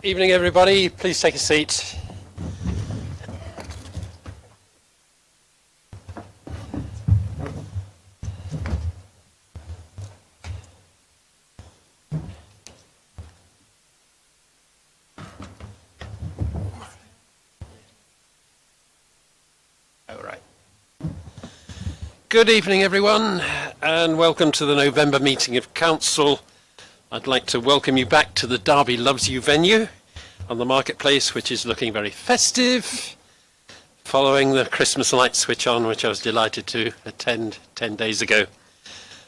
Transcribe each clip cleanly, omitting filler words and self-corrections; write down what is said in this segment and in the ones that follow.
Evening, everybody. Please take a seat. All right. Good evening, everyone, and welcome to the November meeting of Council. I'd like to welcome you back to the Derby Loves You venue on the marketplace, which is looking very festive, following the Christmas light switch on, which I was delighted to attend 10 days ago.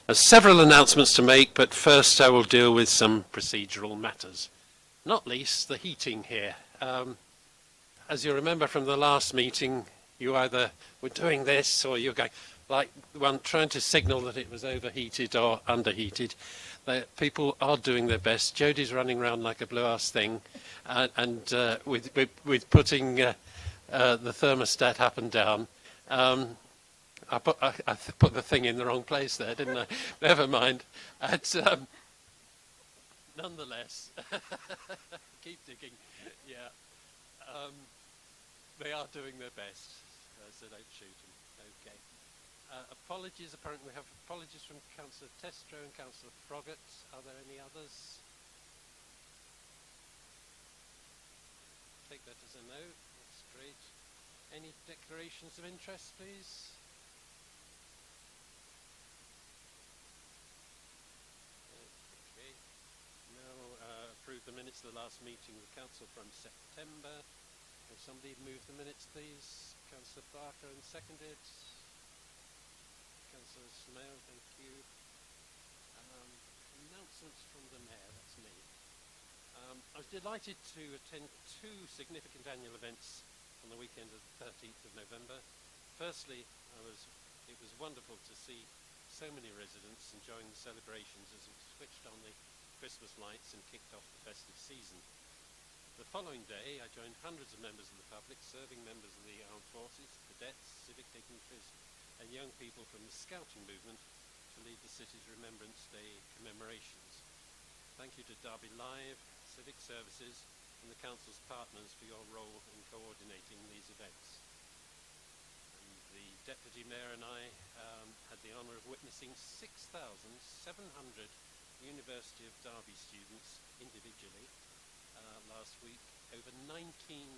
There's several announcements to make, but first I will deal with some procedural matters, not least the heating here. As you remember from the last meeting, you either were doing this or you're going like one trying to signal that it was overheated or underheated. People are doing their best. Jodie's running around like a blue-ass thing, and with putting the thermostat up and down. I put the thing in the wrong place there, didn't I? Never mind. Nonetheless, keep digging. Yeah, they are doing their best, so don't shoot them. Okay. Apologies, apparently we have apologies from Councillor Testro and Councillor Froggatt. Are there any others? Take that as a no. That's great. Any declarations of interest, please? Okay. Now approve the minutes of the last meeting of the Council from September. Can somebody move the minutes, please? Councillor Barker and seconded. Councillor Smale, thank you. Announcements from the Mayor, that's me. I was delighted to attend two significant annual events on the weekend of the 13th of November. Firstly, it was wonderful to see so many residents enjoying the celebrations as we switched on the Christmas lights and kicked off the festive season. The following day, I joined hundreds of members of the public, serving members of the armed forces, cadets, civic dignitaries, and young people from the scouting movement to lead the city's Remembrance Day commemorations. Thank you to Derby Live, Civic Services and the Council's partners for your role in coordinating these events. And the Deputy Mayor and I had the honour of witnessing 6,700 University of Derby students individually last week, over 19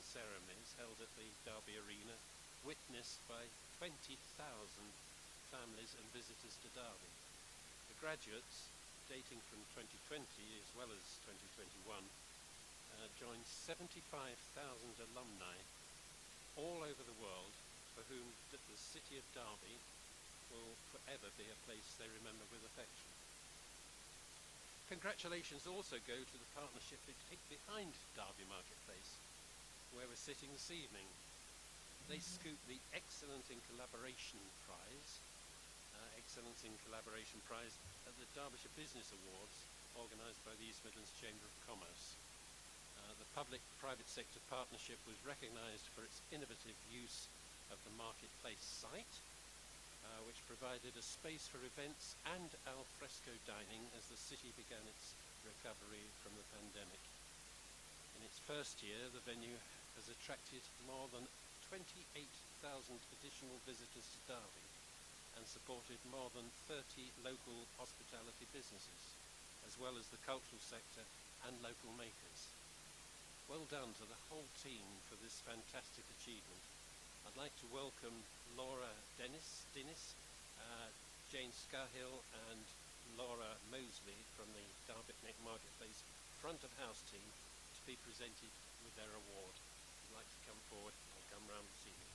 ceremonies held at the Derby Arena, witnessed by 20,000 families and visitors to Derby. The graduates, dating from 2020 as well as 2021, joined 75,000 alumni all over the world for whom the city of Derby will forever be a place they remember with affection. Congratulations also go to the partnership behind Derby Marketplace, where we're sitting this evening. They scooped the Excellence in Collaboration Prize at the Derbyshire Business Awards, organised by the East Midlands Chamber of Commerce. The public-private sector partnership was recognised for its innovative use of the marketplace site, which provided a space for events and al fresco dining as the city began its recovery from the pandemic. In its first year, the venue has attracted more than 28,000 additional visitors to Derby and supported more than 30 local hospitality businesses, as well as the cultural sector and local makers. Well done to the whole team for this fantastic achievement. I'd like to welcome Laura Dennis, Jane Scahill and Laura Mosley from the Derby Marketplace front of house team to be presented with their award. If you'd like to come forward, I'll come round and see you.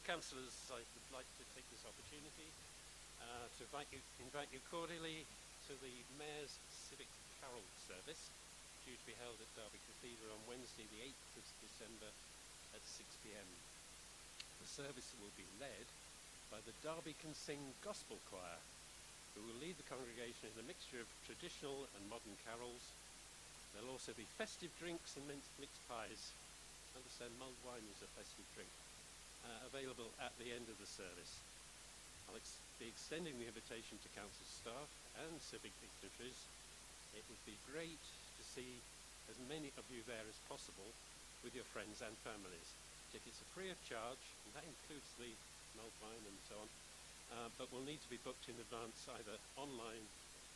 Councillors, I would like to take this opportunity to invite you cordially to the Mayor's Civic Carol service, due to be held at Derby Cathedral on Wednesday the 8th of December at 6 p.m. The service will be led by the Derby Can Sing Gospel Choir, who will lead the congregation in a mixture of traditional and modern carols. There'll also be festive drinks and mixed pies. I understand mulled wine is a festive drink, available at the end of the service. I'll be extending the invitation to council staff and civic dignitaries. It would be great to see as many of you there as possible with your friends and families. Tickets are free of charge, and that includes the mulled wine and so on, but will need to be booked in advance either online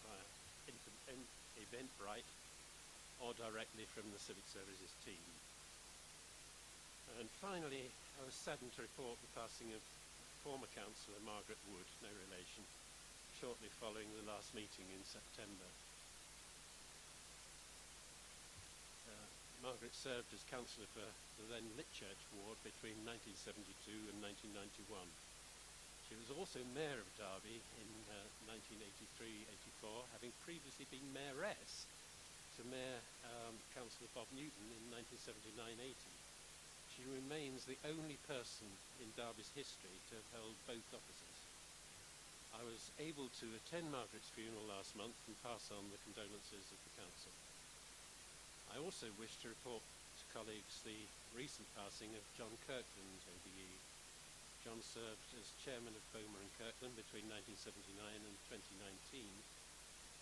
via Eventbrite or directly from the Civic Services team. And finally, I was saddened to report the passing of former Councillor Margaret Wood, no relation, shortly following the last meeting in September. Margaret served as Councillor for the then Litchurch ward between 1972 and 1991. She was also Mayor of Derby in 1983-84, having previously been Mayoress to Mayor Councillor Bob Newton in 1979-80. She remains the only person in Derby's history to have held both offices. I was able to attend Margaret's funeral last month and pass on the condolences of the Council. I also wish to report to colleagues the recent passing of John Kirkland, OBE. John served as Chairman of Beaumer and Kirkland between 1979 and 2019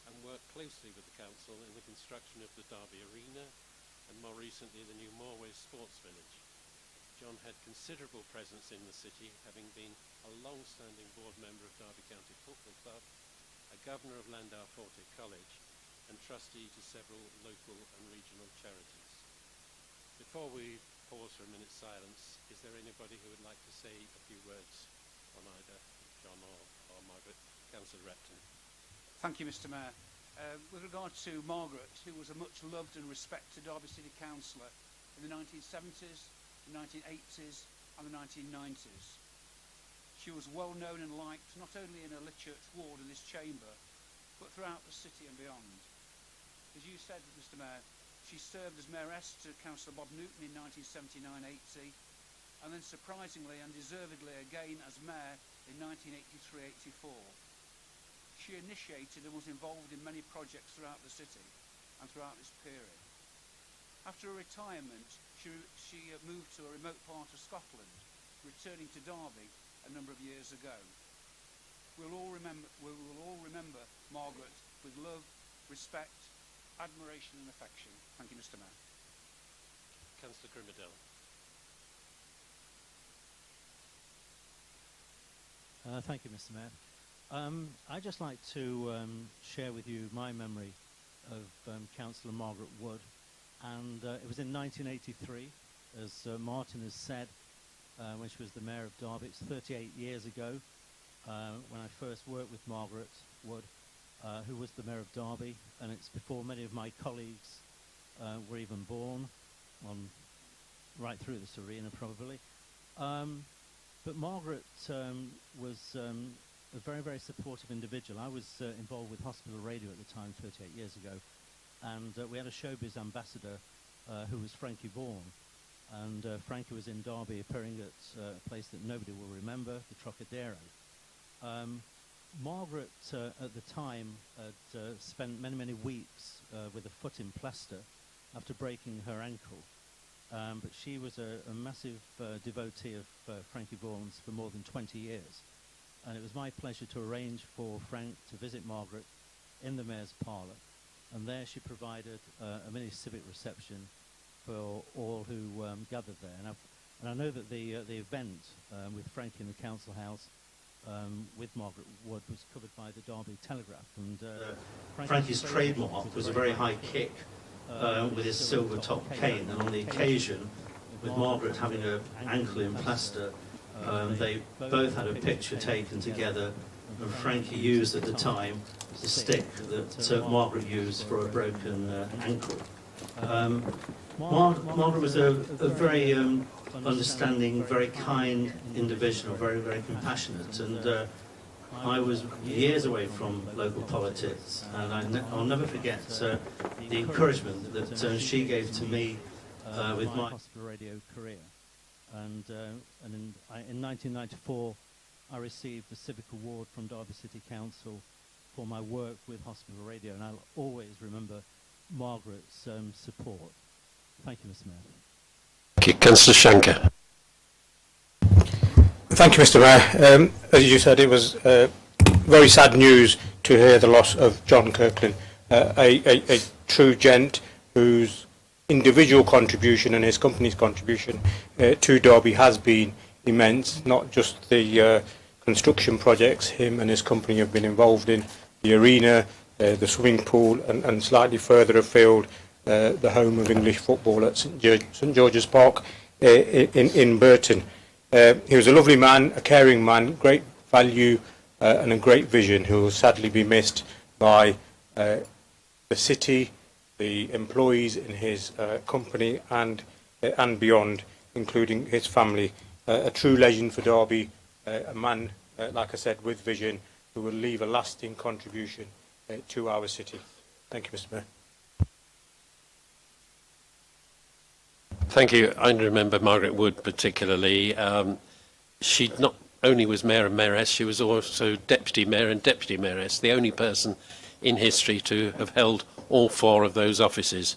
and worked closely with the Council in the construction of the Derby Arena and more recently the new Norway Sports Village. John had considerable presence in the city, having been a long-standing board member of Derby County Football Club, a governor of Landau Forte College, and trustee to several local and regional charities. Before we pause for a minute's silence, is there anybody who would like to say a few words on either John or Margaret? Councillor Repton. Thank you, Mr. Mayor. With regard to Margaret, who was a much loved and respected Derby City Councillor in the 1970s, the 1980s and the 1990s. She was well known and liked not only in her Litchurch ward in this chamber, but throughout the city and beyond. As you said, Mr. Mayor, she served as Mayoress to Councillor Bob Newton in 1979-80, and then surprisingly and deservedly again as Mayor in 1983-84. She initiated and was involved in many projects throughout the city and throughout this period. After her retirement, she moved to a remote part of Scotland, returning to Derby a number of years ago. We will all remember Margaret with love, respect, admiration and affection. Thank you, Mr. Mayor. Councillor Grimmadell. Thank you, Mr. Mayor. I'd just like to share with you my memory of Councillor Margaret Wood. And it was in 1983, as Martin has said, when she was the Mayor of Derby. It's 38 years ago when I first worked with Margaret Wood, who was the Mayor of Derby, and it's before many of my colleagues were even born, right through this arena probably. But Margaret was a very, very supportive individual. I was involved with Hospital Radio at the time, 38 years ago, and we had a showbiz ambassador who was Frankie Vaughan. And Frankie was in Derby appearing at a place that nobody will remember, the Trocadero. Margaret, at the time, had spent many, many weeks with a foot in plaster after breaking her ankle. But she was a massive devotee of Frankie Vaughan's for more than 20 years. And it was my pleasure to arrange for Frank to visit Margaret in the Mayor's Parlour. And there she provided a mini civic reception for all who gathered there. And I know that the event with Frank in the Council House with Margaret Wood was covered by the Derby Telegraph. And Frankie's trademark was a very high kick with his silver top cane. And on the occasion, with Margaret having her ankle in plaster, they both had a picture taken together. And Frankie used at the time the stick that Margaret used for a broken ankle. Margaret was a very understanding, very kind individual, very, very compassionate, and I was years away from local politics, and I'll never forget the encouragement that she gave to me with my hospital radio career. And in 1994, I received the Civic Award from Derby City Council for my work with hospital radio, and I'll always remember Margaret's support. Thank you, Mr. Mayor. Thank you. Councillor Shanker. Thank you, Mr. Mayor. As you said, it was very sad news to hear the loss of John Kirkland, a true gent whose individual contribution and his company's contribution to Derby has been immense, not just the construction projects him and his company have been involved in, the arena, the swimming pool, and slightly further afield, the home of English football at St George's Park in Burton. He was a lovely man, a caring man, great value and a great vision, who will sadly be missed by the city, the employees in his company and beyond, including his family. A true legend for Derby, a man, like I said, with vision, who will leave a lasting contribution to our city. Thank you, Mr. Mayor. Thank you. I remember Margaret Wood particularly. She not only was Mayor and Mayoress, she was also Deputy Mayor and Deputy Mayoress, the only person in history to have held all four of those offices.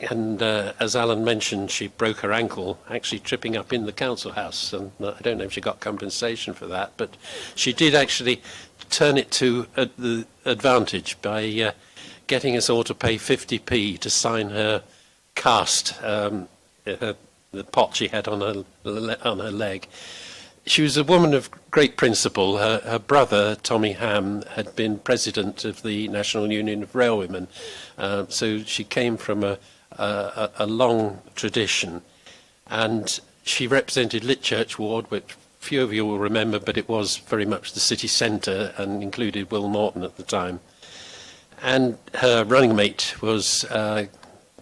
As Alan mentioned, she broke her ankle actually tripping up in the council house, and I don't know if she got compensation for that, but she did actually turn it to the advantage by getting us all to pay 50p to sign her cast, the pot she had on her leg. She was a woman of great principle. Her brother, Tommy Ham, had been president of the National Union of Railwaymen, so she came from a long tradition. And she represented Litchurch Ward, which few of you will remember, but it was very much the city centre and included Will Norton at the time. And her running mate was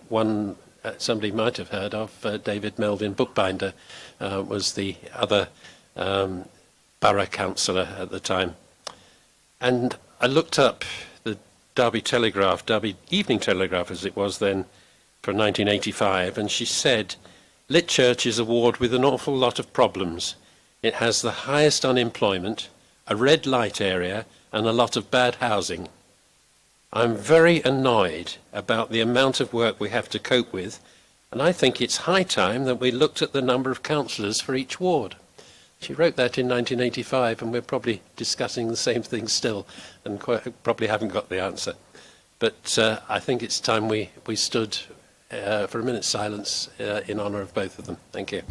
one somebody might have heard of, David Melvin Bookbinder, was the other borough councillor at the time. And I looked up the Derby Telegraph, Derby Evening Telegraph as it was then, for 1985, and she said, Litchurch is a ward with an awful lot of problems. It has the highest unemployment, a red light area, and a lot of bad housing. I'm very annoyed about the amount of work we have to cope with, and I think it's high time that we looked at the number of councillors for each ward. She wrote that in 1985, and we're probably discussing the same thing still, and probably haven't got the answer. But I think it's time we stood for a minute's silence in honour of both of them. Thank you.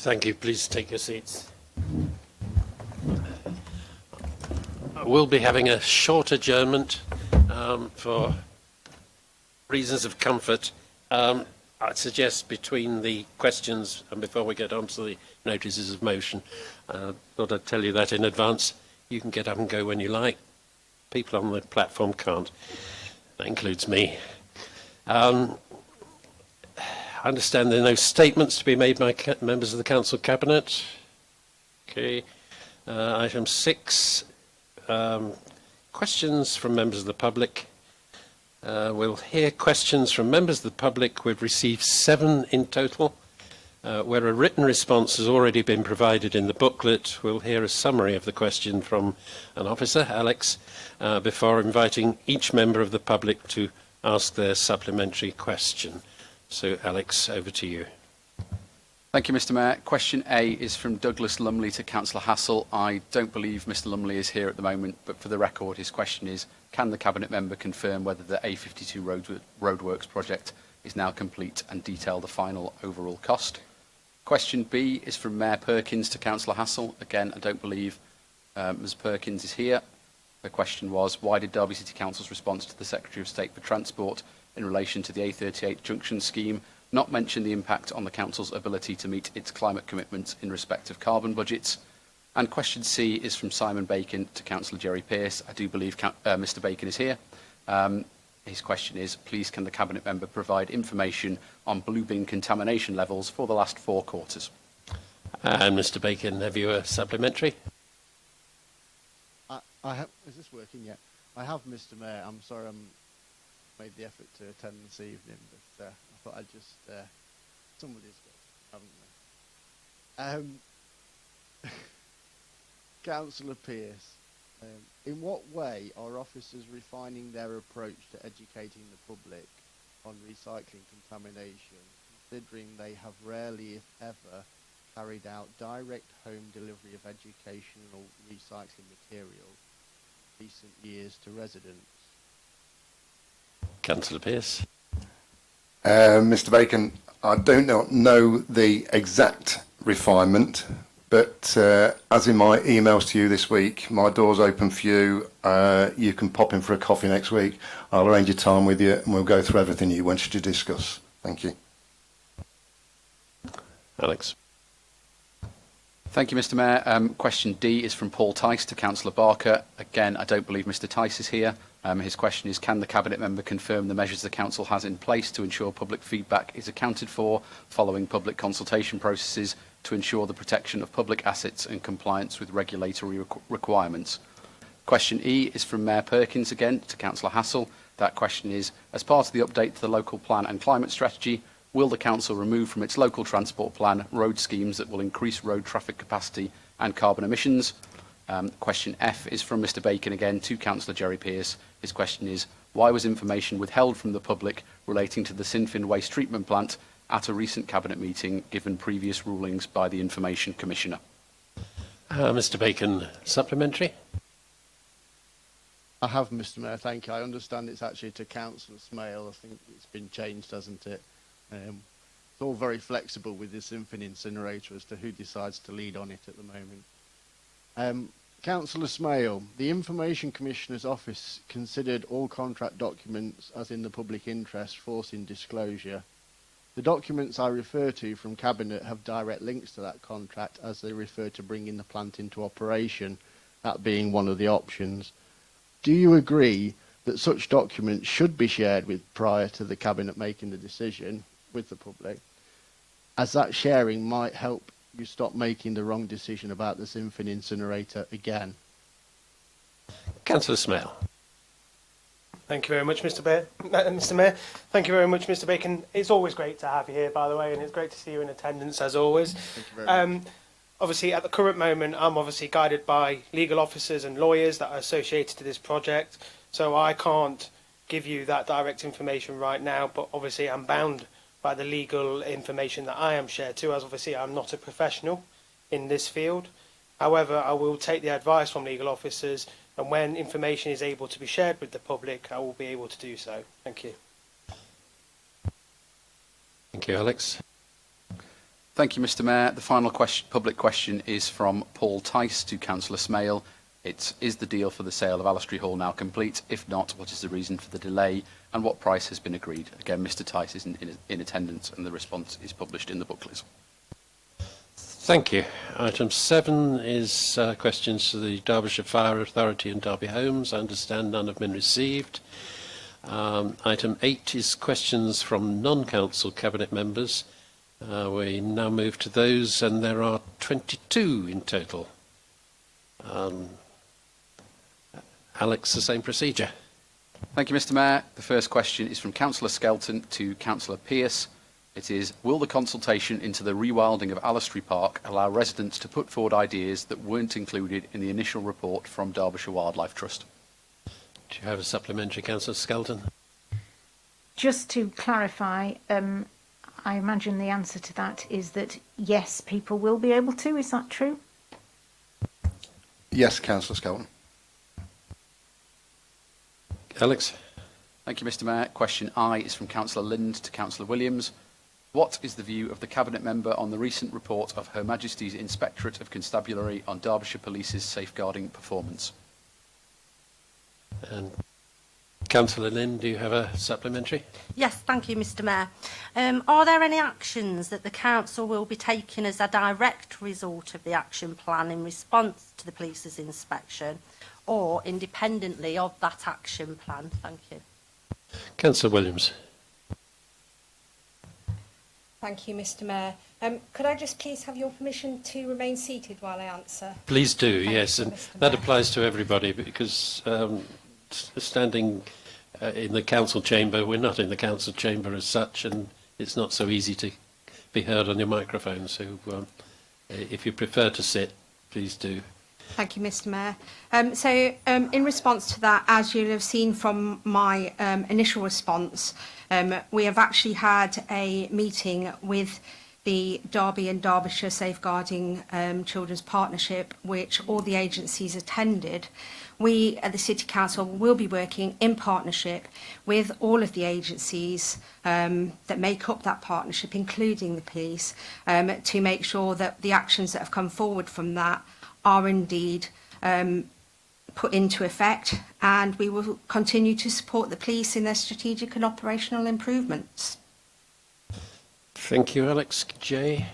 Thank you. Please take your seats. We'll be having a short adjournment for reasons of comfort. I'd suggest between the questions and before we get on to the notices of motion, thought I'd tell you that in advance. You can get up and go when you like. People on the platform can't. That includes me. I understand there are no statements to be made by members of the Council Cabinet. Okay. Item 6, questions from members of the public. We'll hear questions from members of the public. We've received 7 in total. Where a written response has already been provided in the booklet, we'll hear a summary of the question from an officer, Alex, before inviting each member of the public to ask their supplementary question. So, Alex, over to you. Thank you, Mr. Mayor. Question A is from Douglas Lumley to Councillor Hassel. I don't believe Mr. Lumley is here at the moment, but for the record, his question is, can the Cabinet member confirm whether the A52 roadworks project is now complete and detail the final overall cost? Question B is from Mayor Perkins to Councillor Hassel. Again, I don't believe Ms Perkins is here. The question was, why did Derby City Council's response to the Secretary of State for Transport in relation to the A38 Junction scheme not mention the impact on the Council's ability to meet its climate commitments in respect of carbon budgets? And question C is from Simon Bacon to Councillor Jerry Pearce. I do believe Mr Bacon is here. His question is, please can the Cabinet member provide information on blue bin contamination levels for the last 4 quarters? And Mr Bacon, have you a supplementary? I have, is this working yet? I have, Mr Mayor. I'm sorry I made the effort to attend this evening, but I thought I'd just, somebody's got, haven't they? Councillor Pearce, in what way are officers refining their approach to educating the public on recycling contamination, considering they have rarely, if ever, carried out direct home delivery of educational recycling material in recent years to residents? Councillor Pearce. Mr Bacon, I don't know the exact refinement, but as in my emails to you this week, my door's open for you. You can pop in for a coffee next week. I'll arrange a time with you and we'll go through everything you wanted to discuss. Thank you. Alex. Thank you, Mr Mayor. Question D is from Paul Tice to Councillor Barker. Again, I don't believe Mr Tice is here. His question is, can the Cabinet member confirm the measures the Council has in place to ensure public feedback is accounted for following public consultation processes to ensure the protection of public assets and compliance with regulatory requirements? Question E is from Mayor Perkins again to Councillor Hassel. That question is, as part of the update to the local plan and climate strategy, will the Council remove from its local transport plan road schemes that will increase road traffic capacity and carbon emissions? Question F is from Mr Bacon again to Councillor Jerry Pearce. His question is, why was information withheld from the public relating to the Sinfin waste treatment plant at a recent Cabinet meeting, given previous rulings by the Information Commissioner? Mr Bacon, supplementary? I have, Mr Mayor, thank you. I understand it's actually to Councillor Smale. I think it's been changed, hasn't it? It's all very flexible with this Sinfin incinerator as to who decides to lead on it at the moment. Councillor Smale, the Information Commissioner's Office considered all contract documents as in the public interest, forcing disclosure. The documents I refer to from Cabinet have direct links to that contract as they refer to bringing the plant into operation, that being one of the options. Do you agree that such documents should be shared with prior to the Cabinet making the decision with the public, as that sharing might help you stop making the wrong decision about the Sinfin incinerator again? Councillor Smale. Thank you very much, Mr. Mayor. Thank you very much, Mr. Bacon. It's always great to have you here, by the way, and it's great to see you in attendance as always. Thank you very much. Obviously, at the current moment, I'm obviously guided by legal officers and lawyers that are associated to this project, so I can't give you that direct information right now, but obviously I'm bound by the legal information that I am shared to, as obviously I'm not a professional in this field. However, I will take the advice from legal officers, and when information is able to be shared with the public, I will be able to do so. Thank you. Thank you, Alex. Thank you, Mr Mayor. The final public question is from Paul Tice to Councillor Smale. It's, is the deal for the sale of Alistry Hall now complete? If not, what is the reason for the delay and what price has been agreed? Again, Mr Tice is in attendance and the response is published in the booklet. Thank you. Item 7 is questions to the Derbyshire Fire Authority and Derby Homes. I understand none have been received. Item 8 is questions from non-council Cabinet members. We now move to those, and there are 22 in total. Alex, the same procedure. Thank you, Mr Mayor. The first question is from Councillor Skelton to Councillor Pearce. It is, will the consultation into the rewilding of Alistry Park allow residents to put forward ideas that weren't included in the initial report from Derbyshire Wildlife Trust? Do you have a supplementary, Councillor Skelton? Just to clarify, I imagine the answer to that is that yes, people will be able to. Is that true? Yes, Councillor Skelton. Alex? Thank you, Mr Mayor. Question I is from Councillor Lind to Councillor Williams. What is the view of the Cabinet Member on the recent report of Her Majesty's Inspectorate of Constabulary on Derbyshire Police's safeguarding performance? And Councillor Lynn, do you have a supplementary? Yes, thank you, Mr Mayor. Are there any actions that the Council will be taking as a direct result of the action plan in response to the police's inspection or independently of that action plan? Thank you. Councillor Williams. Thank you, Mr Mayor. Could I just please have your permission to remain seated while I answer? Please do, Thank yes, you, and Mr. that Mayor. applies to everybody because standing in the council chamber, we're not in the council chamber as such, and it's not so easy to be heard on your microphone. So if you prefer to sit, please do. Thank you, Mr Mayor. In response to that, as you'll have seen from my initial response, we have actually had a meeting with the Derby and Derbyshire Safeguarding Children's Partnership, which all the agencies attended. We at the City Council will be working in partnership with all of the agencies that make up that partnership, including the police, to make sure that the actions that have come forward from that are indeed put into effect, and we will continue to support the police in their strategic and operational improvements. Thank you, Alex. Jay?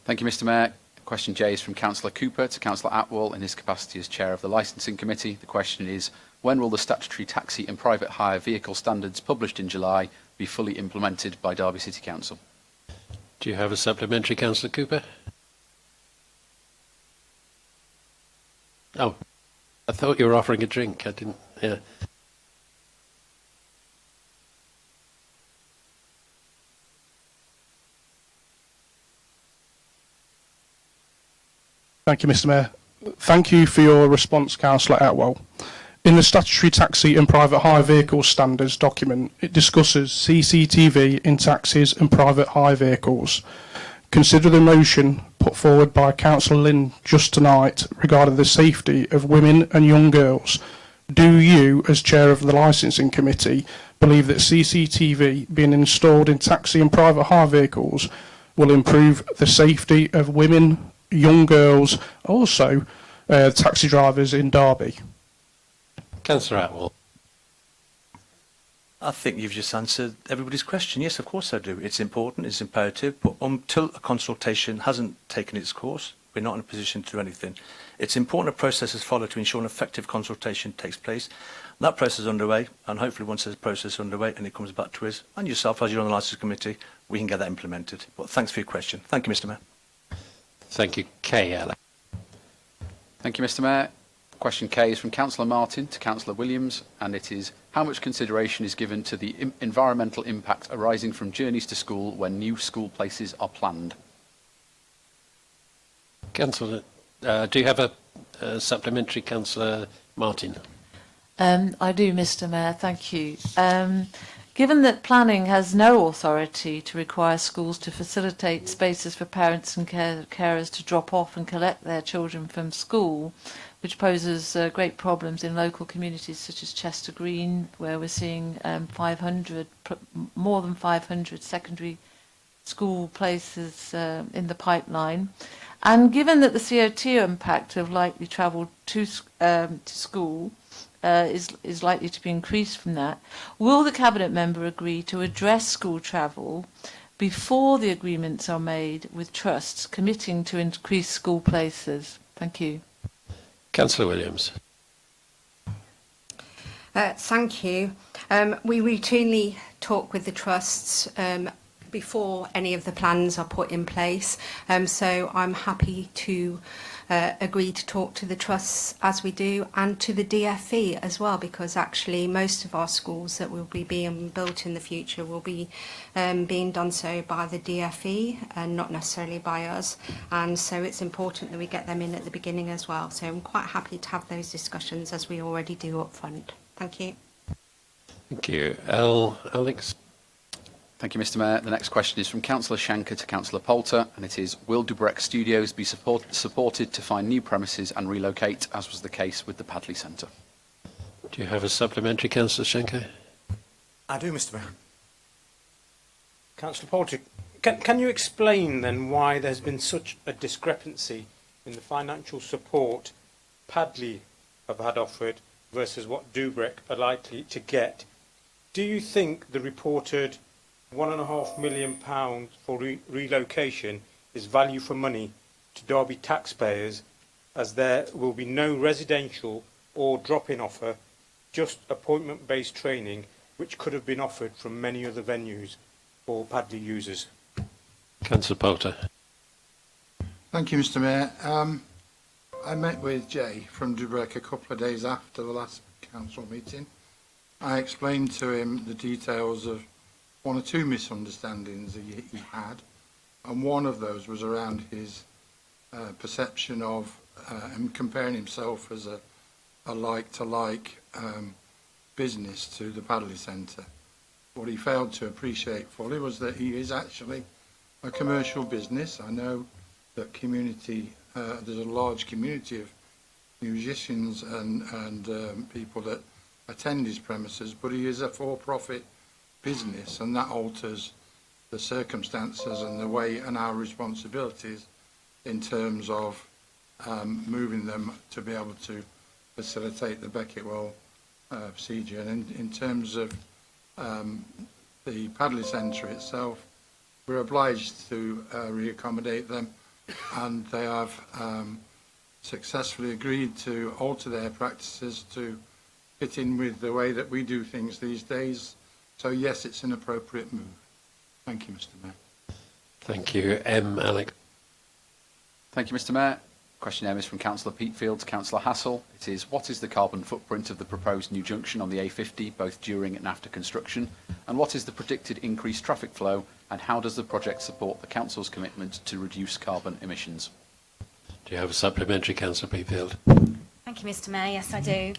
Thank you, Mr Mayor. Question J is from Councillor Cooper to Councillor Atwell in his capacity as Chair of the Licensing Committee. The question is, when will the statutory taxi and private hire vehicle standards published in July be fully implemented by Derby City Council? Do you have a supplementary, Councillor Cooper? Oh, I thought you were offering a drink. I didn't, yeah. Thank you, Mr Mayor. Thank you for your response, Councillor Atwell. In the Statutory Taxi and Private Hire Vehicles Standards document, it discusses CCTV in taxis and private hire vehicles. Consider the motion put forward by Councillor Lynn just tonight regarding the safety of women and young girls. Do you, as Chair of the Licensing Committee, believe that CCTV being installed in taxi and private hire vehicles will improve the safety of women, young girls, also taxi drivers in Derby? Councillor Atwell. I think you've just answered everybody's question. Yes, of course I do. It's important, it's imperative, but until a consultation hasn't taken its course, we're not in a position to do anything. It's important a process is followed to ensure an effective consultation takes place. That process is underway, and hopefully once there's a process underway and it comes back to us, and yourself as you're on the Licensing Committee, we can get that implemented. But thanks for your question. Thank you, Mr Mayor. Thank you. Kay, Alex. Thank you, Mr Mayor. Question K is from Councillor Martin to Councillor Williams, and it is, how much consideration is given to the environmental impact arising from journeys to school when new school places are planned? Councillor, do you have a supplementary, Councillor Martin? I do, Mr Mayor, thank you. Given that planning has no authority to require schools to facilitate spaces for parents and carers to drop off and collect their children from school, which poses great problems in local communities such as Chester Green, where we're seeing more than 500 secondary school places in the pipeline. And given that the CO2 impact of likely travel to school is likely to be increased from that, will the Cabinet Member agree to address school travel before the agreements are made with trusts committing to increase school places? Thank you. Councillor Williams. Thank you. We routinely talk with the trusts before any of the plans are put in place. So I'm happy to agree to talk to the trusts as we do, and to the DFE as well, because actually most of our schools that will be being built in the future will be being done so by the DFE and not necessarily by us, and so it's important that we get them in at the beginning as well. So I'm quite happy to have those discussions as we already do up front. Thank you. Thank you. Alex? Thank you, Mr Mayor. The next question is from Councillor Shanker to Councillor Poulter, and it is, will Dubrek Studios be supported to find new premises and relocate, as was the case with the Padley Centre? Do you have a supplementary, Councillor Shanker? I do, Mr Mayor. Councillor Poulter, can you explain then why there's been such a discrepancy in the financial support Padley have had offered versus what Dubrek are likely to get? Do you think the reported £1.5 million for relocation is value for money to Derby taxpayers, as there will be no residential or drop-in offer, just appointment-based training, which could have been offered from many other venues for Padley users? Councillor Poulter. Thank you, Mr Mayor. I met with Jay from Dubrek a couple of days after the last council meeting. I explained to him the details of one or two misunderstandings he had, and one of those was around his perception of him comparing himself as a like-to-like business to the Padley Centre. What he failed to appreciate fully was that he is actually a commercial business. I know that there's a large community of musicians and people that attend his premises, but he is a for-profit business, and that alters the circumstances and the way and our responsibilities in terms of moving them to be able to facilitate the Beckettwell procedure. And in terms of the Padley Centre itself, we're obliged to reaccommodate them, and they have successfully agreed to alter their practices to fit in with the way that we do things these days. So yes, it's an appropriate move. Thank you, Mr Mayor. Thank you. Alec. Thank you, Mr Mayor. Question M is from Councillor Peatfield to Councillor Hassel. It is, what is the carbon footprint of the proposed new junction on the A50, both during and after construction? And what is the predicted increased traffic flow? And how does the project support the Council's commitment to reduce carbon emissions? Do you have a supplementary, Councillor Peatfield? Thank you, Mr Mayor. Yes, I do.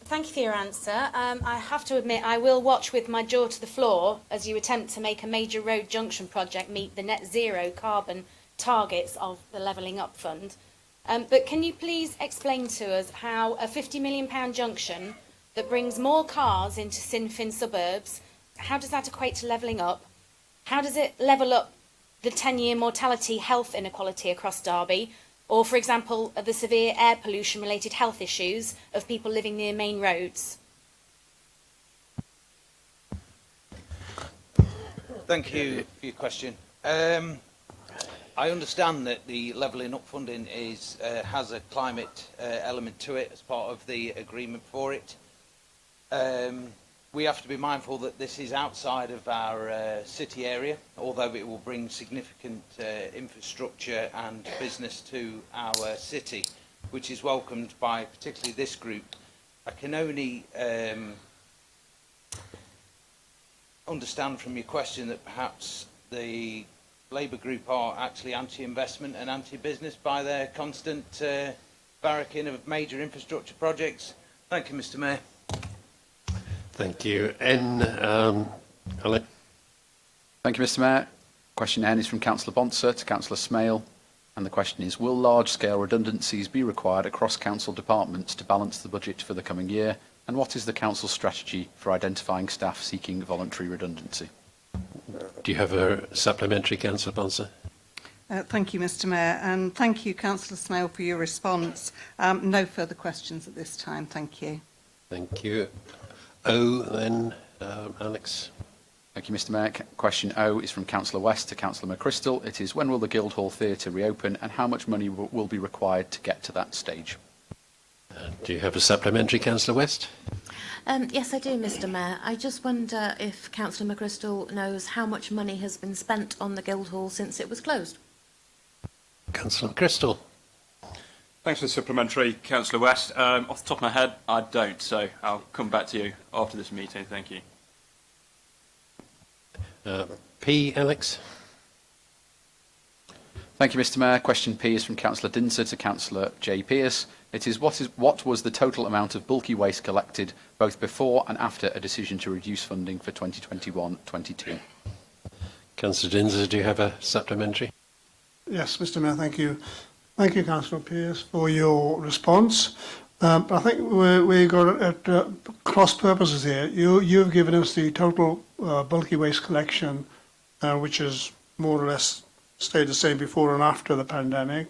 Thank you for your answer. I have to admit I will watch with my jaw to the floor as you attempt to make a major road junction project meet the net zero carbon targets of the Levelling Up Fund. But can you please explain to us how a £50 million junction that brings more cars into Sinn Féin suburbs, how does that equate to levelling up? How does it level up the 10-year mortality health inequality across Derby? Or, for example, the severe air pollution-related health issues of people living near main roads? Thank you for your question. I understand that the Levelling Up funding has a climate element to it as part of the agreement for it. We have to be mindful that this is outside of our city area, although it will bring significant infrastructure and business to our city, which is welcomed by particularly this group. I can only understand from your question that perhaps the Labour group are actually anti-investment and anti-business by their constant barracking of major infrastructure projects. Thank you, Mr Mayor. Thank you. Alec. Thank you, Mr Mayor. Question N is from Councillor Bonser to Councillor Smale, and the question is, will large-scale redundancies be required across council departments to balance the budget for the coming year, and what is the council's strategy for identifying staff seeking voluntary redundancy? Do you have a supplementary, Councillor Bonser? Thank you, Mr Mayor, and thank you, Councillor Smale, for your response. No further questions at this time. Thank you. Thank you. Then, Alex. Thank you, Mr Mayor. Question O is from Councillor West to Councillor McChrystal. It is, when will the Guildhall Theatre reopen, and how much money will be required to get to that stage? Do you have a supplementary, Councillor West? Yes, I do, Mr. Mayor. I just wonder if Councillor McChrystal knows how much money has been spent on the Guildhall since it was closed. Councillor McChrystal. Thanks for the supplementary, Councillor West. Off the top of my head, I don't, so I'll come back to you after this meeting. Thank you. P. Alex. Thank you, Mr. Mayor. Question P is from Councillor Dinser to Councillor J. Pearce. It is what was the total amount of bulky waste collected both before and after a decision to reduce funding for 2021-22? Councillor Dinser, do you have a supplementary? Yes, Mr. Mayor, thank you. Thank you, Councillor Pearce, for your response. But I think we got at cross purposes here. You've given us the total bulky waste collection, which is more or less stayed the same before and after the pandemic.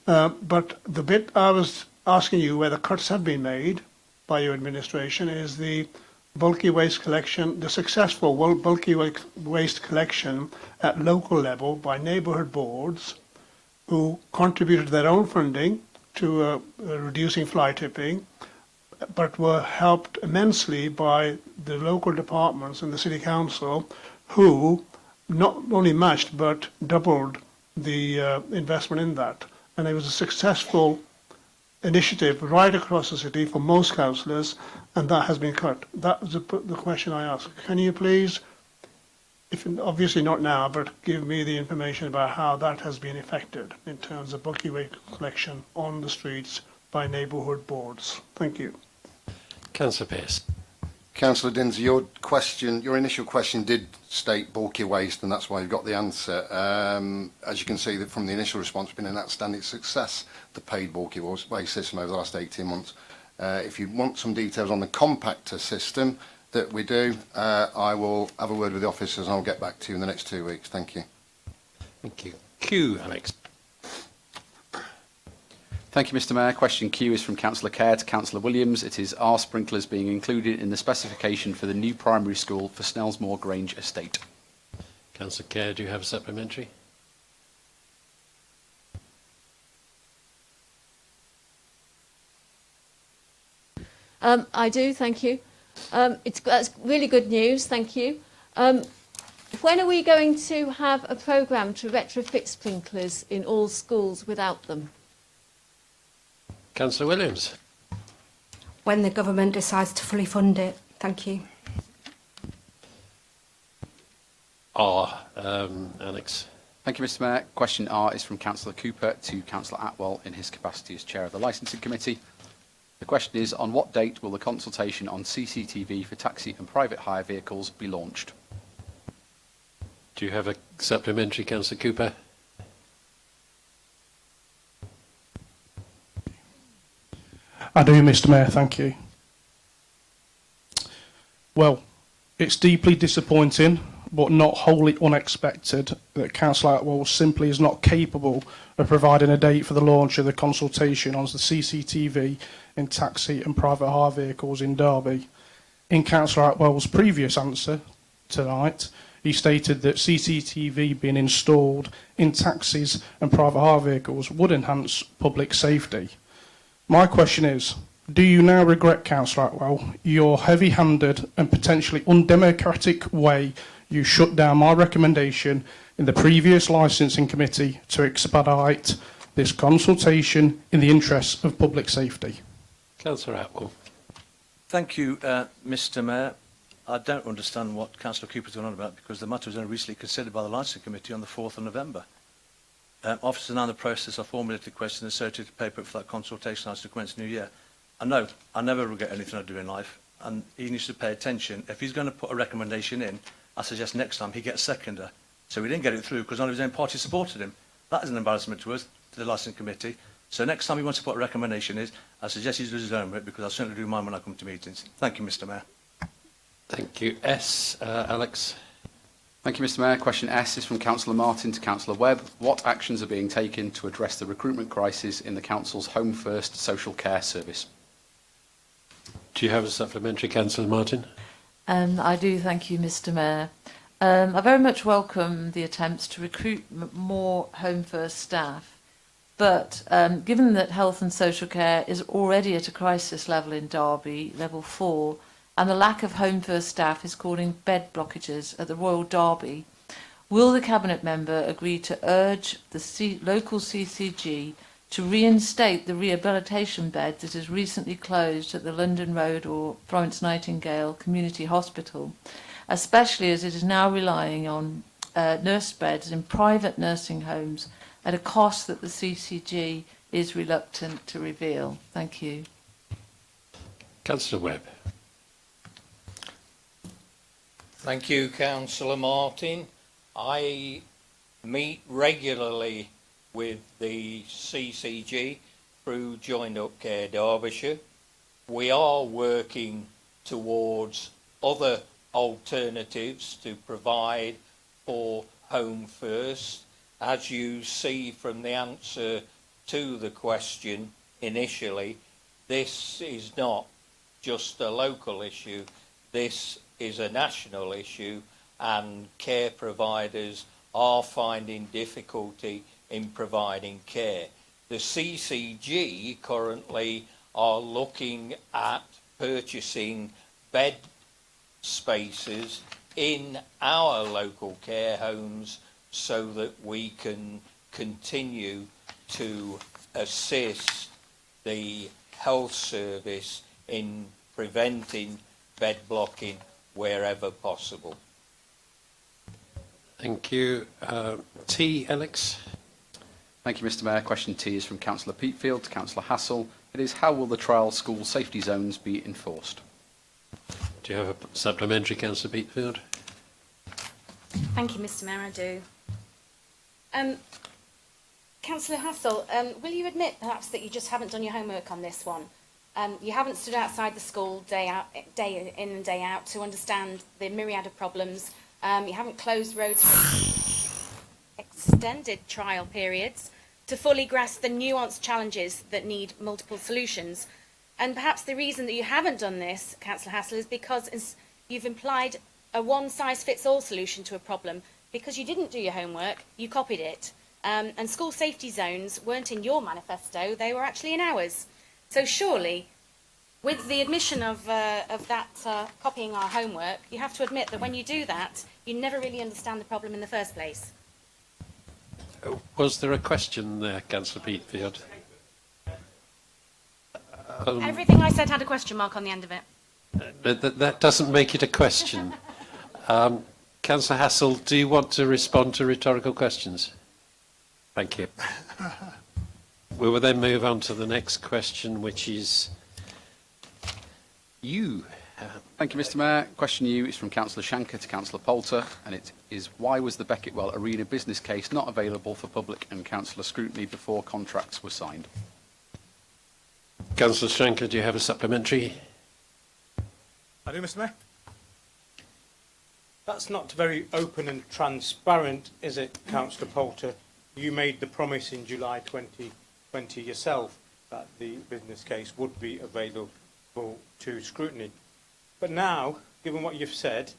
But the bit I was asking you where the cuts have been made by your administration is the bulky waste collection, the successful bulky waste collection at local level by neighbourhood boards who contributed their own funding to reducing fly tipping, but were helped immensely by the local departments and the City Council, who not only matched but doubled the investment in that. And it was a successful initiative right across the city for most councillors, and that has been cut. That was the question I asked. Can you please, if obviously not now, but give me the information about how that has been affected in terms of bulky waste collection on the streets by neighbourhood boards? Thank you. Councillor Pearce. Councillor Dinser, your initial question did state bulky waste, and that's why you've got the answer. As you can see that from the initial response, it's been an outstanding success, the paid bulky waste system over the last 18 months. If you want some details on the compactor system that we do, I will have a word with the officers and I'll get back to you in the next 2 weeks. Thank you. Thank you. Q, Alex. Thank you, Mr. Mayor. Question Q is from Councillor Kerr to Councillor Williams. It is, are sprinklers being included in the specification for the new primary school for Snellsmore Grange Estate? Councillor Kerr, do you have a supplementary? I do, thank you. That's really good news, thank you. When are we going to have a programme to retrofit sprinklers in all schools without them? Councillor Williams. When the government decides to fully fund it. Thank you. R, Alex. Thank you, Mr. Mayor. Question R is from Councillor Cooper to Councillor Atwell in his capacity as Chair of the Licensing Committee. The question is, on what date will the consultation on CCTV for taxi and private hire vehicles be launched? Do you have a supplementary, Councillor Cooper? I do, Mr. Mayor, thank you. Well, it's deeply disappointing, but not wholly unexpected, that Councillor Atwell simply is not capable of providing a date for the launch of the consultation on the CCTV in taxi and private hire vehicles in Derby. In Councillor Atwell's previous answer tonight, he stated that CCTV being installed in taxis and private hire vehicles would enhance public safety. My question is, do you now regret, Councillor Atwell, your heavy-handed and potentially undemocratic way you shut down my recommendation in the previous licensing committee to expedite this consultation in the interests of public safety? Councillor Atwell. Thank you, Mr. Mayor. I don't understand what Councillor Cooper's going on about, because the matter was only recently considered by the Licensing Committee on the 4th of November. Officers are now in the process of formulating questions associated paper for that consultation as to commence the new year. I know I never regret anything I do in life, and he needs to pay attention. If he's going to put a recommendation in, I suggest next time he gets seconder. So we didn't get it through because none of his own party supported him. That is an embarrassment to us, to the Licensing Committee. So next time he wants to put a recommendation in, I suggest he does his own work, because I'll certainly do mine when I come to meetings. Thank you, Mr. Mayor. Thank you. S, Alex. Thank you, Mr. Mayor. Question S is from Councillor Martin to Councillor Webb. What actions are being taken to address the recruitment crisis in the Council's Home First social care service? Do you have a supplementary, Councillor Martin? I do, thank you, Mr. Mayor. I very much welcome the attempts to recruit more Home First staff, but given that health and social care is already at a crisis level in Derby, level 4, and the lack of Home First staff is causing bed blockages at the Royal Derby, will the Cabinet member agree to urge the local CCG to reinstate the rehabilitation bed that has recently closed at the London Road or Florence Nightingale Community Hospital, especially as it is now relying on nurse beds in private nursing homes at a cost that the CCG is reluctant to reveal? Thank you. Councillor Webb. Thank you, Councillor Martin. I meet regularly with the CCG through Joined Up Care Derbyshire. We are working towards other alternatives to provide for Home First. As you see from the answer to the question initially, this is not just a local issue, this is a national issue, and care providers are finding difficulty in providing care. The CCG currently are looking at purchasing bed spaces in our local care homes so that we can continue to assist the health service in preventing bed blocking wherever possible. Thank you. T. Alex. Thank you, Mr Mayor. Question T is from Councillor Peatfield to Councillor Hassel. It is, how will the trial school safety zones be enforced? Do you have a supplementary, Councillor Peatfield? Thank you, Mr Mayor, I do. Councillor Hassel, will you admit perhaps that you just haven't done your homework on this one? You haven't stood outside the school day in and day out to understand the myriad of problems. You haven't closed roads for extended trial periods to fully grasp the nuanced challenges that need multiple solutions. And perhaps the reason that you haven't done this, Councillor Hassel, is because you've implied a one-size-fits-all solution to a problem. Because you didn't do your homework, you copied it. And school safety zones weren't in your manifesto, they were actually in ours. So surely, with the admission of that copying our homework, you have to admit that when you do that, you never really understand the problem in the first place. Was there a question there, Councillor Peatfield? Everything I said had a question mark on the end of it. That doesn't make it a question. Councillor Hassel, do you want to respond to rhetorical questions? Thank you. We will then move on to the next question, which is you. Thank you, Mr Mayor. Question you is from Councillor Shanker to Councillor Poulter, and it is, why was the Becketwell Arena business case not available for public and councillor scrutiny before contracts were signed? Councillor Shanker, do you have a supplementary? I do, Mr Mayor. That's not very open and transparent, is it, Councillor Poulter? You made the promise in July 2020 yourself that the business case would be available to scrutiny. But now, given what you've said,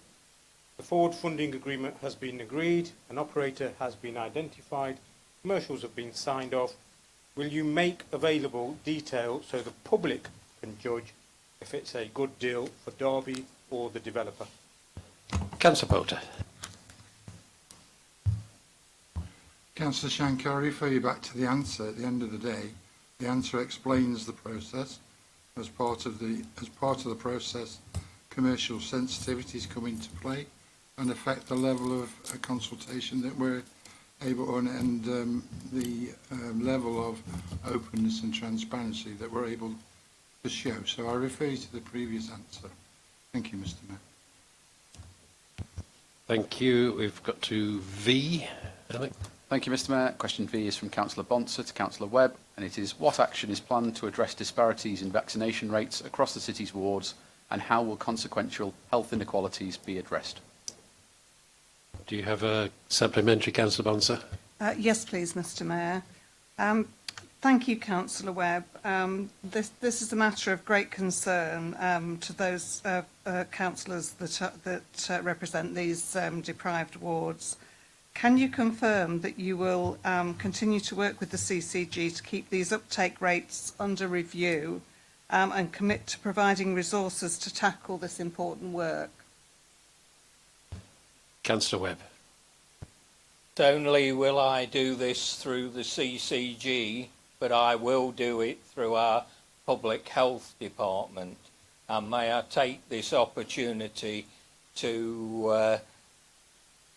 the forward funding agreement has been agreed, an operator has been identified, commercials have been signed off. Will you make available detail so the public can judge if it's a good deal for Derby or the developer? Councillor Poulter. Councillor Shanker, I refer you back to the answer. At the end of the day, the answer explains the process. As part of the process, commercial sensitivities come into play and affect the level of consultation that we're able to, and the level of openness and transparency that we're able to show. So I refer you to the previous answer. Thank you, Mr Mayor. Thank you. We've got to V. Alex. Thank you, Mr Mayor. Question V is from Councillor Bonser to Councillor Webb, and it is, what action is planned to address disparities in vaccination rates across the city's wards, and how will consequential health inequalities be addressed? Do you have a supplementary, Councillor Bonser? Yes, please, Mr Mayor. Thank you, Councillor Webb. This is a matter of great concern to those councillors that represent these deprived wards. Can you confirm that you will continue to work with the CCG to keep these uptake rates under review and commit to providing resources to tackle this important work? Councillor Webb. Not only will I do this through the CCG, but I will do it through our Public Health Department. And may I take this opportunity to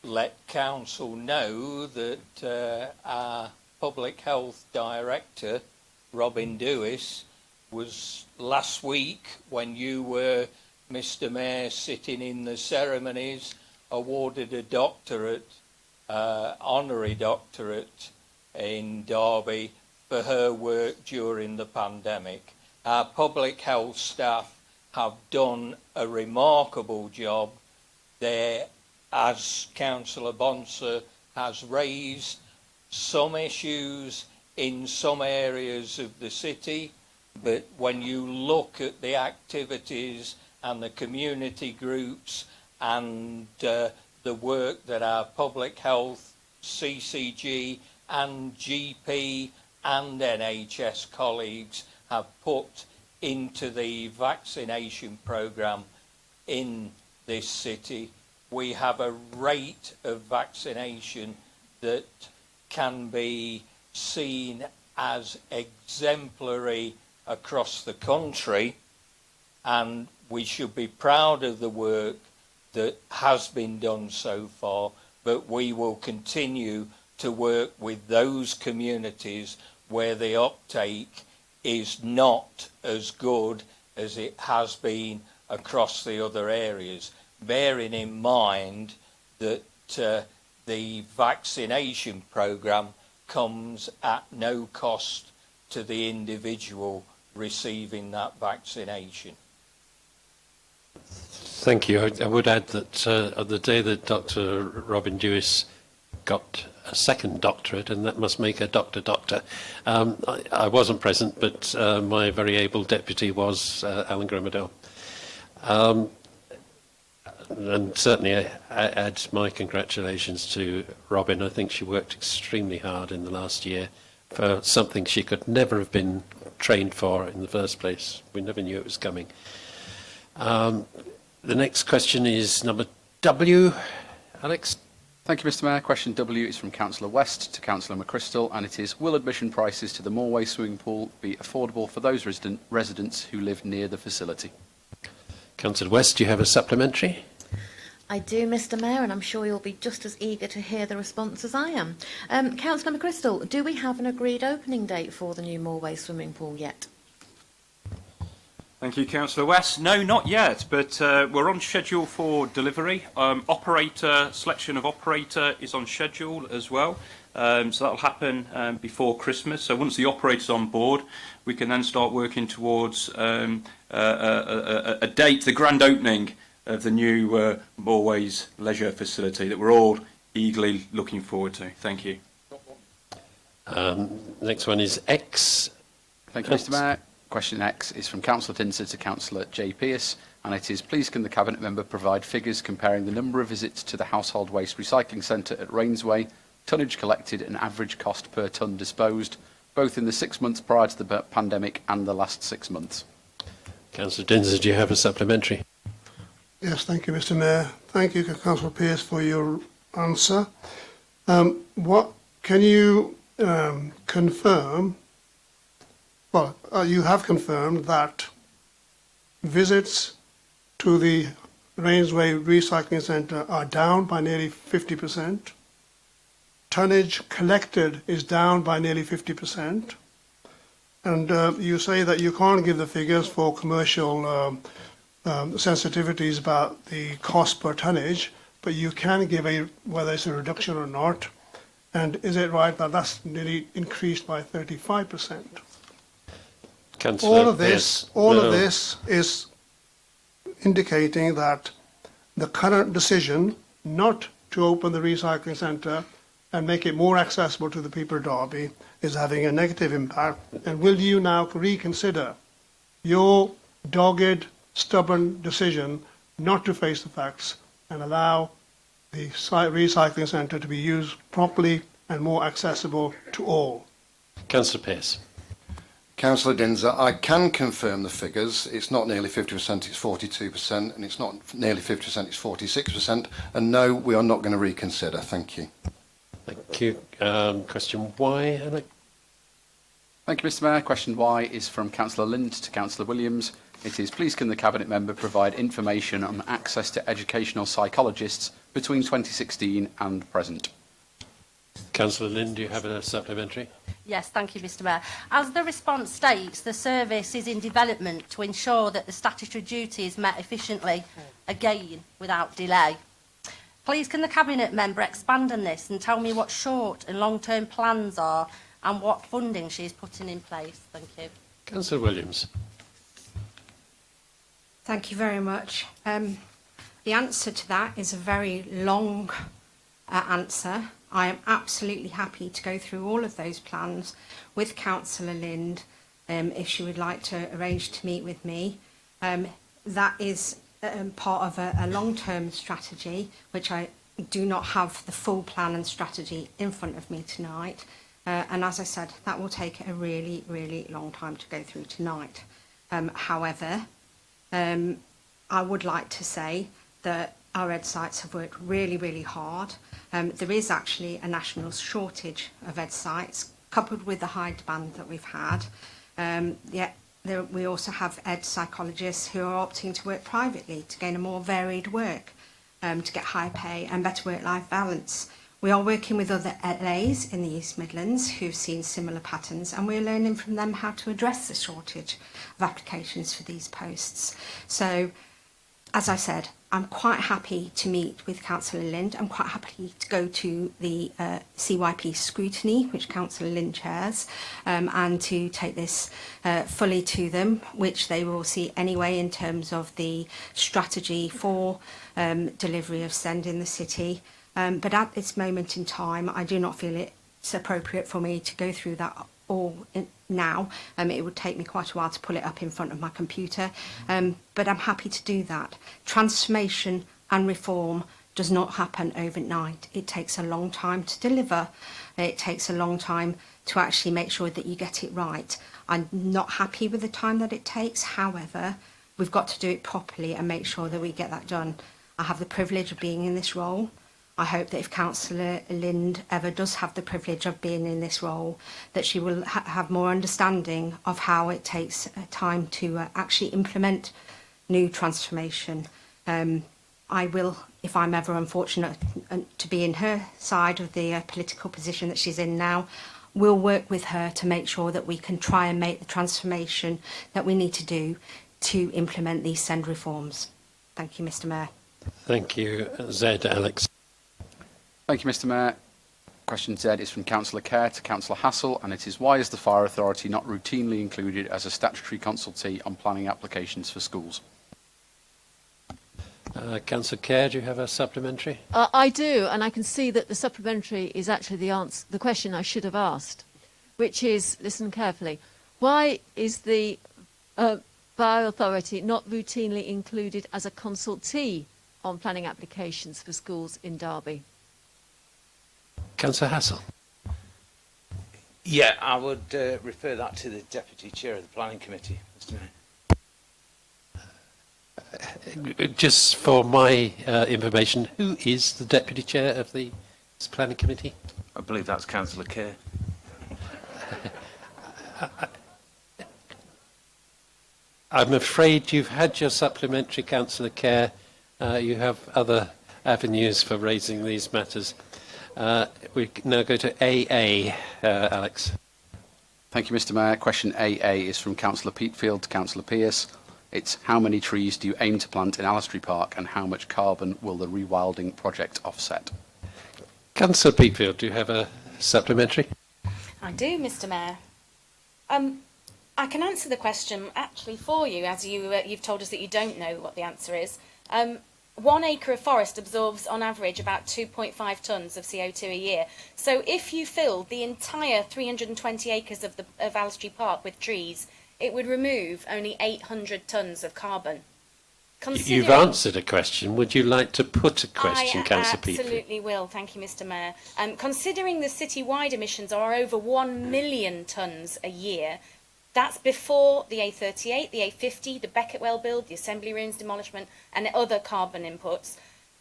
let Council know that our Public Health Director, Robin Dewis, was last week, when you were, Mr Mayor, sitting in the ceremonies, awarded a doctorate, honorary doctorate in Derby for her work during the pandemic. Our public health staff have done a remarkable job there, as Councillor Bonser has raised some issues in some areas of the city, but when you look at the activities and the community groups and the work that our public health, CCG and GP and NHS colleagues have put into the vaccination programme in this city, we have a rate of vaccination that can be seen as exemplary across the country, and we should be proud of the work that has been done so far, but we will continue to work with those communities where the uptake is not as good as it has been across the other areas, bearing in mind that the vaccination programme comes at no cost to the individual receiving that vaccination. Thank you. I would add that on the day that Dr. Robin Dewis got a second doctorate, and that must make a doctor. I wasn't present, but my very able deputy was, Alan Grimadell. And certainly I add my congratulations to Robin. I think she worked extremely hard in the last year for something she could never have been trained for in the first place. We never knew it was coming. The next question is number W. Alex? Thank you, Mr Mayor. Question W is from Councillor West to Councillor McChrystal, and it is, will admission prices to the Norway swimming pool be affordable for those residents who live near the facility? Councillor West, do you have a supplementary? I do, Mr Mayor, and I'm sure you'll be just as eager to hear the response as I am. Councillor McChrystal, do we have an agreed opening date for the new Norway swimming pool yet? Thank you, Councillor West. No, not yet, but we're on schedule for delivery. Selection of operator is on schedule as well. So that'll happen before Christmas. So once the operator's on board, we can then start working towards a date, the grand opening of the new Norway's leisure facility that we're all eagerly looking forward to. Thank you. Next one is X. Thank you, Mr Mayor. Question X is from Councillor Dinser to Councillor J. Pearce, and it is, please can the Cabinet Member provide figures comparing the number of visits to the Household Waste Recycling Centre at Rainsway, tonnage collected and average cost per tonne disposed, both in the 6 months prior to the pandemic and the last 6 months? Councillor Dinser, do you have a supplementary? Yes, thank you, Mr Mayor. Thank you, Councillor Pearce, for your answer. What can you confirm? Well, you have confirmed that visits to the Rainsway Recycling Centre are down by nearly 50%. Tonnage collected is down by nearly 50%. And you say that you can't give the figures for commercial sensitivities about the cost per tonnage, but you can give whether it's a reduction or not. And is it right that that's nearly increased by 35%? All of this is indicating that the current decision not to open the recycling centre and make it more accessible to the people of Derby is having a negative impact. And will you now reconsider your dogged, stubborn decision not to face the facts and allow the recycling centre to be used properly and more accessible to all? Councillor Pearce. Councillor Dinser, I can confirm the figures. It's not nearly 50%, it's 42%, and it's not nearly 50%, it's 46%. And no, we are not going to reconsider. Thank you. Thank you. Question Y, Alex? Thank you, Mr Mayor. Question Y is from Councillor Lind to Councillor Williams. It is, please can the Cabinet Member provide information on access to educational psychologists between 2016 and present? Councillor Lind, do you have a supplementary? Yes, thank you, Mr Mayor. As the response states, the service is in development to ensure that the statutory duty is met efficiently, again, without delay. Please can the Cabinet Member expand on this and tell me what short and long-term plans are and what funding she is putting in place? Thank you. Councillor Williams. Thank you very much. The answer to that is a very long answer. I am absolutely happy to go through all of those plans with Councillor Lind if she would like to arrange to meet with me. That is part of a long-term strategy, which I do not have the full plan and strategy in front of me tonight. And as I said, that will take a really, really long time to go through tonight. However, I would like to say that our ed sites have worked really, really hard. There is actually a national shortage of ed sites, coupled with the high demand that we've had. We also have ed psychologists who are opting to work privately to gain a more varied work, to get higher pay and better work-life balance. We are working with other LAs in the East Midlands who've seen similar patterns, and we're learning from them how to address the shortage of applications for these posts. So, as I said, I'm quite happy to meet with Councillor Lind. I'm quite happy to go to the CYP Scrutiny, which Councillor Lind chairs, and to take this fully to them, which they will see anyway in terms of the strategy for delivery of SEND in the city. But at this moment in time, I do not feel it's appropriate for me to go through that all now. It would take me quite a while to pull it up in front of my computer, but I'm happy to do that. Transformation and reform does not happen overnight. It takes a long time to deliver. It takes a long time to actually make sure that you get it right. I'm not happy with the time that it takes. However, we've got to do it properly and make sure that we get that done. I have the privilege of being in this role. I hope that if Councillor Lind ever does have the privilege of being in this role, that she will have more understanding of how it takes time to actually implement new transformation. I will, if I'm ever unfortunate to be in her side of the political position that she's in now, will work with her to make sure that we can try and make the transformation that we need to do to implement these SEND reforms. Thank you, Mr Mayor. Thank you. Z, Alex. Thank you, Mr Mayor. Question Z is from Councillor Kerr to Councillor Hassel, and it is, why is the Fire Authority not routinely included as a statutory consultee on planning applications for schools? Councillor Kerr, do you have a supplementary? I do, and I can see that the supplementary is actually the question I should have asked, which is, listen carefully, why is the Fire Authority not routinely included as a consultee on planning applications for schools in Derby? Councillor Hassel. Yeah, I would refer that to the Deputy Chair of the Planning Committee, Mr Mayor. Just for my information, who is the Deputy Chair of the Planning Committee? I believe that's Councillor Kerr. I'm afraid you've had your supplementary, Councillor Kerr. You have other avenues for raising these matters. We now go to AA, Alex. Thank you, Mr Mayor. Question AA is from Councillor Peatfield to Councillor Pearce. It's, how many trees do you aim to plant in Allestree Park, and how much carbon will the rewilding project offset? Councillor Peatfield, do you have a supplementary? I do, Mr Mayor. I can answer the question actually for you, as you've told us that you don't know what the answer is. 1 acre of forest absorbs on average about 2.5 tonnes of CO2 a year. So if you filled the entire 320 acres of Allestree Park with trees, it would remove only 800 tonnes of carbon. You've answered a question. Would you like to put a question, Councillor Peatfield? I absolutely will. Thank you, Mr Mayor. Considering the city-wide emissions are over 1 million tonnes a year, That's before the A38, the A50, the Beckett-Well build, the assembly rooms demolishment, and the other carbon inputs.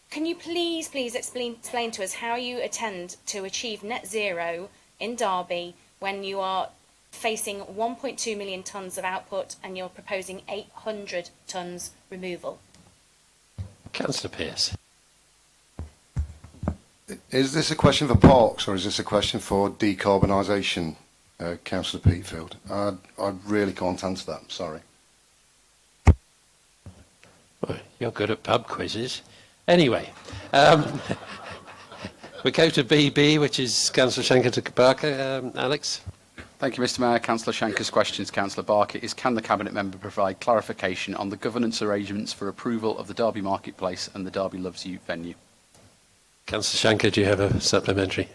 Can you please explain to us how you intend to achieve net zero in Derby when you are facing 1.2 million tonnes of output and you're proposing 800 tonnes removal? Councillor Pearce. Is this a question for Parks or is this a question for decarbonisation, Councillor Peatfield? I really can't answer that, I'm sorry. Well, you're good at pub quizzes. Anyway, we go to BB, which is Councillor Shanker to Barker. Alex? Thank you, Mr Mayor. Councillor Shanker's question to Councillor Barker is, can the Cabinet Member provide clarification on the governance arrangements for approval of the Derby Marketplace and the Derby Loves You venue? Councillor Shanker, do you have a supplementary?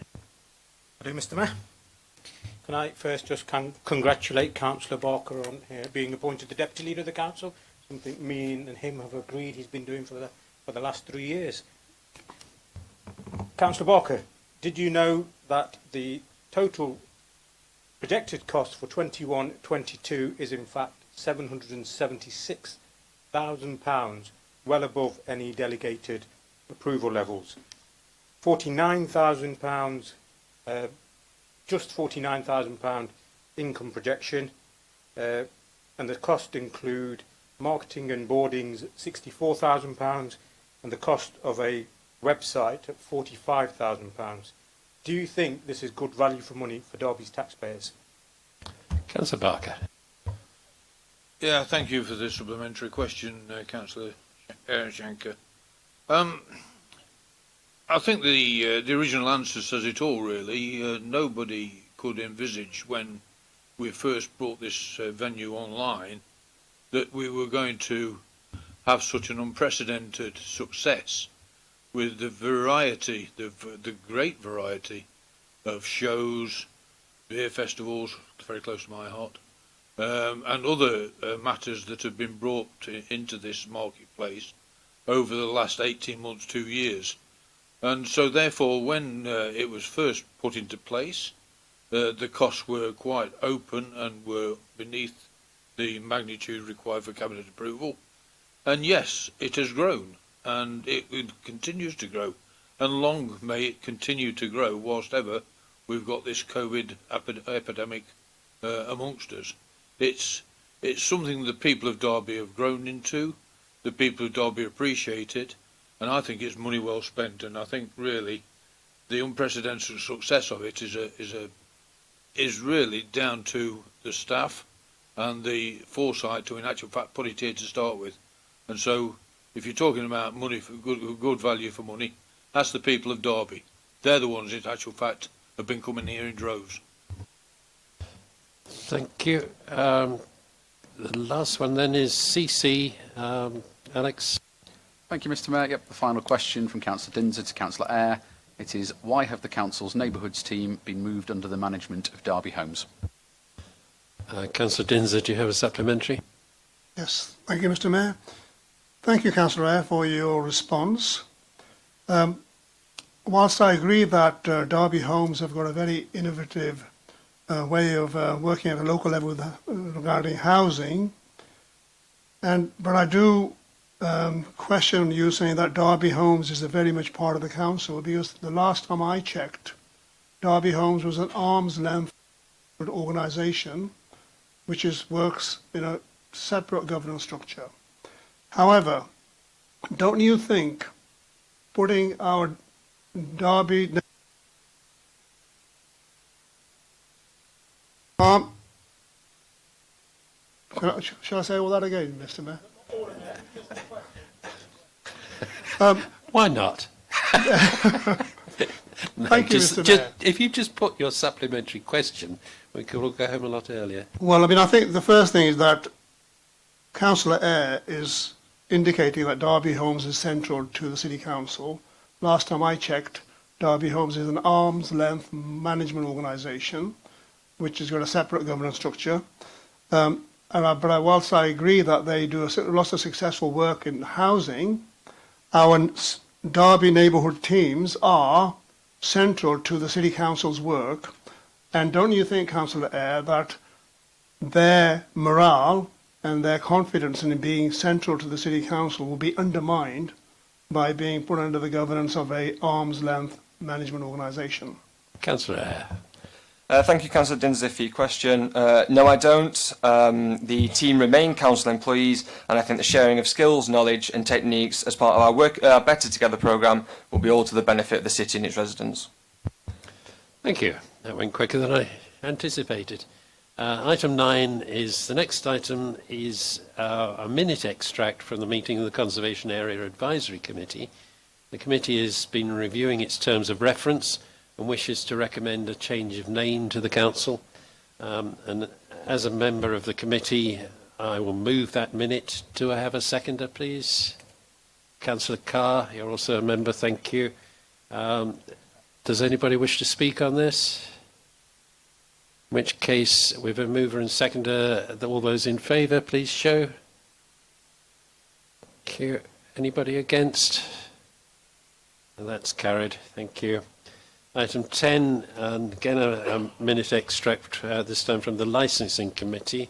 I do, Mr Mayor. Can I first just congratulate Councillor Barker on being appointed the Deputy Leader of the Council, something me and him have agreed he's been doing for the last 3 years. Councillor Barker, did you know that the total projected cost for 21-22 is in fact £776,000, well above any delegated approval levels? £49,000, just £49,000 income projection, and the cost include marketing and boardings at £64,000 and the cost of a website at £45,000. Do you think this is good value for money for Derby's taxpayers? Councillor Barker. Yeah, thank you for the supplementary question, Councillor Shanker. I think the original answer says it all, really. Nobody could envisage when we first brought this venue online that we were going to have such an unprecedented success with the variety, the great variety of shows, beer festivals, very close to my heart, and other matters that have been brought into this marketplace over the last 18 months, 2 years. And so therefore, when it was first put into place, the costs were quite open and were beneath the magnitude required for Cabinet approval. And yes, it has grown, and it continues to grow, and long may it continue to grow whilst ever we've got this COVID epidemic amongst us. It's something the people of Derby have grown into, the people of Derby appreciate it, and I think it's money well spent. And I think really the unprecedented success of it is really down to the staff and the foresight to, in actual fact, put it here to start with. And so, if you're talking about money for good value for money, that's the people of Derby. They're the ones, in actual fact, have been coming here in droves. Thank you. The last one then is CC. Alex. Thank you, Mr Mayor. Yep, the final question from Councillor Dinser to Councillor Eyre. It is, why have the Council's neighbourhoods team been moved under the management of Derby Homes? Councillor Dinser, do you have a supplementary? Yes, thank you, Mr Mayor. Thank you, Councillor Eyre, for your response. Whilst I agree that Derby Homes have got a very innovative way of working at a local level regarding housing, but I do question you saying that Derby Homes is very much part of the council, because the last time I checked, Derby Homes was an arm's length organisation which works in a separate governance structure. However, don't you think putting our Derby shall I say all that again, Mr Mayor? Why not? No, Thank you, Mr Mayor. If you just put your supplementary question, we could all go home a lot earlier. Well, I mean, I think the first thing is that Councillor Eyre is indicating that Derby Homes is central to the City Council. Last time I checked, Derby Homes is an arm's length management organisation which has got a separate governance structure. Whilst I agree that they do lots of successful work in housing, our Derby neighbourhood teams are central to the City Council's work. And don't you think, Councillor Eyre, that their morale and their confidence in being central to the City Council will be undermined by being put under the governance of a arm's length management organisation. Councillor. Thank you, Councillor Dinsey, for your question. No, I don't. The team remain council employees, and I think the sharing of skills, knowledge and techniques as part of our Better Together programme will be all to the benefit of the city and its residents. Thank you. That went quicker than I anticipated. Item 9 is, the next item is a minute extract from the meeting of the Conservation Area Advisory Committee. The committee has been reviewing its terms of reference and wishes to recommend a change of name to the council. And as a member of the committee, I will move that minute. Do I have a seconder, please? Councillor Carr, you're also a member, thank you. Does anybody wish to speak on this? In which case, with a mover and seconder, all those in favour, please show. Thank you. Anybody against? And that's carried. Thank you. Item 10, and again a minute extract, this time from the Licensing Committee.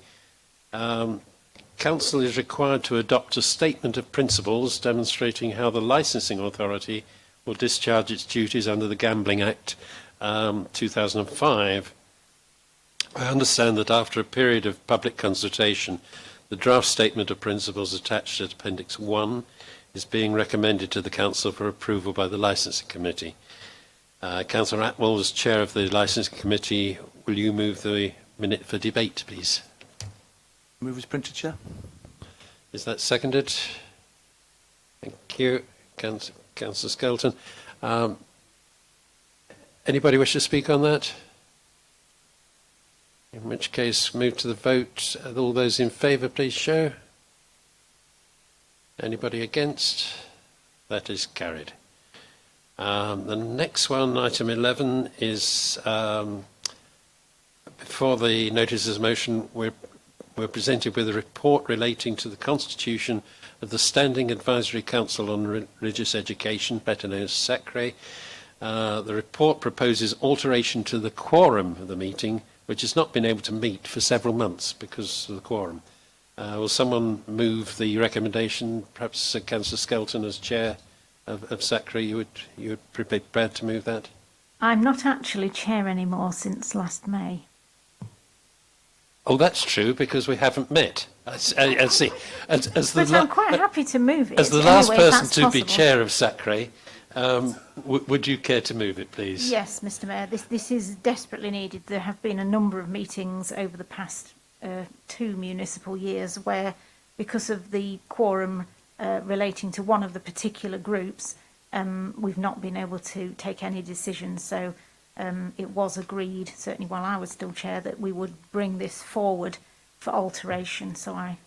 Council is required to adopt a statement of principles demonstrating how the Licensing Authority will discharge its duties under the Gambling Act 2005. I understand that after a period of public consultation, the draft statement of principles attached to Appendix 1 is being recommended to the Council for approval by the Licensing Committee. Councillor Atwell, as Chair of the Licensing Committee, will you move the minute for debate, please? Move as printed, Chair. Is that seconded? Thank you. Councillor Skelton. Anybody wish to speak on that? In which case, move to the vote. All those in favour, please show. Anybody against? That is carried. The next one, item 11, is before the notices of motion, we're presented with a report relating to the constitution of the Standing Advisory Council on Religious Education, better known as SACRE. The report proposes alteration to the quorum of the meeting, which has not been able to meet for several months because of the quorum. Will someone move the recommendation? Perhaps Councillor Skelton, as Chair of SACRE, you would be prepared to move that? I'm not actually chair anymore since last May. Oh, that's true, because we haven't met. I see. But I'm quite happy to move it. As the last anyway, person to be possible. chair of SACRE, would you care to move it, please? Yes, Mr Mayor. This is desperately needed. There have been a number of meetings over the past 2 municipal years where, because of the quorum relating to one of the particular groups, we've not been able to take any decisions. So it was agreed, certainly while I was still chair, that we would bring this forward for alteration. So I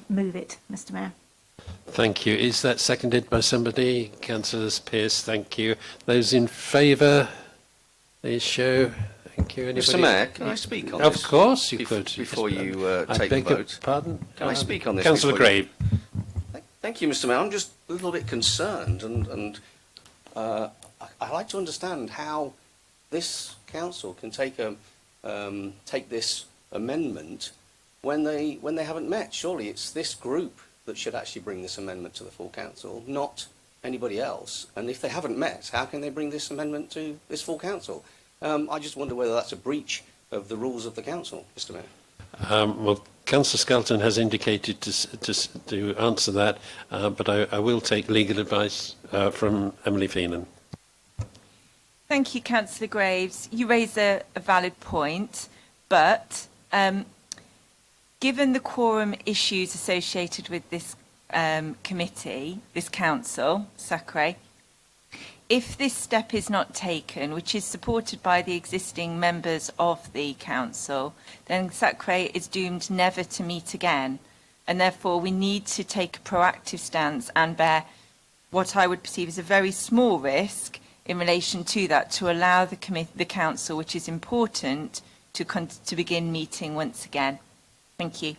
move it, Mr Mayor. Thank you. Is that seconded by somebody? Councillor Pearce, thank you. Those in favour, please show. Thank you. Anybody? Mr Mayor, can I speak on this? this? Of course you could. Before you I take the beg your vote. pardon? Can I speak on this? Councillor Grave. Thank you, Mr Mayor. I'm just a little bit concerned and I'd like to understand how this council can take this amendment when they haven't met. Surely it's this group that should actually bring this amendment to the full council, not anybody else. And if they haven't met, how can they bring this amendment to this full council? I just wonder whether that's a breach of the rules of the council, Mr Mayor. Well, Councillor Skelton has indicated to answer that, but I will take legal advice from Emily Feenan. Thank you, Councillor Graves. You raise a valid point, but given the quorum issues associated with this committee, this council, SACRE, if this step is not taken, which is supported by the existing members of the council, then SACRE is doomed never to meet again. And therefore, we need to take a proactive stance and bear what I would perceive as a very small risk in relation to that, to allow the council, which is important, to begin meeting once again. Thank you.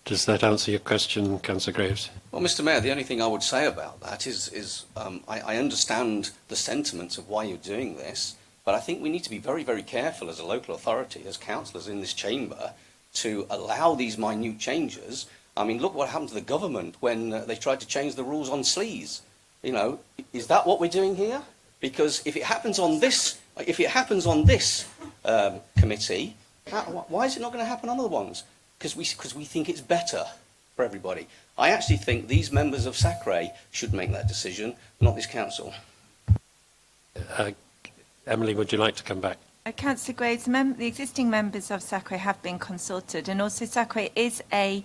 Does that answer your question, Councillor Graves? Well, Mr Mayor, the only thing I would say about that is I understand the sentiment of why you're doing this, but I think we need to be very, very careful as a local authority, as councillors in this chamber, to allow these minute changes. I mean, look what happened to the government when they tried to change the rules on sleaze. You know, is that what we're doing here? Because if it happens on this, committee, why is it not going to happen on other ones? Because we think it's better for everybody. I actually think these members of SACRE should make that decision, not this council. Emily, would you like to come back? Councillor Graves, the existing members of SACRE have been consulted, and also SACRE is a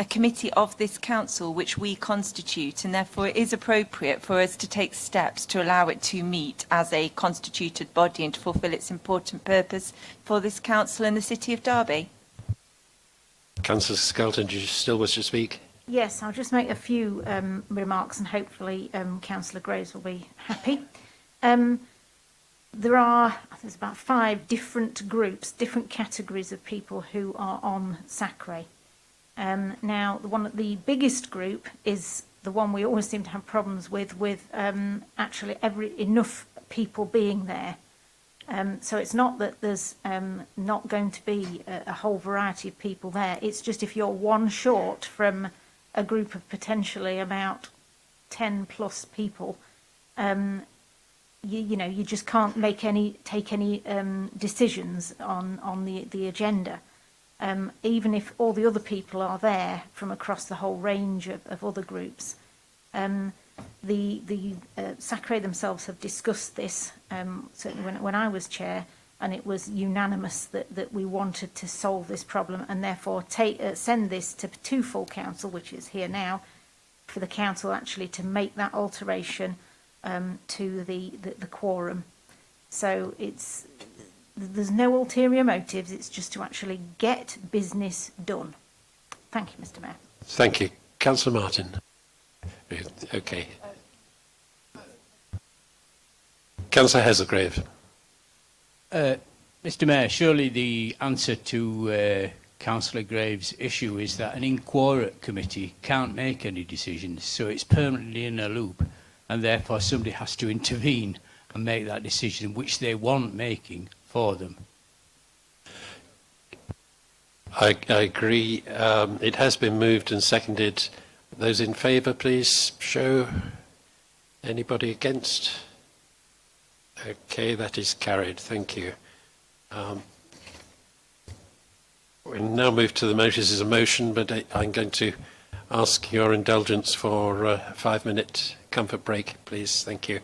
committee of this council which we constitute, and therefore it is appropriate for us to take steps to allow it to meet as a constituted body and to fulfil its important purpose for this council and the city of Derby. Councillor Skelton, do you still wish to speak? Yes, I'll just make a few remarks, and hopefully Councillor Graves will be happy. There's about 5 different groups, different categories of people who are on SACRE. Now, the biggest group is the one we always seem to have problems with actually enough people being there. So it's not that there's not going to be a whole variety of people there. It's just if you're one short from a group of potentially about 10 plus people, you just can't take any decisions on the agenda. Even if all the other people are there from across the whole range of other groups. The SACRE themselves have discussed this, certainly when I was chair, and it was unanimous that we wanted to solve this problem and therefore send this to full council, which is here now, for the council actually to make that alteration to the quorum. So there's no ulterior motives, it's just to actually get business done. Thank you, Mr. Mayor. Thank you. Councillor Martin. Okay. Councillor Hazelgrave. Mr. Mayor, surely the answer to Councillor Graves' issue is that an inquirate committee can't make any decisions, so it's permanently in a loop, and therefore somebody has to intervene and make that decision which they want making for them. I agree. It has been moved and seconded. Those in favour, please show. Anybody against? Okay, that is carried. Thank you. We now move to the motions as a motion, but I'm going to ask your indulgence for a 5-minute comfort break, please. Thank you.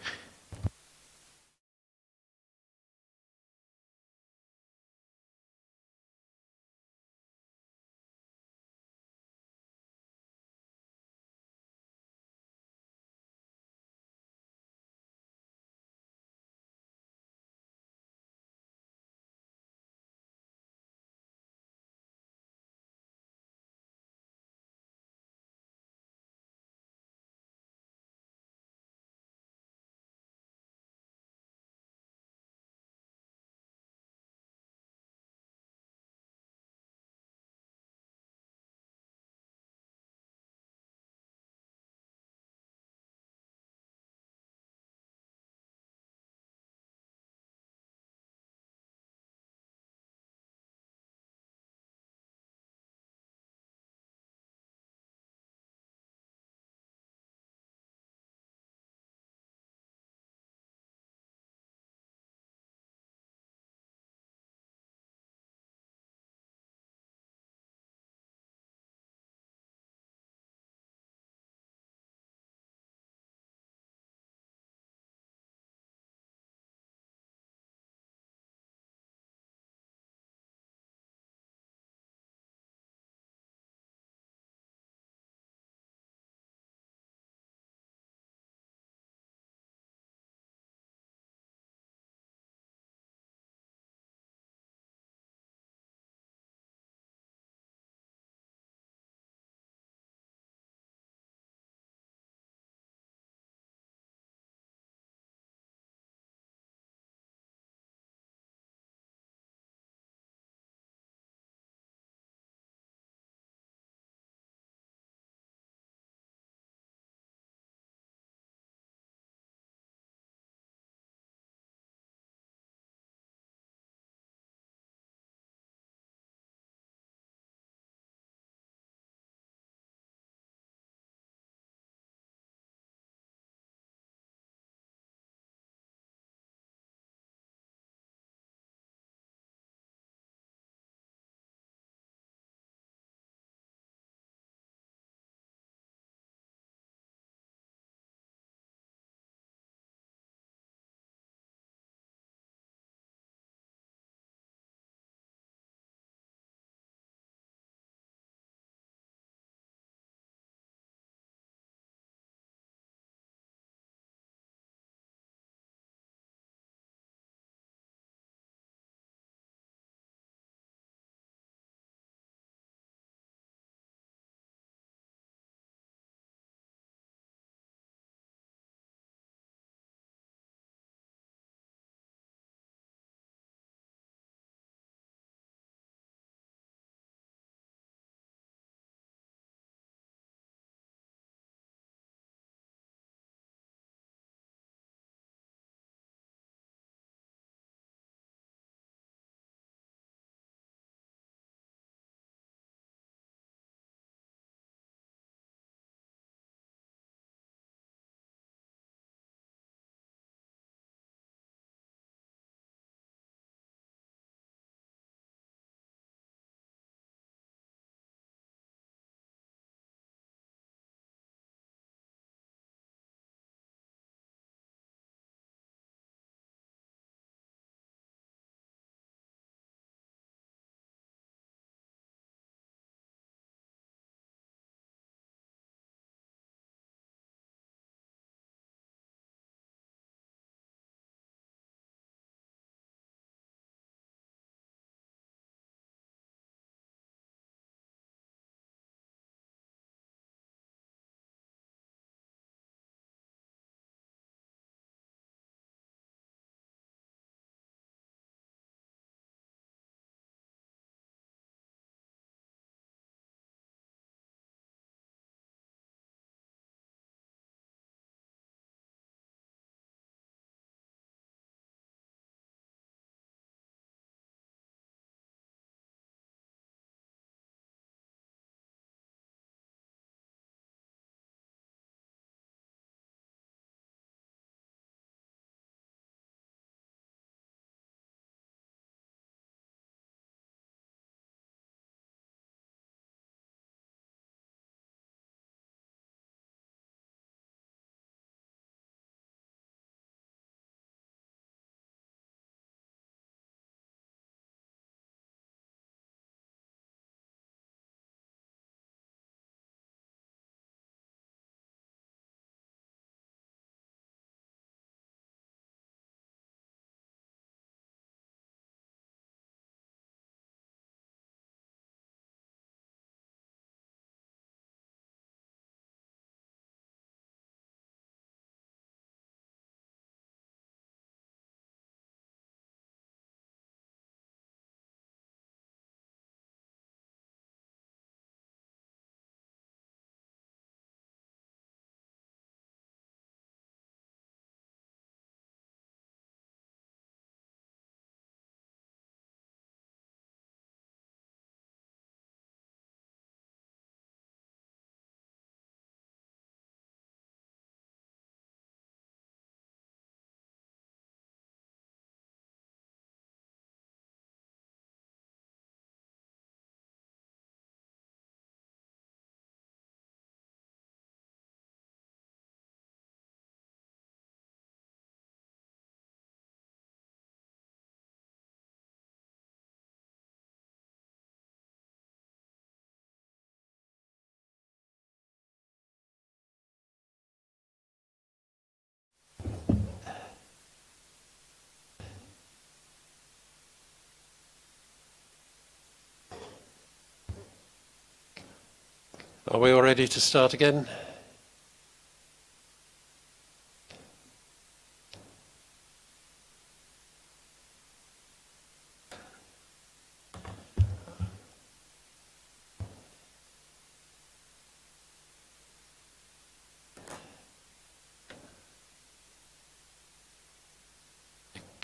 Are we all ready to start again?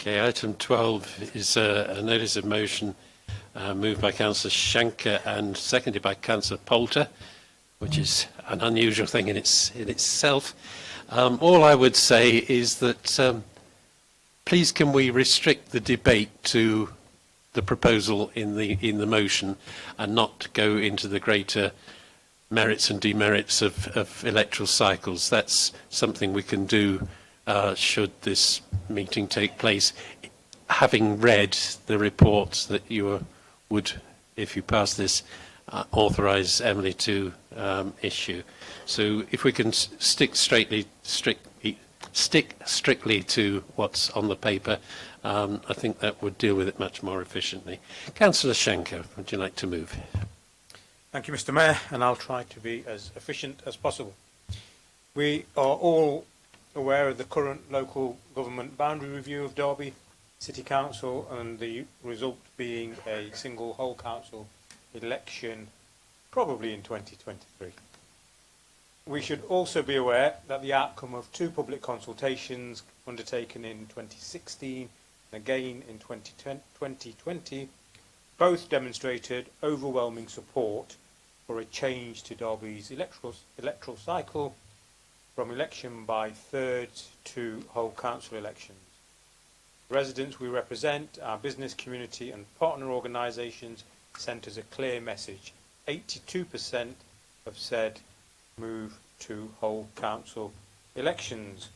Okay, item 12 is a notice of motion moved by Councillor Shanker and seconded by Councillor Poulter, which is an unusual thing in itself. All I would say is that please can we restrict the debate to the proposal in the motion and not go into the greater merits and demerits of electoral cycles. That's something we can do should this meeting take place, having read the reports that you would, if you pass this, authorise Emily to issue. So if we can stick strictly to what's on the paper, I think that would deal with it much more efficiently. Councillor Shanker, would you like to move? Thank you, Mr. Mayor, and I'll try to be as efficient as possible. We are all aware of the current local government boundary review of Derby City Council and the result being a single whole council election probably in 2023. We should also be aware that the outcome of 2 public consultations undertaken in 2016 and again in 2020 both demonstrated overwhelming support for a change to Derby's electoral cycle from election by thirds to whole council elections. The residents we represent, our business community and partner organisations sent us a clear message. 82% have said move to whole council elections.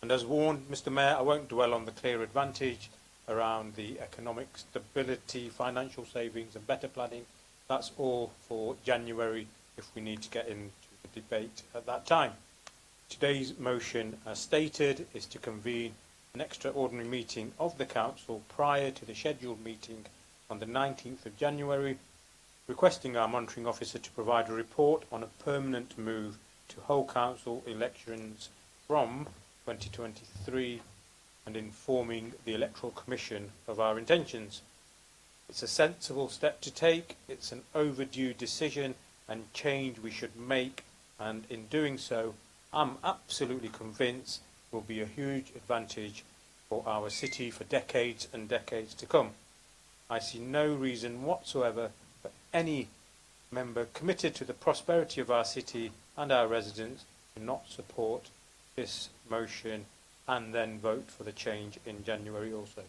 And as warned, Mr. Mayor, I won't dwell on the clear advantage around the economic stability, financial savings and better planning. That's all for January if we need to get into the debate at that time. Today's motion, as stated, is to convene an extraordinary meeting of the Council prior to the scheduled meeting on the 19th of January, requesting our monitoring officer to provide a report on a permanent move to whole council elections from 2023 and informing the Electoral Commission of our intentions. It's a sensible step to take, it's an overdue decision and change we should make, and in doing so, I'm absolutely convinced will be a huge advantage for our city for decades and decades to come. I see no reason whatsoever for any member committed to the prosperity of our city and our residents to not support this motion and then vote for the change in January also.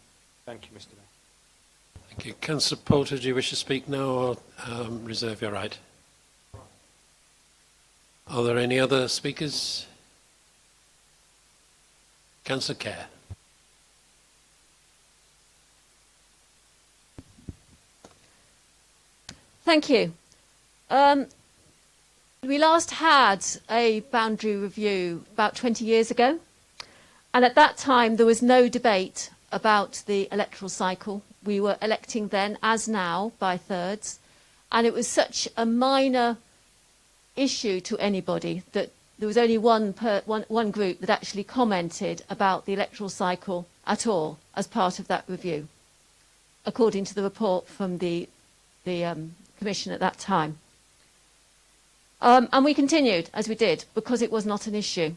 Thank you, Mr. Mayor. Thank you. Councillor Poulter, do you wish to speak now or reserve your right? Are there any other speakers? Councillor Kerr. Thank you. We last had a boundary review about 20 years ago, and at that time there was no debate about the electoral cycle. We were electing then, as now, by thirds, and it was such a minor issue to anybody that there was only one group that actually commented about the electoral cycle at all as part of that review, according to the report from the Commission at that time. And we continued as we did because it was not an issue.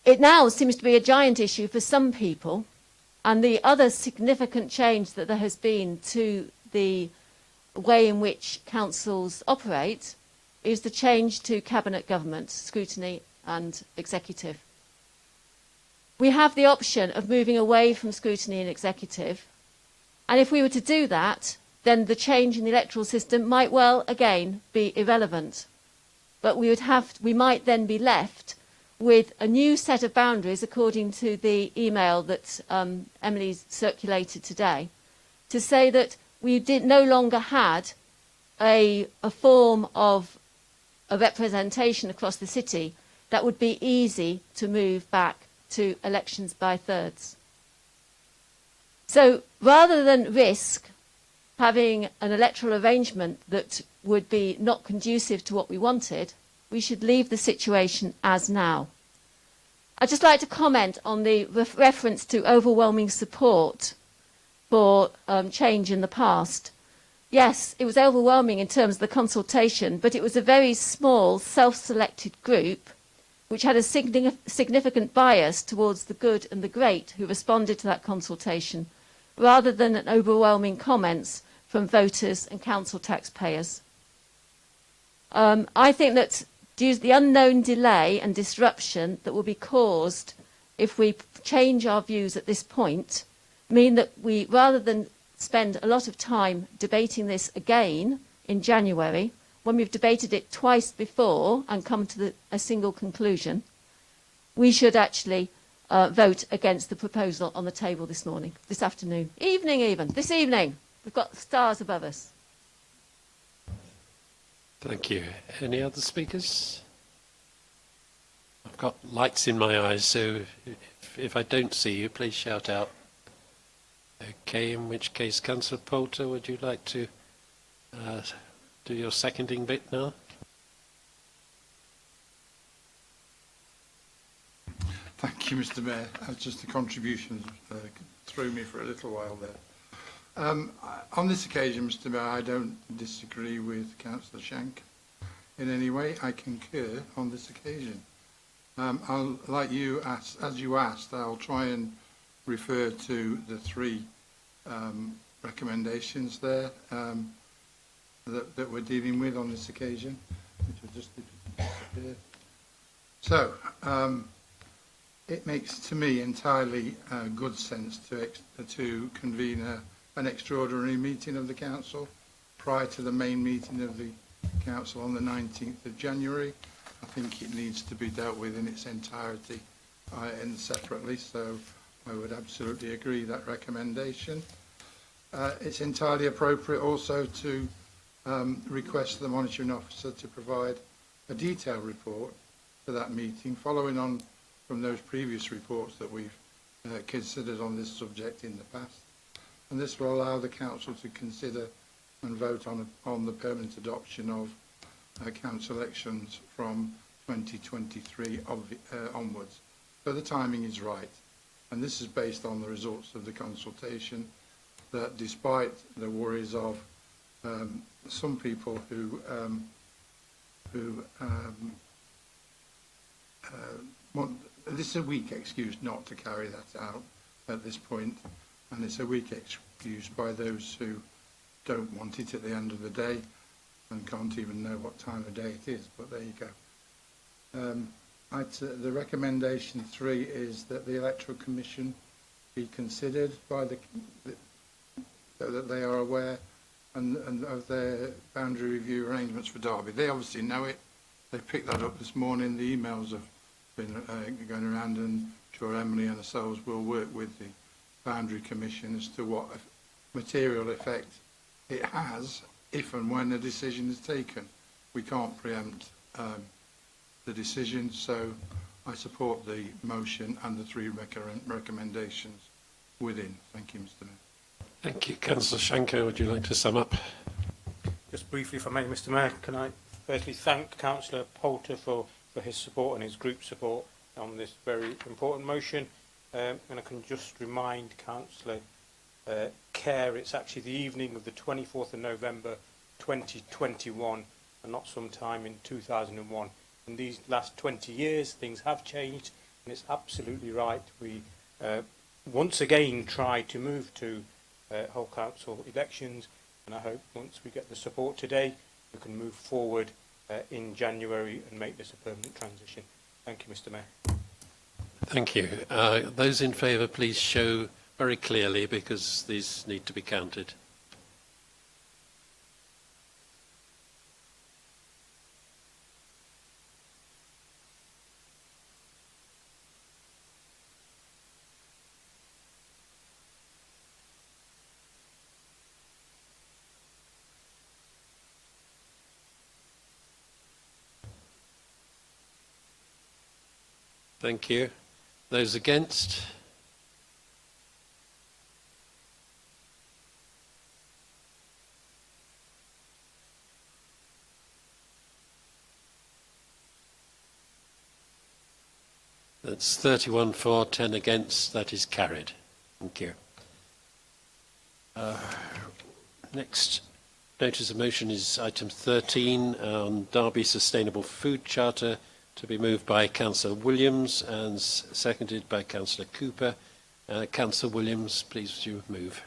It now seems to be a giant issue for some people, and the other significant change that there has been to the way in which councils operate is the change to cabinet government, scrutiny and executive. We have the option of moving away from scrutiny and executive, and if we were to do that, then the change in the electoral system might well again be irrelevant. But we might then be left with a new set of boundaries, according to the email that Emily circulated today, to say that we no longer had a form of a representation across the city that would be easy to move back to elections by thirds. So rather than risk having an electoral arrangement that would be not conducive to what we wanted, we should leave the situation as now. I'd just like to comment on the reference to overwhelming support for change in the past. Yes, it was overwhelming in terms of the consultation, but it was a very small, self-selected group which had a significant bias towards the good and the great who responded to that consultation, rather than an overwhelming comments from voters and council taxpayers. I think that due to the unknown delay and disruption that will be caused if we change our views at this point, mean that we, rather than spend a lot of time debating this again in January, when we've debated it twice before and come to a single conclusion, we should actually vote against the proposal on the table this morning, this afternoon, this evening. We've got stars above us. Thank you. Any other speakers? I've got lights in my eyes, so if I don't see you, please shout out. Okay, in which case, Councillor Poulter, would you like to do your seconding bit now? Thank you, Mr. Mayor. Just the contributions threw me for a little while there. On this occasion, Mr. Mayor, I don't disagree with Councillor Shank in any way. I concur on this occasion. I'll, like you asked, as you asked, I'll try and refer to the three recommendations there that we're dealing with on this occasion, which will just disappear. So, it makes to me entirely good sense to convene an extraordinary meeting of the council prior to the main meeting of the council on the 19th of January. I think it needs to be dealt with in its entirety and separately, so I would absolutely agree that recommendation. It's entirely appropriate also to request the monitoring officer to provide a detailed report for that meeting, following on from those previous reports that we've considered on this subject in the past. And this will allow the council to consider and vote on the permanent adoption of council elections from 2023 onwards. So the timing is right. And this is based on the results of the consultation, that despite the worries of some people who want, this is a weak excuse not to carry that out at this point, and it's a weak excuse by those who don't want it at the end of the day and can't even know what time of day it is, but there you go. The recommendation 3 is that the Electoral Commission be considered by so that they are aware and of their boundary review arrangements for Derby. They obviously know it. They picked that up this morning. The emails have been going around, and I'm sure Emily and ourselves will work with the Boundary Commission as to what material effect it has if and when a decision is taken. We can't preempt the decision, so I support the motion and the 3 recommendations within. Thank you, Mr. Mayor. Thank you. Councillor Shanker, would you like to sum up? Just briefly, if I may, Mr. Mayor, can I firstly thank Councillor Poulter for his support and his group support on this very important motion. And I can just remind Councillor Kerr, it's actually the evening of the 24th of November 2021 and not sometime in 2001. In these last 20 years, things have changed, and it's absolutely right. We once again try to move to whole council elections, and I hope once we get the support today, we can move forward in January and make this a permanent transition. Thank you, Mr. Mayor. Thank you. Those in favour, please show very clearly, because these need to be counted. Thank you. Those against? That's 31 for, 10 against. That is carried. Thank you. Next notice of motion is item 13 on Derby Sustainable Food Charter, to be moved by Councillor Williams and seconded by Councillor Cooper. Councillor Williams, please would you move?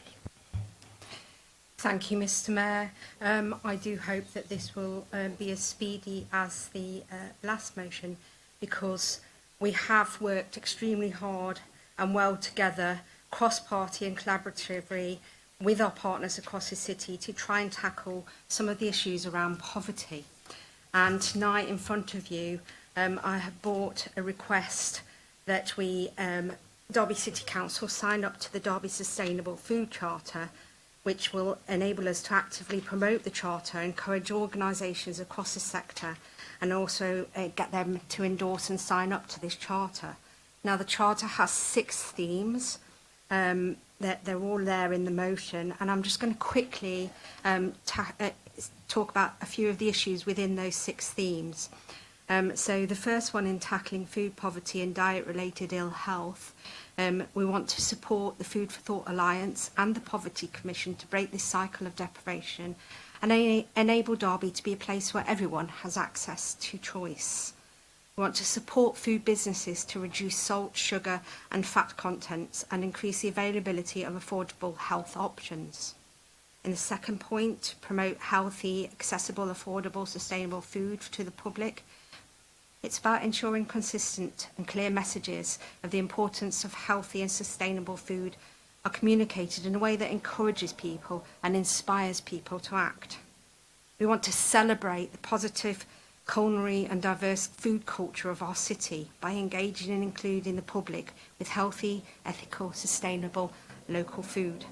Thank you, Mr. Mayor. I do hope that this will be as speedy as the last motion, because we have worked extremely hard and well together, cross-party and collaboratively, with our partners across the city to try and tackle some of the issues around poverty. And tonight in front of you, I have brought a request that we, Derby City Council, sign up to the Derby Sustainable Food Charter, which will enable us to actively promote the Charter, encourage organisations across the sector, and also get them to endorse and sign up to this Charter. Now, the Charter has 6 themes. They're all there in the motion, and I'm just going to quickly talk about a few of the issues within those 6 themes. So the first one, in tackling food poverty and diet-related ill health, we want to support the Food for Thought Alliance and the Poverty Commission to break this cycle of deprivation and enable Derby to be a place where everyone has access to choice. We want to support food businesses to reduce salt, sugar and fat contents and increase the availability of affordable health options. In the second point, to promote healthy, accessible, affordable, sustainable food to the public. It's about ensuring consistent and clear messages of the importance of healthy and sustainable food are communicated in a way that encourages people and inspires people to act. We want to celebrate the positive culinary and diverse food culture of our city by engaging and including the public with healthy, ethical, sustainable, local food.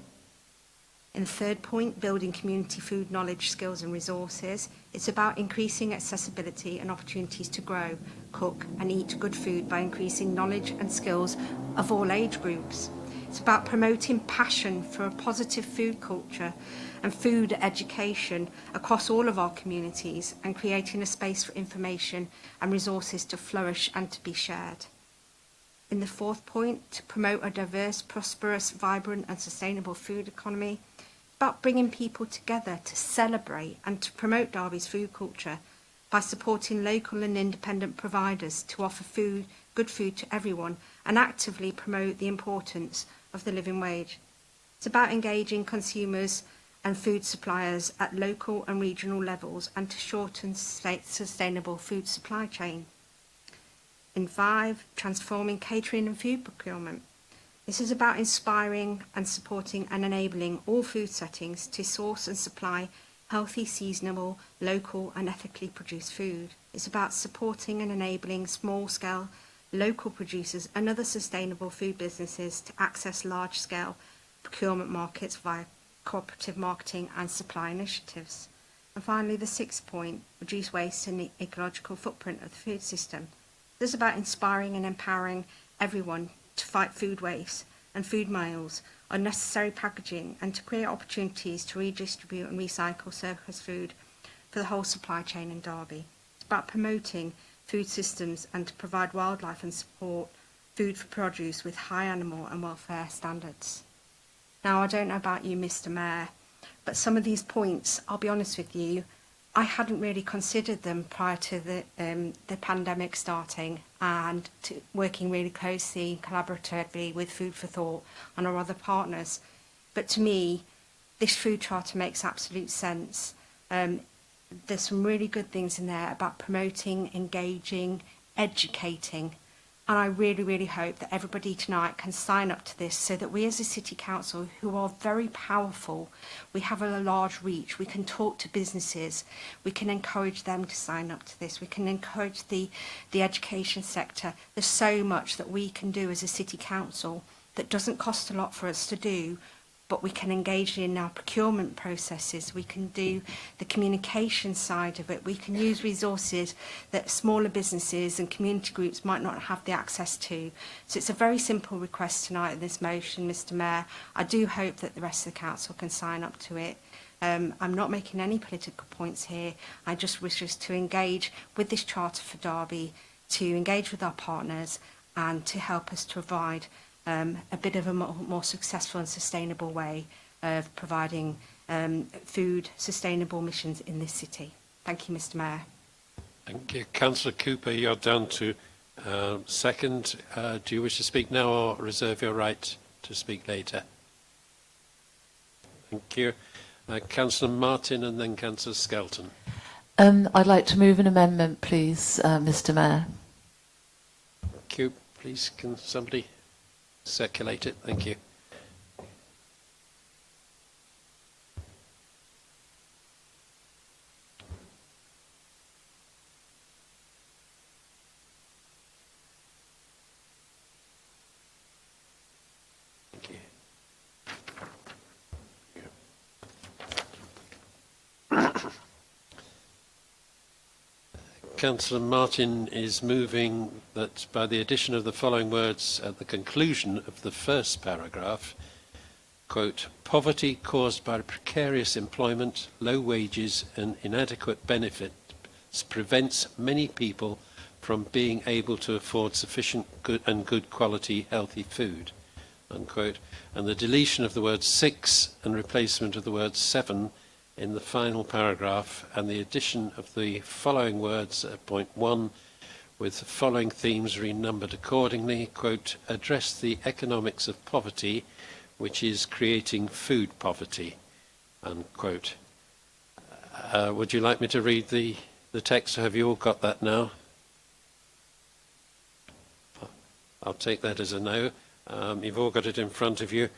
In the third point, building community food knowledge, skills and resources, it's about increasing accessibility and opportunities to grow, cook and eat good food by increasing knowledge and skills of all age groups. It's about promoting passion for a positive food culture and food education across all of our communities and creating a space for information and resources to flourish and to be shared. In the fourth point, to promote a diverse, prosperous, vibrant and sustainable food economy, about bringing people together to celebrate and to promote Derby's food culture by supporting local and independent providers to offer food, good food to everyone and actively promote the importance of the living wage. It's about engaging consumers and food suppliers at local and regional levels and to shorten sustainable food supply chain. In 5, transforming catering and food procurement. This is about inspiring and supporting and enabling all food settings to source and supply healthy, seasonable, local and ethically produced food. It's about supporting and enabling small-scale local producers and other sustainable food businesses to access large-scale procurement markets via cooperative marketing and supply initiatives. And finally, the 6th point, reduce waste and the ecological footprint of the food system. This is about inspiring and empowering everyone to fight food waste and food miles, unnecessary packaging, and to create opportunities to redistribute and recycle surplus food for the whole supply chain in Derby. It's about promoting food systems and to provide wildlife and support food for produce with high animal and welfare standards. Now, I don't know about you, Mr. Mayor, but some of these points, I'll be honest with you, I hadn't really considered them prior to the pandemic starting and to working really closely and collaboratively with Food for Thought and our other partners. But to me, this food charter makes absolute sense. There's some really good things in there about promoting, engaging, educating. And I really, really hope that everybody tonight can sign up to this so that we as a City Council, who are very powerful, we have a large reach, we can talk to businesses, we can encourage them to sign up to this, we can encourage the education sector. There's so much that we can do as a City Council that doesn't cost a lot for us to do, but we can engage in our procurement processes, we can do the communication side of it, we can use resources that smaller businesses and community groups might not have the access to. So it's a very simple request tonight in this motion, Mr. Mayor. I do hope that the rest of the Council can sign up to it. I'm not making any political points here. I just wish us to engage with this Charter for Derby, to engage with our partners and to help us to provide a bit of a more successful and sustainable way of providing food sustainable missions in this city. Thank you, Mr. Mayor. Thank you. Councillor Cooper, you're down to second. Do you wish to speak now or reserve your right to speak later? Thank you. Councillor Martin and then Councillor Skelton. I'd like to move an amendment, please, Mr. Mayor. Thank you. Please, can somebody circulate it? Thank you. Councillor Martin is moving that by the addition of the following words at the conclusion of the first paragraph, quote, poverty caused by precarious employment, low wages and inadequate benefits prevents many people from being able to afford sufficient good quality healthy food, unquote, and the deletion of the word 6 and replacement of the word 7 in the final paragraph, and the addition of the following words at point 1 with the following themes renumbered accordingly, quote, address the economics of poverty, which is creating food poverty, unquote. Would you like me to read the text? Have you all got that now? I'll take that as a no. You've all got it in front of you.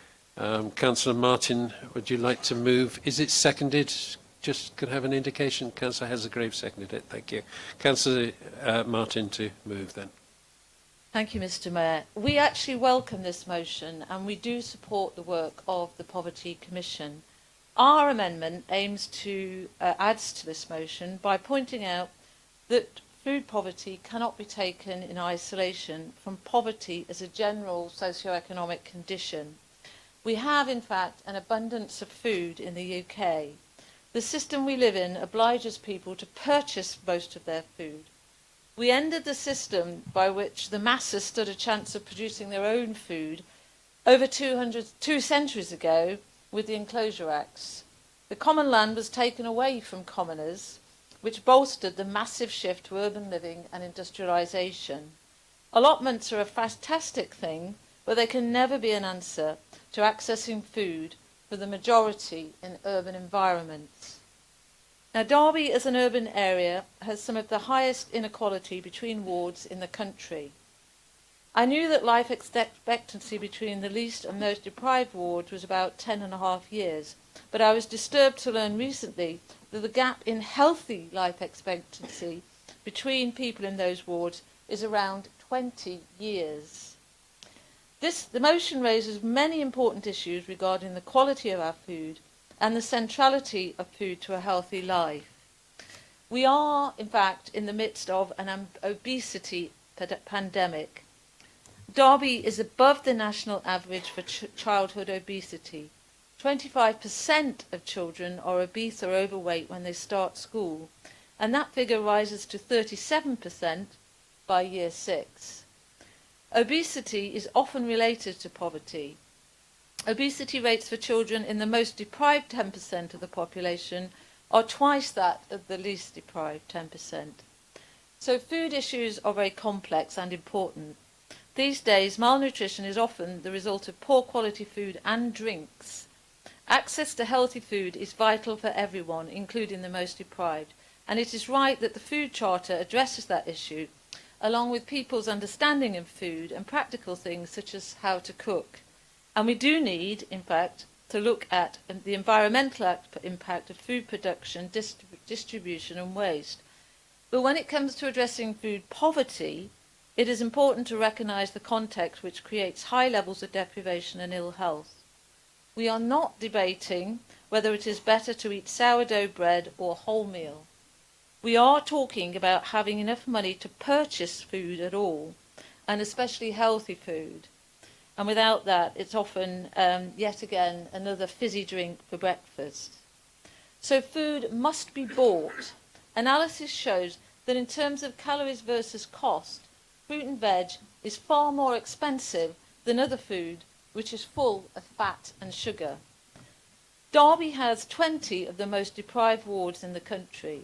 Councillor Martin, would you like to move? Is it seconded? Just could have an indication. Councillor Hazelgrave seconded it. Thank you. Councillor Martin to move then. Thank you, Mr. Mayor. We actually welcome this motion and we do support the work of the Poverty Commission. Our amendment aims to adds to this motion by pointing out that food poverty cannot be taken in isolation from poverty as a general socio-economic condition. We have, in fact, an abundance of food in the UK. The system we live in obliges people to purchase most of their food. We ended the system by which the masses stood a chance of producing their own food over 2 centuries ago with the Enclosure Acts. The common land was taken away from commoners, which bolstered the massive shift to urban living and industrialisation. Allotments are a fantastic thing, but they can never be an answer to accessing food for the majority in urban environments. Now, Derby as an urban area has some of the highest inequality between wards in the country. I knew that life expectancy between the least and most deprived wards was about 10.5 years, but I was disturbed to learn recently that the gap in healthy life expectancy between people in those wards is around 20 years. The motion raises many important issues regarding the quality of our food and the centrality of food to a healthy life. We are, in fact, in the midst of an obesity pandemic. Derby is above the national average for childhood obesity. 25% of children are obese or overweight when they start school, and that figure rises to 37% by year 6. Obesity is often related to poverty. Obesity rates for children in the most deprived 10% of the population are twice that of the least deprived 10%. So food issues are very complex and important. These days, malnutrition is often the result of poor quality food and drinks. Access to healthy food is vital for everyone, including the most deprived, and it is right that the Food Charter addresses that issue, along with people's understanding of food and practical things such as how to cook. And we do need, in fact, to look at the environmental impact of food production, distribution and waste. But when it comes to addressing food poverty, it is important to recognise the context which creates high levels of deprivation and ill health. We are not debating whether it is better to eat sourdough bread or wholemeal. We are talking about having enough money to purchase food at all, and especially healthy food. And without that, it's often, yet again, another fizzy drink for breakfast. So food must be bought. Analysis shows that in terms of calories versus cost, fruit and veg is far more expensive than other food, which is full of fat and sugar. Derby has 20 of the most deprived wards in the country.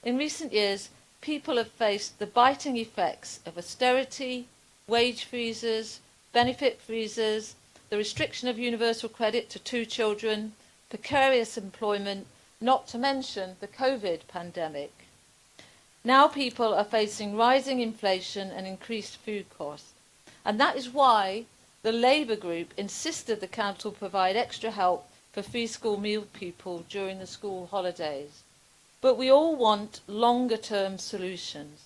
In recent years, people have faced the biting effects of austerity, wage freezes, benefit freezes, the restriction of universal credit to 2 children, precarious employment, not to mention the COVID pandemic. Now people are facing rising inflation and increased food costs. And that is why the Labour group insisted the council provide extra help for free school meal people during the school holidays. But we all want longer-term solutions.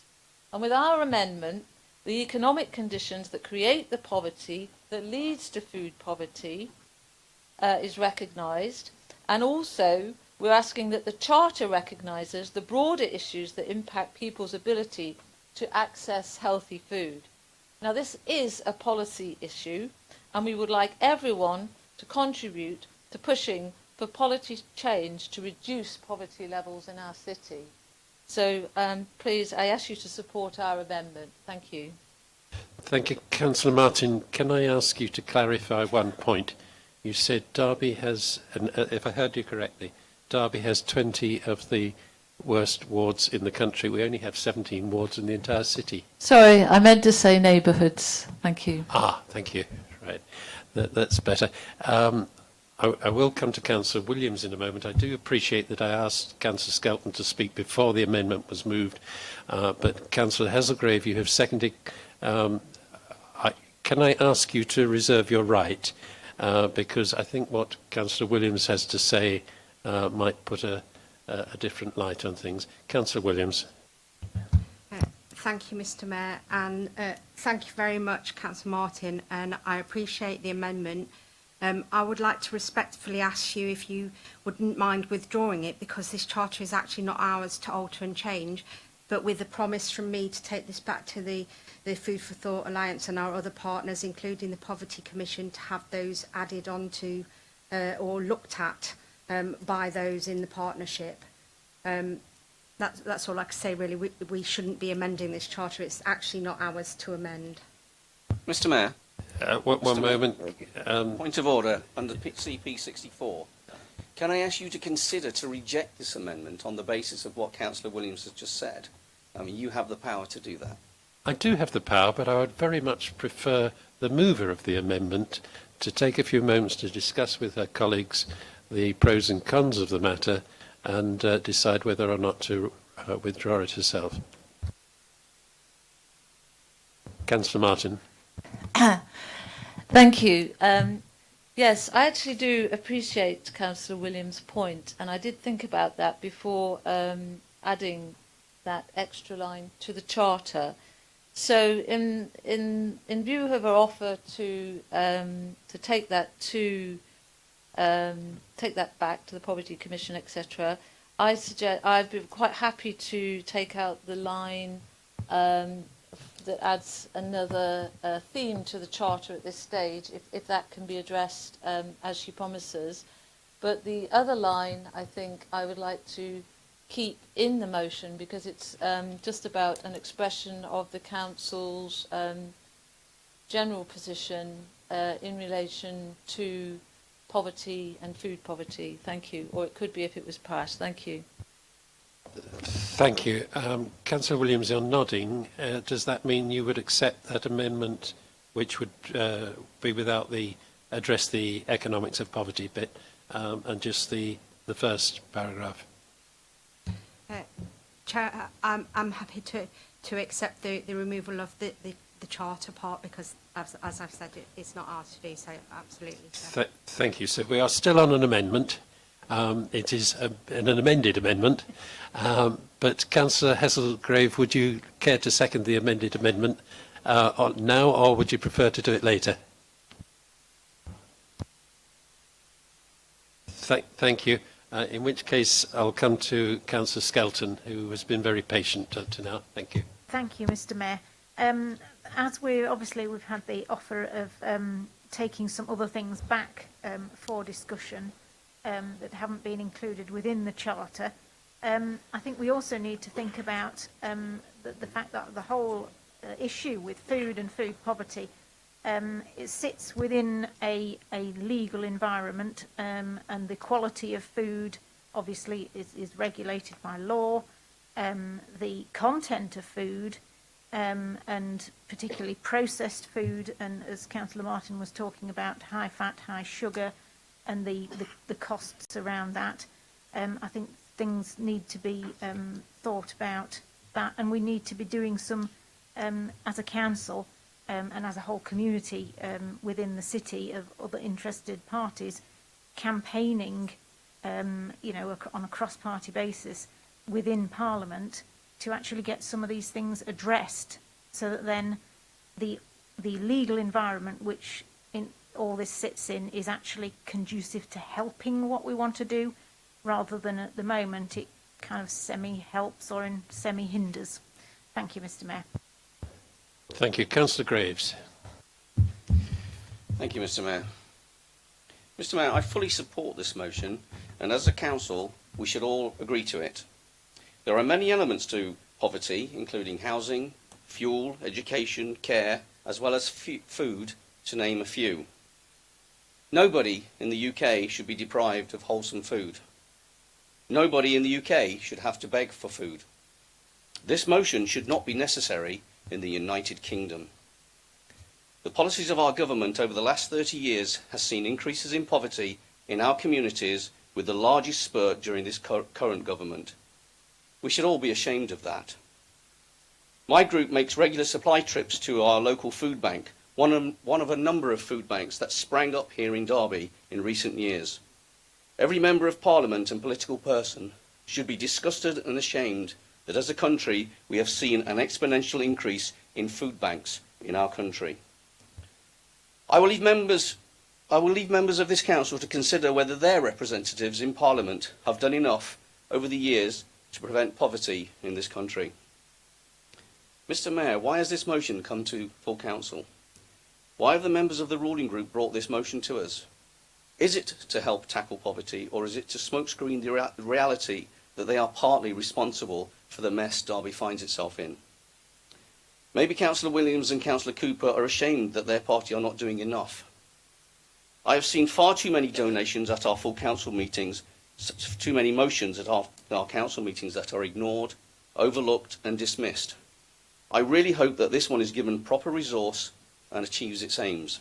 And with our amendment, the economic conditions that create the poverty that leads to food poverty is recognised. And also, we're asking that the Charter recognises the broader issues that impact people's ability to access healthy food. Now, this is a policy issue, and we would like everyone to contribute to pushing for policy change to reduce poverty levels in our city. So please, I ask you to support our amendment. Thank you. Thank you. Councillor Martin, can I ask you to clarify one point? You said Derby has, and if I heard you correctly, Derby has 20 of the worst wards in the country. We only have 17 wards in the entire city. Sorry, I meant to say neighbourhoods. Thank you. Thank you. Right. That's better. I will come to Councillor Williams in a moment. I do appreciate that I asked Councillor Skelton to speak before the amendment was moved, but Councillor Hazelgrave, you have seconded. Can I ask you to reserve your right, because I think what Councillor Williams has to say might put a different light on things. Councillor Williams. Thank you, Mr Mayor, and thank you very much, Councillor Martin, and I appreciate the amendment. I would like to respectfully ask you if you wouldn't mind withdrawing it, because this charter is actually not ours to alter and change, but with a promise from me to take this back to the Food for Thought Alliance and our other partners, including the Poverty Commission, to have those added on to or looked at by those in the partnership. That's all I can say, really. We shouldn't be amending this charter. It's actually not ours to amend. Mr Mayor. One moment. Point of order under CP 64. Can I ask you to consider to reject this amendment on the basis of what Councillor Williams has just said? I mean, you have the power to do that. I do have the power, but I would very much prefer the mover of the amendment to take a few moments to discuss with her colleagues the pros and cons of the matter and decide whether or not to withdraw it herself. Councillor Martin. Thank you. Yes, I actually do appreciate Councillor Williams' point, and I did think about that before adding that extra line to the charter. So, in view of her offer to take that back to the Poverty Commission, etc., I'd be quite happy to take out the line that adds another theme to the charter at this stage, if that can be addressed as she promises. But the other line, I think I would like to keep in the motion, because it's just about an expression of the council's general position in relation to poverty and food poverty. Thank you. Or it could be if it was passed. Thank you. Thank you. Councillor Williams, you're nodding. Does that mean you would accept that amendment, which would be without the address the economics of poverty bit and just the first paragraph? Chair, I'm happy to accept the removal of the charter part, because as I've said, it's not ours to do, so absolutely. So. Thank you. So we are still on an amendment. It is an amended amendment. But Councillor Hazelgrave, would you care to second the amended amendment now, or would you prefer to do it later? Thank you. In which case, I'll come to Councillor Skelton, who has been very patient up to now. Thank you. Thank you, Mr Mayor. As we've had the offer of taking some other things back for discussion that haven't been included within the charter, I think we also need to think about the fact that the whole issue with food and food poverty. It sits within a legal environment, and the quality of food obviously is regulated by law. The content of food, and particularly processed food, and as Councillor Martin was talking about, high fat, high sugar, and the costs around that. I think things need to be thought about that, and we need to be doing some, as a council and as a whole community within the city of other interested parties, campaigning, you know, on a cross-party basis within Parliament to actually get some of these things addressed, so that then the legal environment which all this sits in is actually conducive to helping what we want to do, rather than at the moment it kind of semi-helps or semi-hinders. Thank you, Mr. Mayor. Thank you. Councillor Graves. Thank you, Mr. Mayor. Mr. Mayor, I fully support this motion, and as a council, we should all agree to it. There are many elements to poverty, including housing, fuel, education, care, as well as food, to name a few. Nobody in the UK should be deprived of wholesome food. Nobody in the UK should have to beg for food. This motion should not be necessary in the United Kingdom. The policies of our government over the last 30 years has seen increases in poverty in our communities, with the largest spurt during this current government. We should all be ashamed of that. My group makes regular supply trips to our local food bank, one of a number of food banks that sprang up here in Derby in recent years. Every member of Parliament and political person should be disgusted and ashamed that as a country we have seen an exponential increase in food banks in our country. I will leave members of this council to consider whether their representatives in Parliament have done enough over the years to prevent poverty in this country. Mr. Mayor, why has this motion come to full council? Why have the members of the ruling group brought this motion to us? Is it to help tackle poverty, or is it to smokescreen the reality that they are partly responsible for the mess Derby finds itself in? Maybe Councillor Williams and Councillor Cooper are ashamed that their party are not doing enough. I have seen far too many donations at our full council meetings, too many motions at our council meetings that are ignored, overlooked and dismissed. I really hope that this one is given proper resource and achieves its aims.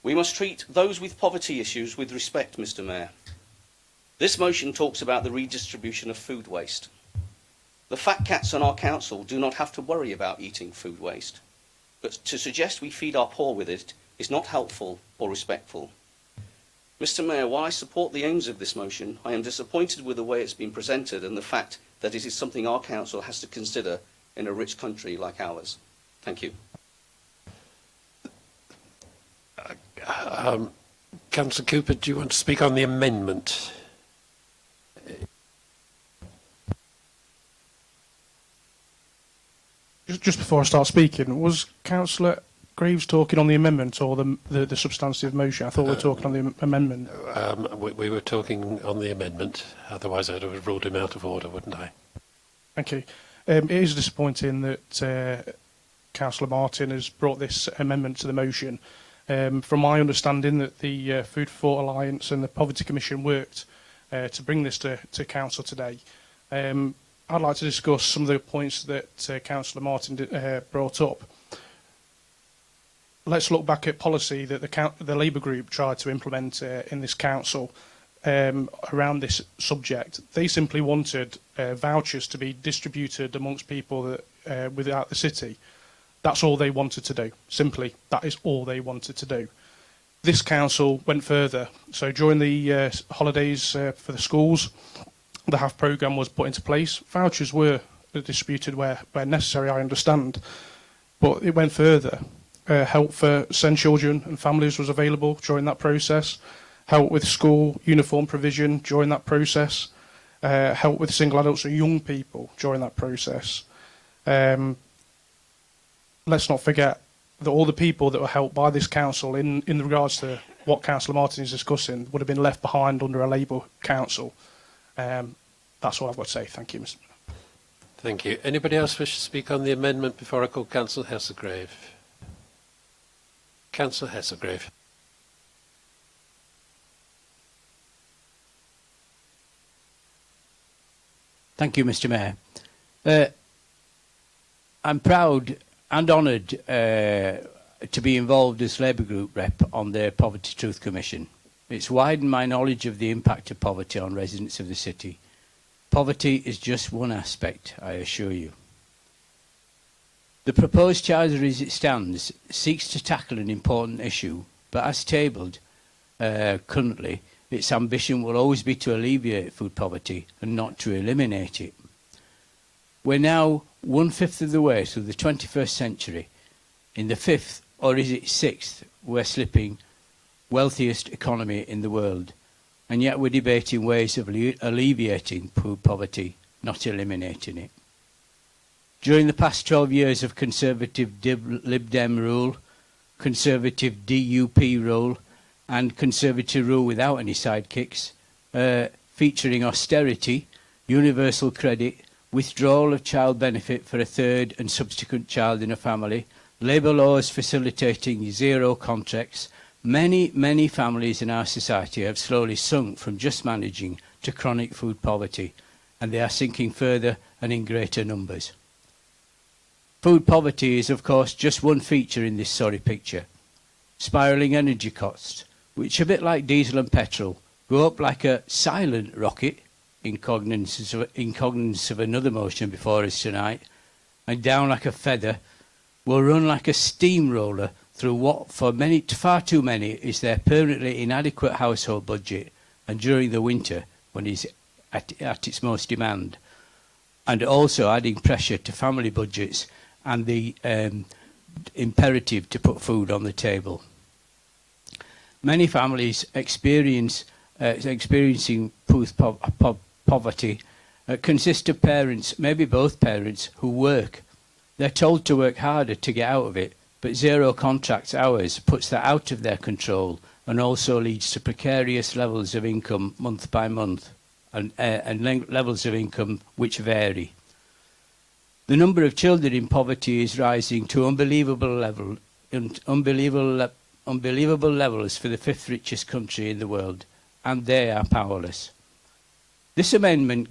We must treat those with poverty issues with respect, Mr. Mayor. This motion talks about the redistribution of food waste. The fat cats on our council do not have to worry about eating food waste, but to suggest we feed our poor with it is not helpful or respectful. Mr. Mayor, while I support the aims of this motion, I am disappointed with the way it's been presented and the fact that it is something our council has to consider in a rich country like ours. Thank you. Councillor Cooper, do you want to speak on the amendment? Just before I start speaking, was Councillor Graves talking on the amendment or the substantive motion? I thought we were talking on the amendment. We were talking on the amendment, otherwise I'd have ruled him out of order, wouldn't I? Thank you. It is disappointing that Councillor Martin has brought this amendment to the motion. From my understanding, that the Food for Thought Alliance and the Poverty Commission worked to bring this to Council today. I'd like to discuss some of the points that Councillor Martin brought up. Let's look back at policy that the Labour group tried to implement in this council around this subject. They simply wanted vouchers to be distributed amongst people that without the city. That's all they wanted to do. Simply, that is all they wanted to do. This council went further. So during the holidays for the schools, the HAF programme was put into place. Vouchers were distributed where necessary, I understand. But it went further. Help for SEND children and families was available during that process. Help with school uniform provision during that process. Help with single adults and young people during that process. Let's not forget that all the people that were helped by this council in regards to what Councillor Martin is discussing would have been left behind under a Labour council. That's all I've got to say. Thank you, Mr. Thank you. Anybody else wish to speak on the amendment before I call Councillor Hesselgrave? Councillor Hesselgrave. Thank you, Mr. Mayor. I'm proud and honoured to be involved as Labour Group rep on the Poverty Truth Commission. It's widened my knowledge of the impact of poverty on residents of the city. Poverty is just one aspect, I assure you. The proposed charter as it stands seeks to tackle an important issue, but as tabled currently, its ambition will always be to alleviate food poverty and not to eliminate it. We're now 1/5 of the way through the 21st century. In the 5th, or is it 6th, we're slipping wealthiest economy in the world. And yet we're debating ways of alleviating food poverty, not eliminating it. During the past 12 years of Conservative Lib Dem rule, Conservative DUP rule, and Conservative rule without any sidekicks, featuring austerity, universal credit, withdrawal of child benefit for a third and subsequent child in a family, labour laws facilitating zero contracts, many families in our society have slowly sunk from just managing to chronic food poverty, and they are sinking further and in greater numbers. Food poverty is, of course, just one feature in this sorry picture. Spiralling energy costs, which, a bit like diesel and petrol, go up like a silent rocket, in cognizance of another motion before us tonight, and down like a feather, will run like a steamroller through what, for far too many, is their permanently inadequate household budget, and during the winter, when it's at its most demand, and also adding pressure to family budgets and the imperative to put food on the table. Many families experiencing food poverty consist of parents, maybe both parents, who work. They're told to work harder to get out of it, but zero contract hours puts that out of their control and also leads to precarious levels of income month by month and levels of income which vary. The number of children in poverty is rising to unbelievable levels for the 5th richest country in the world, and they are powerless. This amendment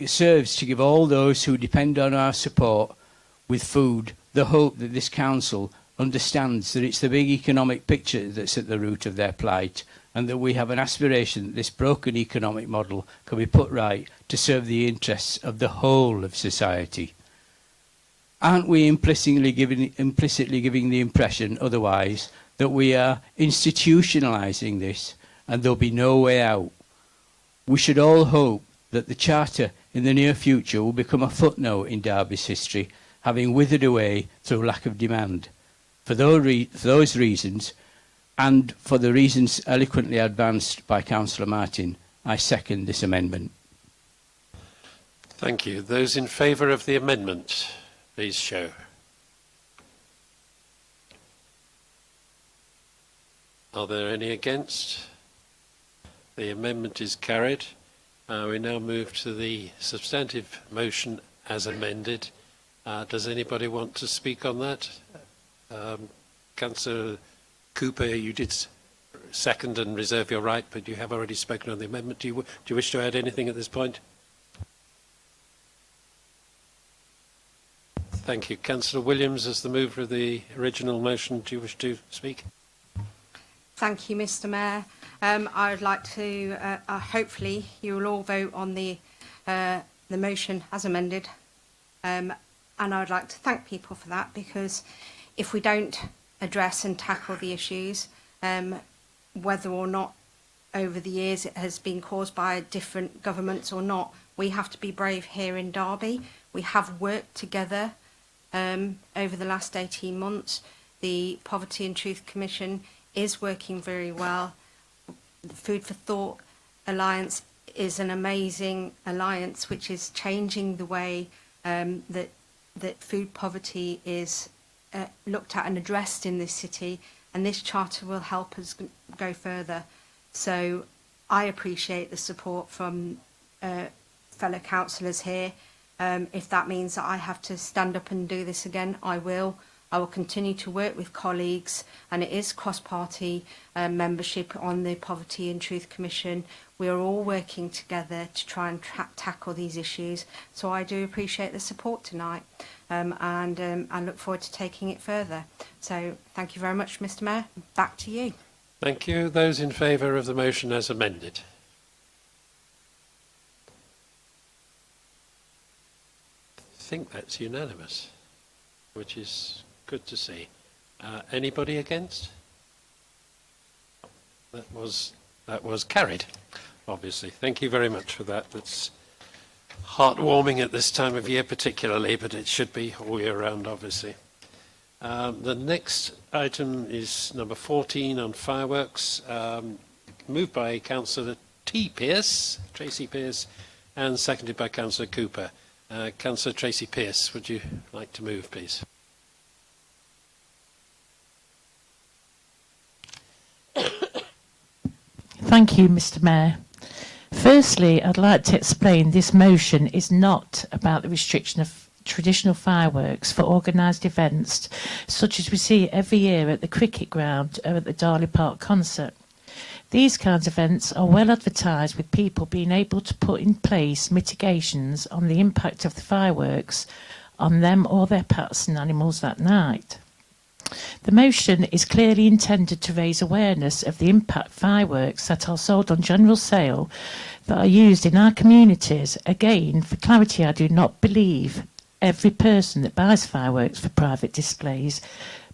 serves to give all those who depend on our support with food the hope that this council understands that it's the big economic picture that's at the root of their plight, and that we have an aspiration that this broken economic model can be put right to serve the interests of the whole of society. Aren't we implicitly giving the impression otherwise that we are institutionalising this and there'll be no way out? We should all hope that the Charter in the near future will become a footnote in Derby's history, having withered away through lack of demand. For those reasons, and for the reasons eloquently advanced by Councillor Martin, I second this amendment. Thank you. Those in favour of the amendment, please show. Are there any against? The amendment is carried. We now move to the substantive motion as amended. Does anybody want to speak on that? Councillor Cooper, you did second and reserve your right, but you have already spoken on the amendment. Do you wish to add anything at this point? Thank you. Councillor Williams, as the mover of the original motion, do you wish to speak? Thank you, Mr. Mayor. I would like to, hopefully, you will all vote on the motion as amended. And I would like to thank people for that, because if we don't address and tackle the issues, whether or not over the years it has been caused by different governments or not, we have to be brave here in Derby. We have worked together over the last 18 months. The Poverty and Truth Commission is working very well. The Food for Thought Alliance is an amazing alliance which is changing the way that food poverty is looked at and addressed in this city, and this charter will help us go further. So I appreciate the support from fellow councillors here. If that means that I have to stand up and do this again, I will. I will continue to work with colleagues, and it is cross-party membership on the Poverty and Truth Commission. We are all working together to try and tackle these issues. So I do appreciate the support tonight, and I look forward to taking it further. So thank you very much, Mr. Mayor. Back to you. Thank you. Those in favour of the motion as amended? I think that's unanimous, which is good to see. Anybody against? That was carried, obviously. Thank you very much for that. That's heartwarming at this time of year particularly, but it should be all year round, obviously. The next item is number 14 on fireworks, moved by Councillor Tracy Pearce, and seconded by Councillor Cooper. Councillor Tracy Pearce, would you like to move, please? Thank you, Mr. Mayor. Firstly, I'd like to explain this motion is not about the restriction of traditional fireworks for organised events such as we see every year at the cricket ground or at the Darley Park concert. These kinds of events are well advertised, with people being able to put in place mitigations on the impact of the fireworks on them or their pets and animals that night. The motion is clearly intended to raise awareness of the impact fireworks that are sold on general sale that are used in our communities. Again, for clarity, I do not believe every person that buys fireworks for private displays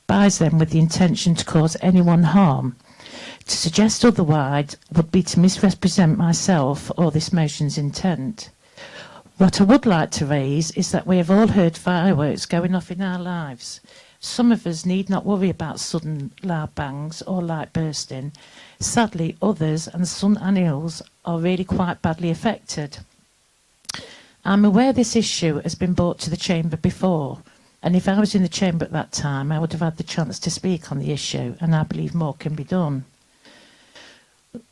buys them with the intention to cause anyone harm. To suggest otherwise would be to misrepresent myself or this motion's intent. What I would like to raise is that we have all heard fireworks going off in our lives. Some of us need not worry about sudden loud bangs or light bursting. Sadly, others and some animals are really quite badly affected. I'm aware this issue has been brought to the Chamber before, and if I was in the Chamber at that time, I would have had the chance to speak on the issue, and I believe more can be done.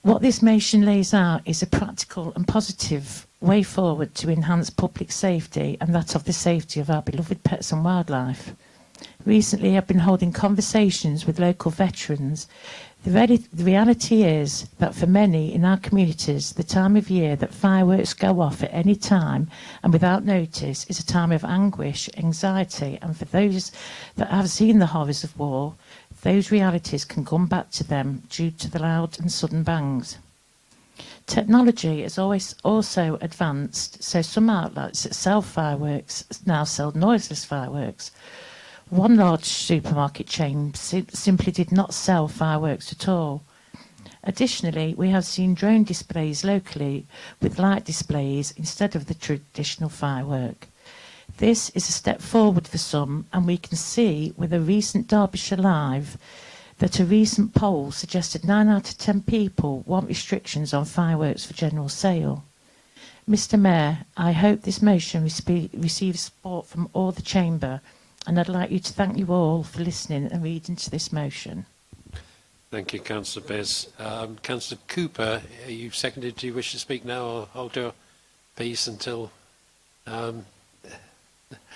What this motion lays out is a practical and positive way forward to enhance public safety and that of the safety of our beloved pets and wildlife. Recently, I've been holding conversations with local veterans. The reality is that for many in our communities, the time of year that fireworks go off at any time and without notice is a time of anguish, anxiety, and for those that have seen the horrors of war, those realities can come back to them due to the loud and sudden bangs. Technology has always also advanced, so some outlets that sell fireworks now sell noiseless fireworks. One large supermarket chain simply did not sell fireworks at all. Additionally, we have seen drone displays locally with light displays instead of the traditional firework. This is a step forward for some, and we can see with a recent Derbyshire Live that a recent poll suggested 9 out of 10 people want restrictions on fireworks for general sale. Mr. Mayor, I hope this motion receives support from all the Chamber, and I'd like you to thank you all for listening and reading to this motion. Thank you, Councillor Bez. Councillor Cooper, you've seconded. Do you wish to speak now or hold your peace until I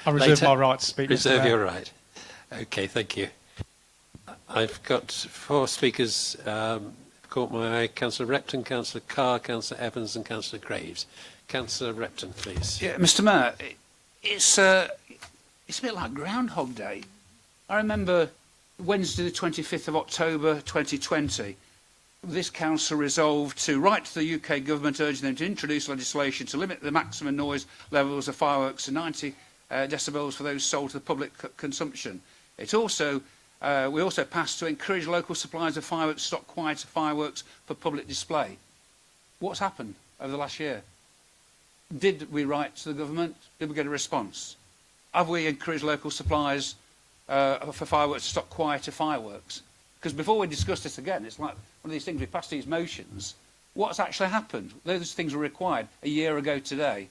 reserve my right to speak. Reserve your right. Okay, thank you. I've got 4 speakers caught my eye. Councillor Repton, Councillor Carr, Councillor Evans and Councillor Graves. Councillor Repton, please. Yeah, Mr. Mayor, it's a bit like Groundhog Day. I remember Wednesday the 25th of October 2020, this council resolved to write to the UK government urging them to introduce legislation to limit the maximum noise levels of fireworks to 90 decibels for those sold to the public consumption. It also, we also passed to encourage local suppliers of fireworks to stock quieter fireworks for public display. What's happened over the last year? Did we write to the government? Did we get a response? Have we encouraged local suppliers for fireworks to stock quieter fireworks? Because before we discuss this again, it's like one of these things, we pass these motions. What's actually happened? Those things were required a year ago today.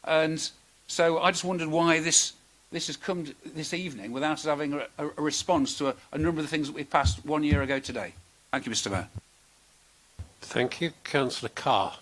And so I just wondered why this has come this evening without us having a response to a number of the things that we passed 1 year ago today. Thank you, Mr. Mayor. Thank you. Councillor Carr.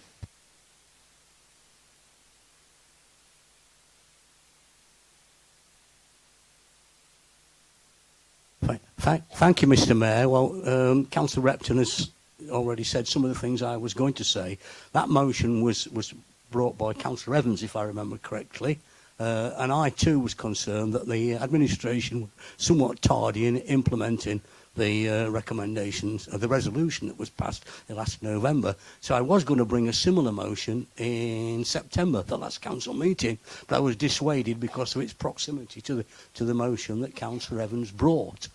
Thank you, Mr. Mayor. Well, Councillor Repton has already said some of the things I was going to say. That motion was brought by Councillor Evans, if I remember correctly, and I too was concerned that the administration was somewhat tardy in implementing the recommendations of the resolution that was passed last November. So I was going to bring a similar motion in September, the last council meeting, but I was dissuaded because of its proximity to the motion that Councillor Evans brought.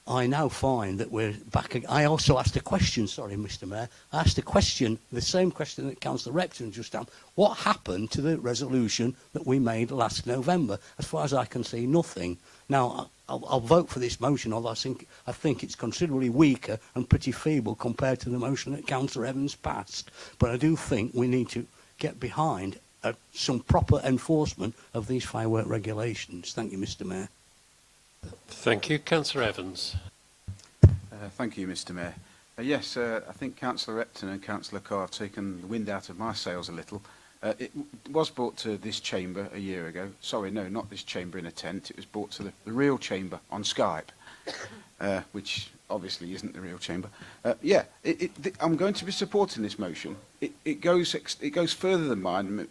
I now find that we're back. I also asked a question, sorry, Mr. Mayor. I asked a question, the same question that Councillor Repton just asked. What happened to the resolution that we made last November? As far as I can see, nothing. Now, I'll vote for this motion, although I think it's considerably weaker and pretty feeble compared to the motion that Councillor Evans passed. But I do think we need to get behind some proper enforcement of these firework regulations. Thank you, Mr. Mayor. Thank you. Councillor Evans. Thank you, Mr. Mayor. Yes, I think Councillor Repton and Councillor Carr have taken the wind out of my sails a little. It was brought to this chamber a year ago. Sorry, no, not this chamber in a tent. It was brought to the real chamber on Skype, which obviously isn't the real chamber. I'm going to be supporting this motion. It goes further than mine,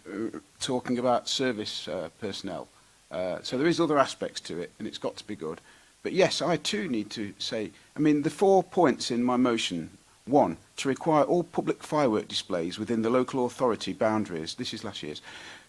talking about service personnel. So there is other aspects to it, and it's got to be good. But yes, I too need to say, I mean, the 4 points in my motion. 1, to require all public firework displays within the local authority boundaries, this is last year's,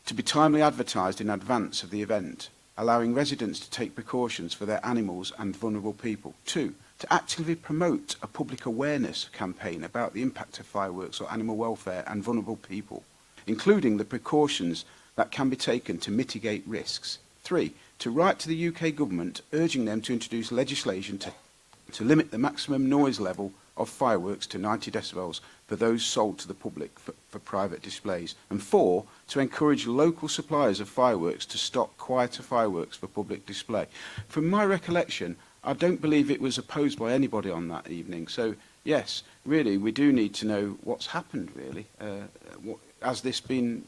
to be timely advertised in advance of the event, allowing residents to take precautions for their animals and vulnerable people. 2, to actively promote a public awareness campaign about the impact of fireworks on animal welfare and vulnerable people, including the precautions that can be taken to mitigate risks. 3, to write to the UK government urging them to introduce legislation to limit the maximum noise level of fireworks to 90 decibels for those sold to the public for private displays. And 4, to encourage local suppliers of fireworks to stock quieter fireworks for public display. From my recollection, I don't believe it was opposed by anybody on that evening. So, yes, really, we do need to know what's happened, really. Has this been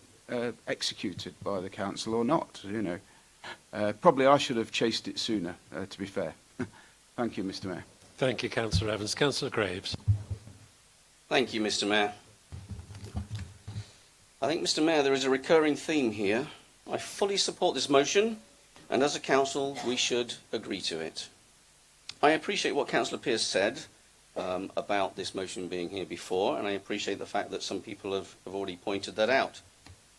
executed by the council or not, you know? Probably I should have chased it sooner, to be fair. Thank you, Mr. Mayor. Thank you, Councillor Evans. Councillor Graves. Thank you, Mr. Mayor. I think, Mr. Mayor, there is a recurring theme here. I fully support this motion, and as a council, we should agree to it. I appreciate what Councillor Pearce said about this motion being here before, and I appreciate the fact that some people have already pointed that out.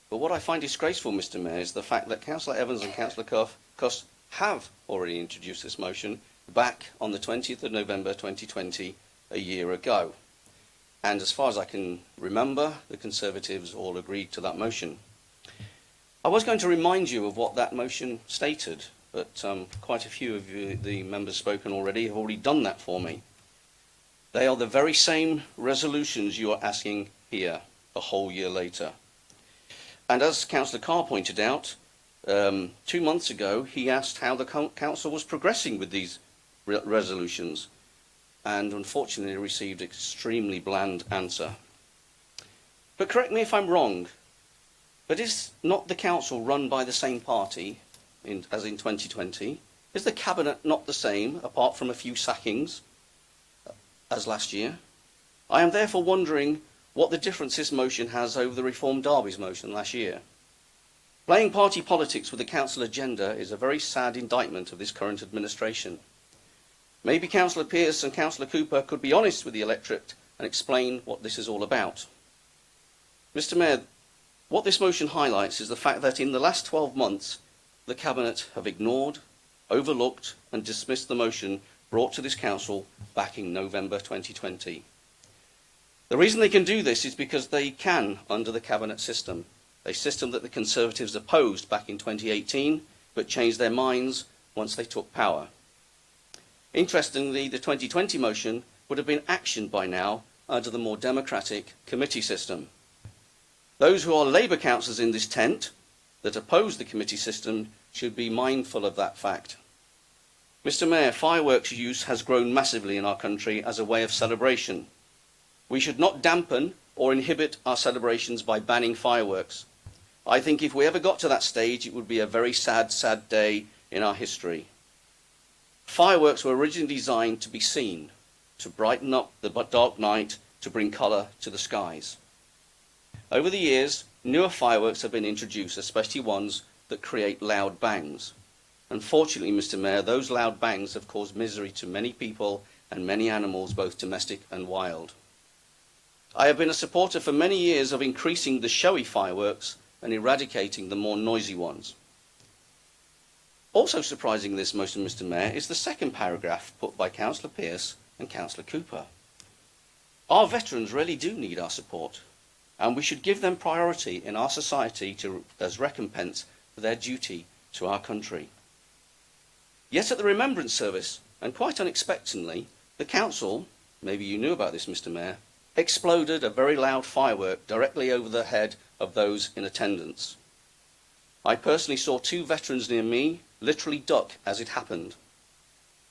But what I find disgraceful, Mr. Mayor, is the fact that Councillor Evans and Councillor Cuss have already introduced this motion back on the 20th of November 2020, a year ago. And as far as I can remember, the Conservatives all agreed to that motion. I was going to remind you of what that motion stated, but quite a few of you, the members spoken already, have already done that for me. They are the very same resolutions you are asking here a whole year later. And as Councillor Carr pointed out, 2 months ago, he asked how the council was progressing with these resolutions, and unfortunately received an extremely bland answer. But correct me if I'm wrong, but is not the council run by the same party as in 2020? Is the cabinet not the same, apart from a few sackings, as last year? I am therefore wondering what the difference this motion has over the Reform Derby's motion last year. Playing party politics with the council agenda is a very sad indictment of this current administration. Maybe Councillor Pearce and Councillor Cooper could be honest with the electorate and explain what this is all about. Mr. Mayor, what this motion highlights is the fact that in the last 12 months, the Cabinet have ignored, overlooked and dismissed the motion brought to this council back in November 2020. The reason they can do this is because they can under the Cabinet system, a system that the Conservatives opposed back in 2018 but changed their minds once they took power. Interestingly, the 2020 motion would have been actioned by now under the more democratic committee system. Those who are Labour councillors in this tent that oppose the committee system should be mindful of that fact. Mr. Mayor, fireworks use has grown massively in our country as a way of celebration. We should not dampen or inhibit our celebrations by banning fireworks. I think if we ever got to that stage, it would be a very sad, sad day in our history. Fireworks were originally designed to be seen, to brighten up the dark night, to bring colour to the skies. Over the years, newer fireworks have been introduced, especially ones that create loud bangs. Unfortunately, Mr. Mayor, those loud bangs have caused misery to many people and many animals, both domestic and wild. I have been a supporter for many years of increasing the showy fireworks and eradicating the more noisy ones. Also surprising this motion, Mr. Mayor, is the second paragraph put by Councillor Pearce and Councillor Cooper. Our veterans really do need our support, and we should give them priority in our society as recompense for their duty to our country. Yet at the Remembrance Service, and quite unexpectedly, the Council, maybe you knew about this, Mr. Mayor, exploded a very loud firework directly over the head of those in attendance. I personally saw 2 veterans near me literally duck as it happened.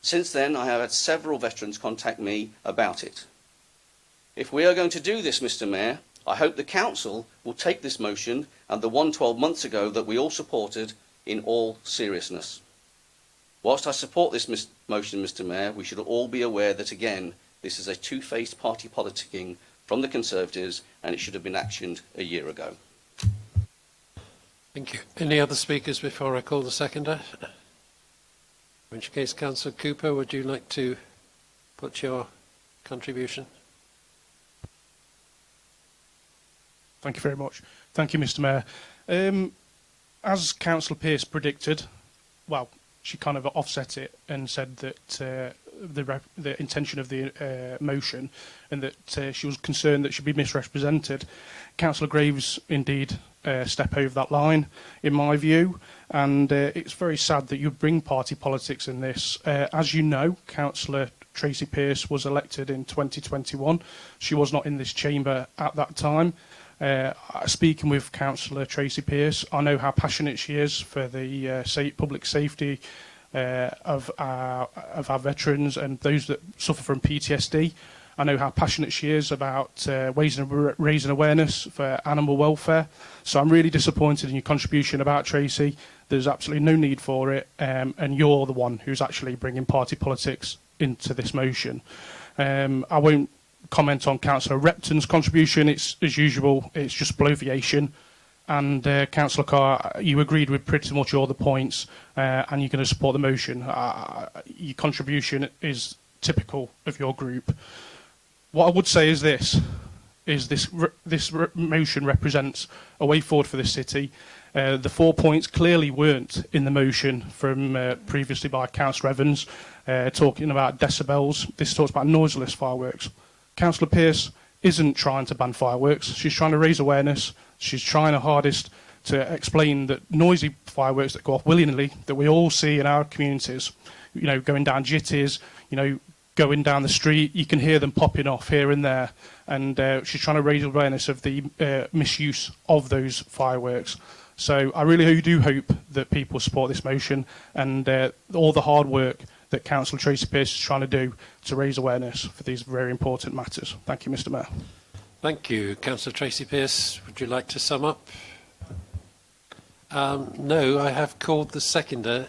Since then, I have had several veterans contact me about it. If we are going to do this, Mr. Mayor, I hope the Council will take this motion and the one 12 months ago that we all supported in all seriousness. Whilst I support this motion, Mr. Mayor, we should all be aware that, again, this is a two-faced party politicking from the Conservatives, and it should have been actioned a year ago. Thank you. Any other speakers before I call the seconder? In which case, Councillor Cooper, would you like to put your contribution? Thank you very much. Thank you, Mr. Mayor. As Councillor Pearce predicted, well, she kind of offset it and said that the intention of the motion, and that she was concerned that she'd be misrepresented. Councillor Graves indeed step over that line, in my view, and it's very sad that you bring party politics in this. As you know, Councillor Tracy Pearce was elected in 2021. She was not in this chamber at that time. Speaking with Councillor Tracy Pearce, I know how passionate she is for the public safety of our veterans and those that suffer from PTSD. I know how passionate she is about raising awareness for animal welfare. So I'm really disappointed in your contribution about Tracy. There's absolutely no need for it, and you're the one who's actually bringing party politics into this motion. I won't comment on Councillor Repton's contribution. It's, as usual, it's just bloviation. And Councillor Carr, you agreed with pretty much all the points, and you're going to support the motion. Your contribution is typical of your group. What I would say is this motion represents a way forward for this city. The 4 points clearly weren't in the motion from previously by Councillor Evans, talking about decibels. This talks about noiseless fireworks. Councillor Pearce isn't trying to ban fireworks. She's trying to raise awareness. She's trying her hardest to explain that noisy fireworks that go off willy-nilly, that we all see in our communities, you know, going down jitties, you know, going down the street, you can hear them popping off here and there. And she's trying to raise awareness of the misuse of those fireworks. So I really do hope that people support this motion and all the hard work that Councillor Tracy Pearce is trying to do to raise awareness for these very important matters. Thank you, Mr. Mayor. Thank you. Councillor Tracy Pearce, would you like to sum up? No, I have called the seconder.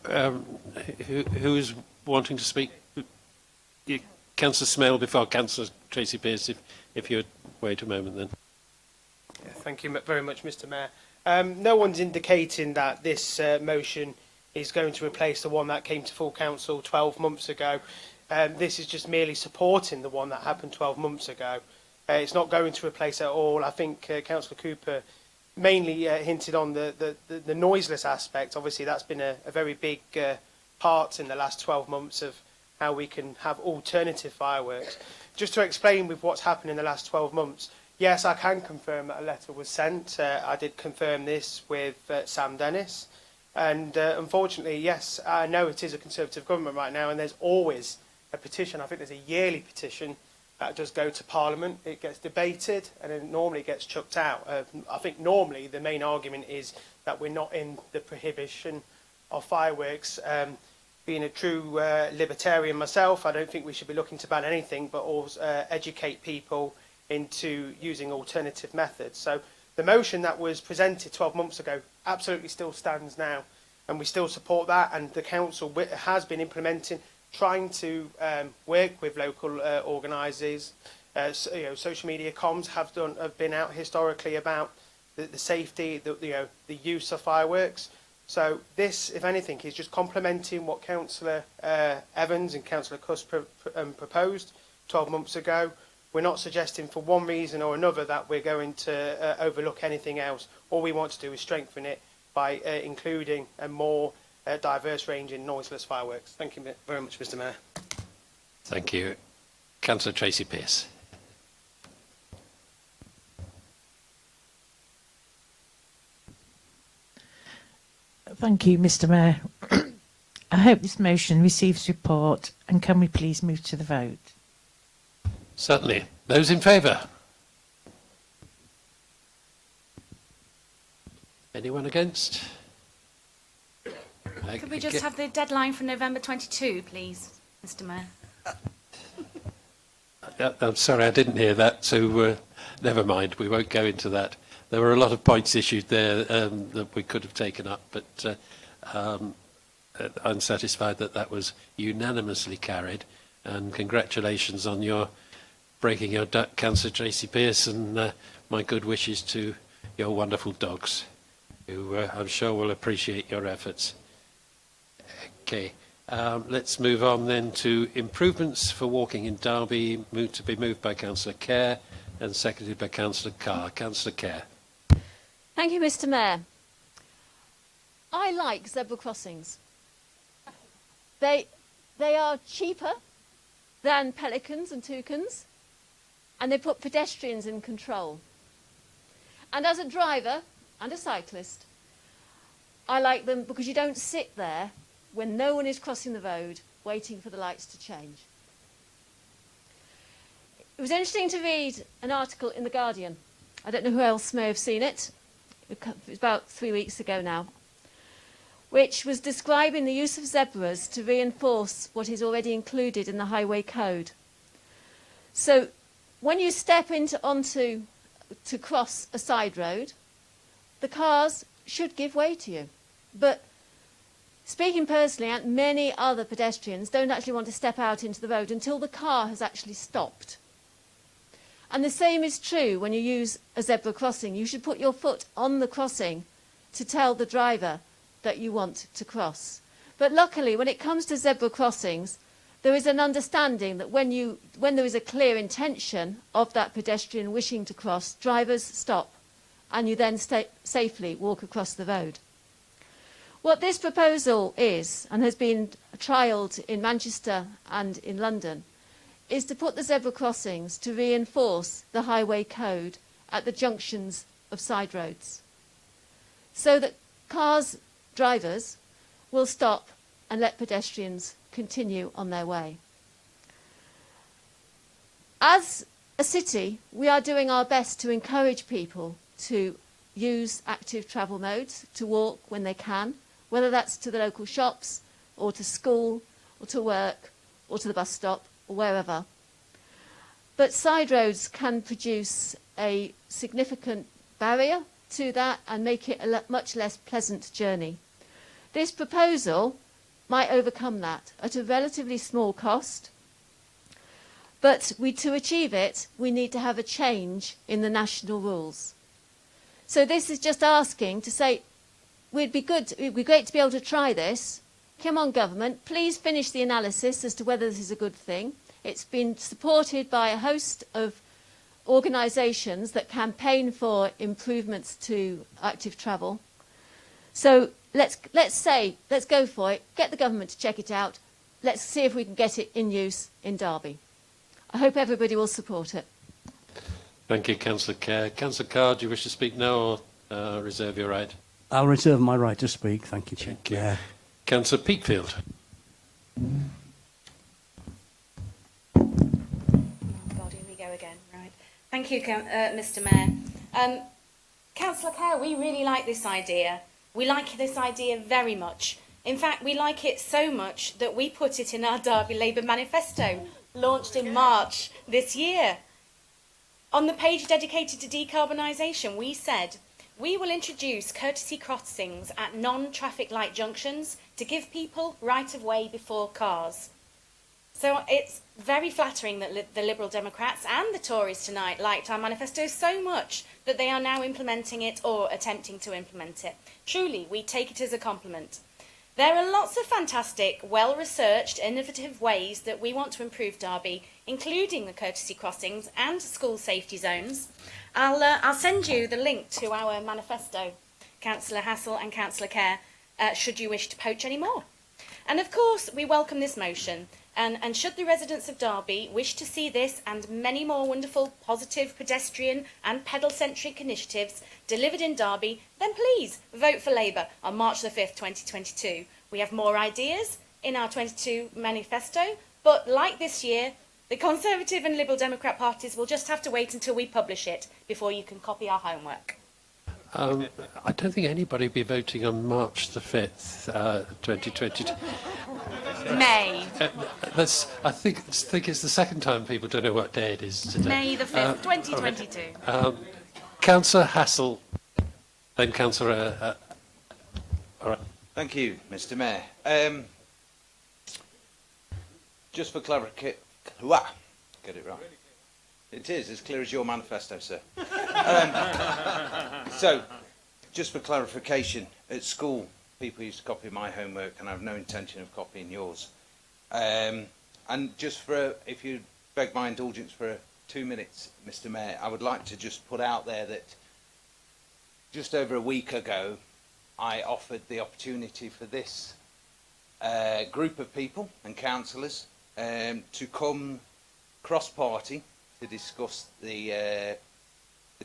Who is wanting to speak? Councillor Smale before Councillor Tracy Pearce, if you would wait a moment then. Yeah, thank you very much, Mr. Mayor. No one's indicating that this motion is going to replace the one that came to full council 12 months ago. This is just merely supporting the one that happened 12 months ago. It's not going to replace it at all. I think Councillor Cooper mainly hinted on the noiseless aspect. Obviously, that's been a very big part in the last 12 months of how we can have alternative fireworks. Just to explain with what's happened in the last 12 months, yes, I can confirm that a letter was sent. I did confirm this with Sam Dennis. And unfortunately, yes, I know it is a Conservative government right now, and there's always a petition. I think there's a yearly petition that does go to Parliament. It gets debated, and then normally gets chucked out. I think normally the main argument is that we're not in the prohibition of fireworks. Being a true libertarian myself, I don't think we should be looking to ban anything, but also educate people into using alternative methods. So the motion that was presented 12 months ago absolutely still stands now. and we still support that. And the council has been implementing, trying to work with local organisers. Social media comms have been out historically about the safety, the use of fireworks. So this, if anything, is just complementing what Councillor Evans and Councillor Cuss proposed 12 months ago. We're not suggesting for one reason or another that we're going to overlook anything else. All we want to do is strengthen it by including a more diverse range in noiseless fireworks. Thank you very much, Mr. Mayor. Thank you. Councillor Tracy Pearce. Thank you, Mr. Mayor. I hope this motion receives support, and can we please move to the vote? Certainly. Those in favour? Anyone against? Could we just have the deadline for November 22, please, Mr. Mayor? I'm sorry, I didn't hear that, so never mind, we won't go into that. There were a lot of points issued there that we could have taken up, but I'm satisfied that that was unanimously carried, and congratulations on your breaking your duck, Councillor Tracy Pearce, and my good wishes to your wonderful dogs, who I'm sure will appreciate your efforts. Okay, let's move on then to improvements for walking in Derby, to be moved by Councillor Kerr and seconded by Councillor Carr. Councillor Kerr. Thank you, Mr. Mayor. I like zebra crossings. They are cheaper than pelicans and toucans, and they put pedestrians in control. And as a driver and a cyclist, I like them because you don't sit there when no one is crossing the road waiting for the lights to change. It was interesting to read an article in The Guardian. I don't know who else may have seen it. It was about 3 weeks ago now, which was describing the use of zebras to reinforce what is already included in the highway code. So when you step onto to cross a side road, the cars should give way to you. But speaking personally, and many other pedestrians don't actually want to step out into the road until the car has actually stopped. And the same is true when you use a zebra crossing. You should put your foot on the crossing to tell the driver that you want to cross. But luckily, when it comes to zebra crossings, there is an understanding that when there is a clear intention of that pedestrian wishing to cross, drivers stop and you then safely walk across the road. What this proposal is, and has been trialled in Manchester and in London, is to put the zebra crossings to reinforce the highway code at the junctions of side roads, so that drivers will stop and let pedestrians continue on their way. As a city, we are doing our best to encourage people to use active travel modes, to walk when they can, whether that's to the local shops or to school or to work or to the bus stop or wherever. But side roads can produce a significant barrier to that and make it a much less pleasant journey. This proposal might overcome that at a relatively small cost, but to achieve it, we need to have a change in the national rules. So this is just asking to say, it'd be great to be able to try this. Come on, government, please finish the analysis as to whether this is a good thing. It's been supported by a host of organisations that campaign for improvements to active travel. So let's go for it, get the government to check it out. Let's see if we can get it in use in Derby. I hope everybody will support it. Thank you, Councillor Kerr. Councillor Carr, do you wish to speak now or reserve your right? I'll reserve my right to speak. Thank you, Chair. Thank you. Councillor Peakfield. God, here we go again. Right. Thank you, Mr. Mayor. Councillor Kerr, we really like this idea. We like this idea very much. In fact, we like it so much that we put it in our Derby Labour manifesto, launched in March this year. On the page dedicated to decarbonisation, we said we will introduce courtesy crossings at non-traffic light junctions to give people right of way before cars. So it's very flattering that the Liberal Democrats and the Tories tonight liked our manifesto so much that they are now implementing it or attempting to implement it. Truly, we take it as a compliment. There are lots of fantastic, well-researched, innovative ways that we want to improve Derby, including the courtesy crossings and school safety zones. I'll send you the link to our manifesto, Councillor Hassel and Councillor Kerr, should you wish to poach any more. And of course, we welcome this motion. And should the residents of Derby wish to see this and many more wonderful, positive, pedestrian and pedal-centric initiatives delivered in Derby, then please vote for Labour on March the 5th, 2022. We have more ideas in our 22 manifesto, but like this year, the Conservative and Liberal Democrat parties will just have to wait until we publish it before you can copy our homework. I don't think anybody will be voting on March the 5th, 2022. May. I think it's the second time people don't know what day it is today. May the 5th, 2022. Councillor Hassel, then Councillor... all right. Thank you, Mr Mayor. Just for clarification... Get it right. It is as clear as your manifesto, sir. So, just for clarification, at school, people used to copy my homework, and I have no intention of copying yours. And just for, if you beg my indulgence for 2 minutes, Mr Mayor, I would like to just put out there that just over a week ago, I offered the opportunity for this group of people and councillors to come cross-party to discuss the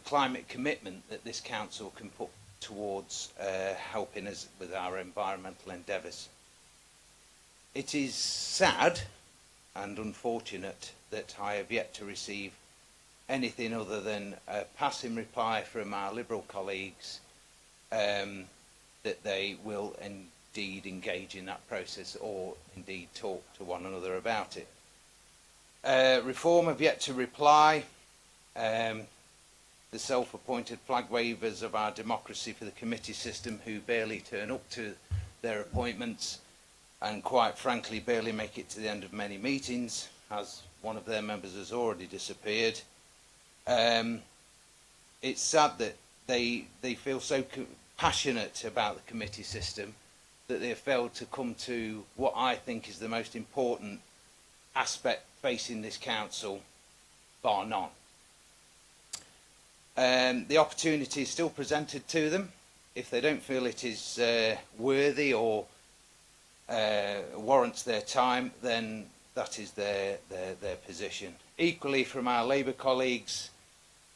climate commitment that this council can put towards helping us with our environmental endeavours. It is sad and unfortunate that I have yet to receive anything other than a passing reply from our Liberal colleagues that they will indeed engage in that process or indeed talk to one another about it. Reform have yet to reply. The self-appointed flag wavers of our democracy for the committee system who barely turn up to their appointments and quite frankly barely make it to the end of many meetings, as one of their members has already disappeared. It's sad that they feel so passionate about the committee system that they have failed to come to what I think is the most important aspect facing this council, bar none. The opportunity is still presented to them. If they don't feel it is worthy or warrants their time, then that is their position. Equally, from our Labour colleagues,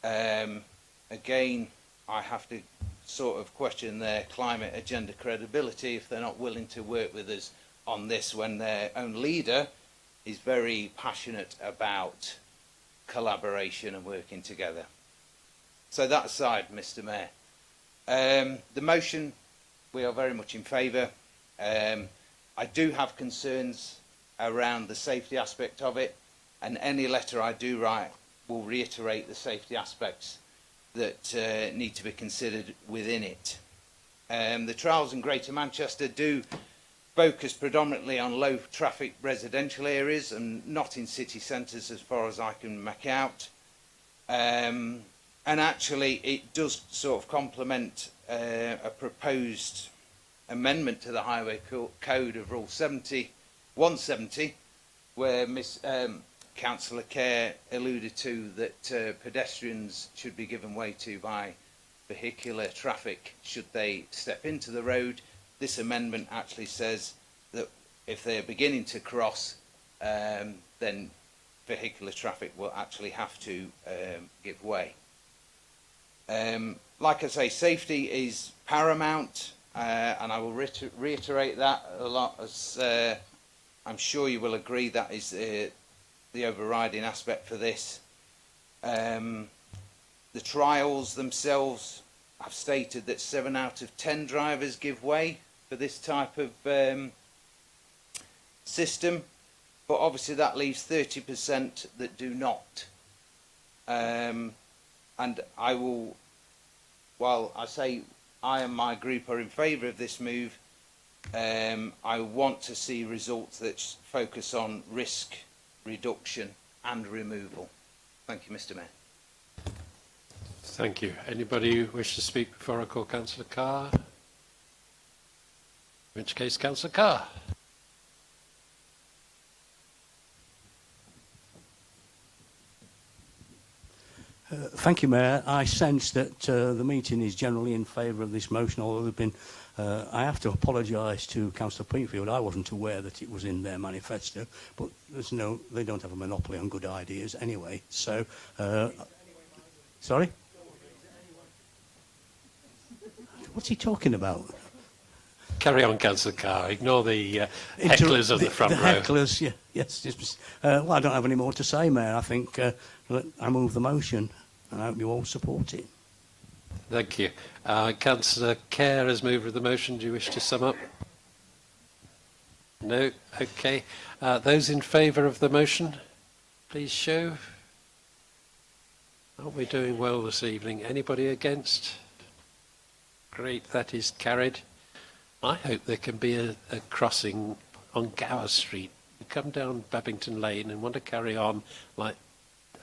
again, I have to sort of question their climate agenda credibility if they're not willing to work with us on this when their own leader is very passionate about collaboration and working together. So that aside, Mr Mayor, the motion, we are very much in favour. I do have concerns around the safety aspect of it, and any letter I do write will reiterate the safety aspects that need to be considered within it. The trials in Greater Manchester do focus predominantly on low traffic residential areas and not in city centres as far as I can make out. And actually it does sort of complement a proposed amendment to the Highway Code of Rule 170, where Councillor Kerr alluded to that pedestrians should be given way to by vehicular traffic should they step into the road. This amendment actually says that if they're beginning to cross, then vehicular traffic will actually have to give way. Like I say, safety is paramount, and I will reiterate that a lot, as I'm sure you will agree that is the overriding aspect for this. The trials themselves have stated that 7 out of 10 drivers give way for this type of system, but obviously that leaves 30% that do not. And I will while I say I and my group are in favour of this move, I want to see results that focus on risk reduction and removal. Thank you, Mr. Mayor. Thank you. Anybody wish to speak before I call Councillor Carr? In which case, Councillor Carr. Thank you, Mayor. I sense that the meeting is generally in favour of this motion, although there have been... I have to apologise to Councillor Pinfield. I wasn't aware that it was in their manifesto, but they don't have a monopoly on good ideas anyway. So, sorry? What's he talking about? Carry on, Councillor Carr. Ignore the hecklers on the front row. The hecklers, yeah, yes. Well, I don't have any more to say, Mayor. I think I move the motion, and I hope you all support it. Thank you. Councillor Kerr has moved the motion. Do you wish to sum up? No? Okay. Those in favour of the motion, please show. Aren't we doing well this evening? Anybody against? Great, that is carried. I hope there can be a crossing on Gower Street. You come down Babington Lane and want to carry on, like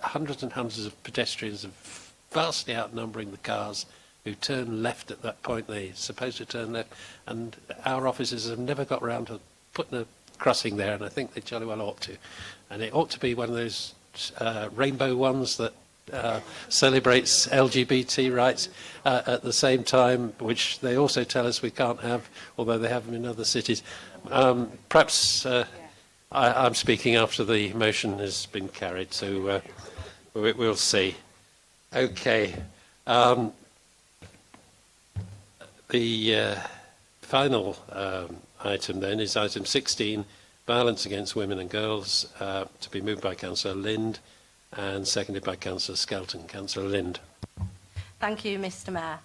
hundreds and hundreds of pedestrians are vastly outnumbering the cars who turn left at that point. They're supposed to turn left, and our officers have never got round to putting a crossing there, and I think they jolly well ought to. And it ought to be one of those rainbow ones that celebrates LGBT rights at the same time, which they also tell us we can't have, although they have them in other cities. Perhaps I'm speaking after the motion has been carried, so we'll see. Okay. The final item then is item 16, violence against women and girls, to be moved by Councillor Lind and seconded by Councillor Skelton. Councillor Lind. Thank you, Mr. Mayor.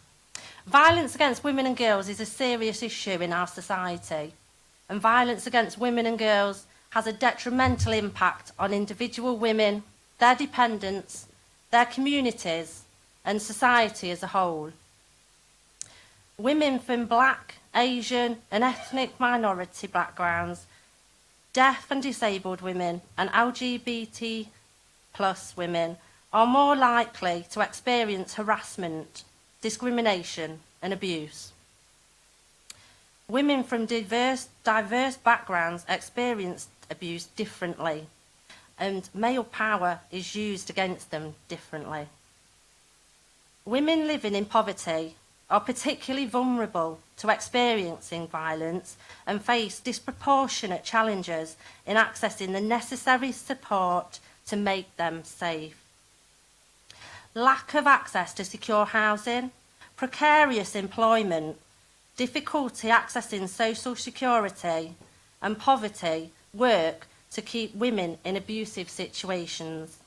Violence against women and girls is a serious issue in our society, and violence against women and girls has a detrimental impact on individual women, their dependents, their communities, and society as a whole. Women from Black, Asian, and ethnic minority backgrounds, deaf and disabled women, and LGBT+ women are more likely to experience harassment, discrimination, and abuse. Women from diverse backgrounds experience abuse differently, and male power is used against them differently. Women living in poverty are particularly vulnerable to experiencing violence and face disproportionate challenges in accessing the necessary support to make them safe. Lack of access to secure housing, precarious employment, difficulty accessing social security, and poverty work to keep women in abusive situations.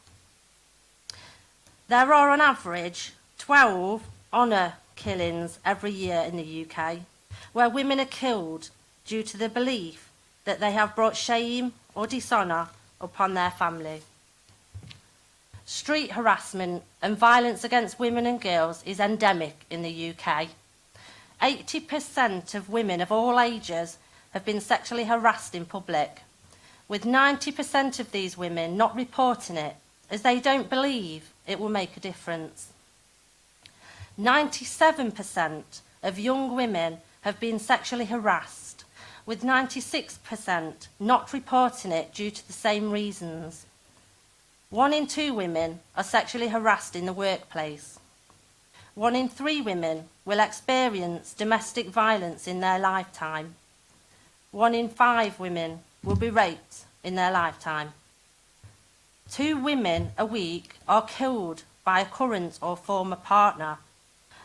There are on average 12 honour killings every year in the UK, where women are killed due to the belief that they have brought shame or dishonour upon their family. Street harassment and violence against women and girls is endemic in the UK. 80% of women of all ages have been sexually harassed in public, with 90% of these women not reporting it as they don't believe it will make a difference. 97% of young women have been sexually harassed, with 96% not reporting it due to the same reasons. 1 in 2 women are sexually harassed in the workplace. 1 in 3 women will experience domestic violence in their lifetime. 1 in 5 women will be raped in their lifetime. 2 women a week are killed by a current or former partner,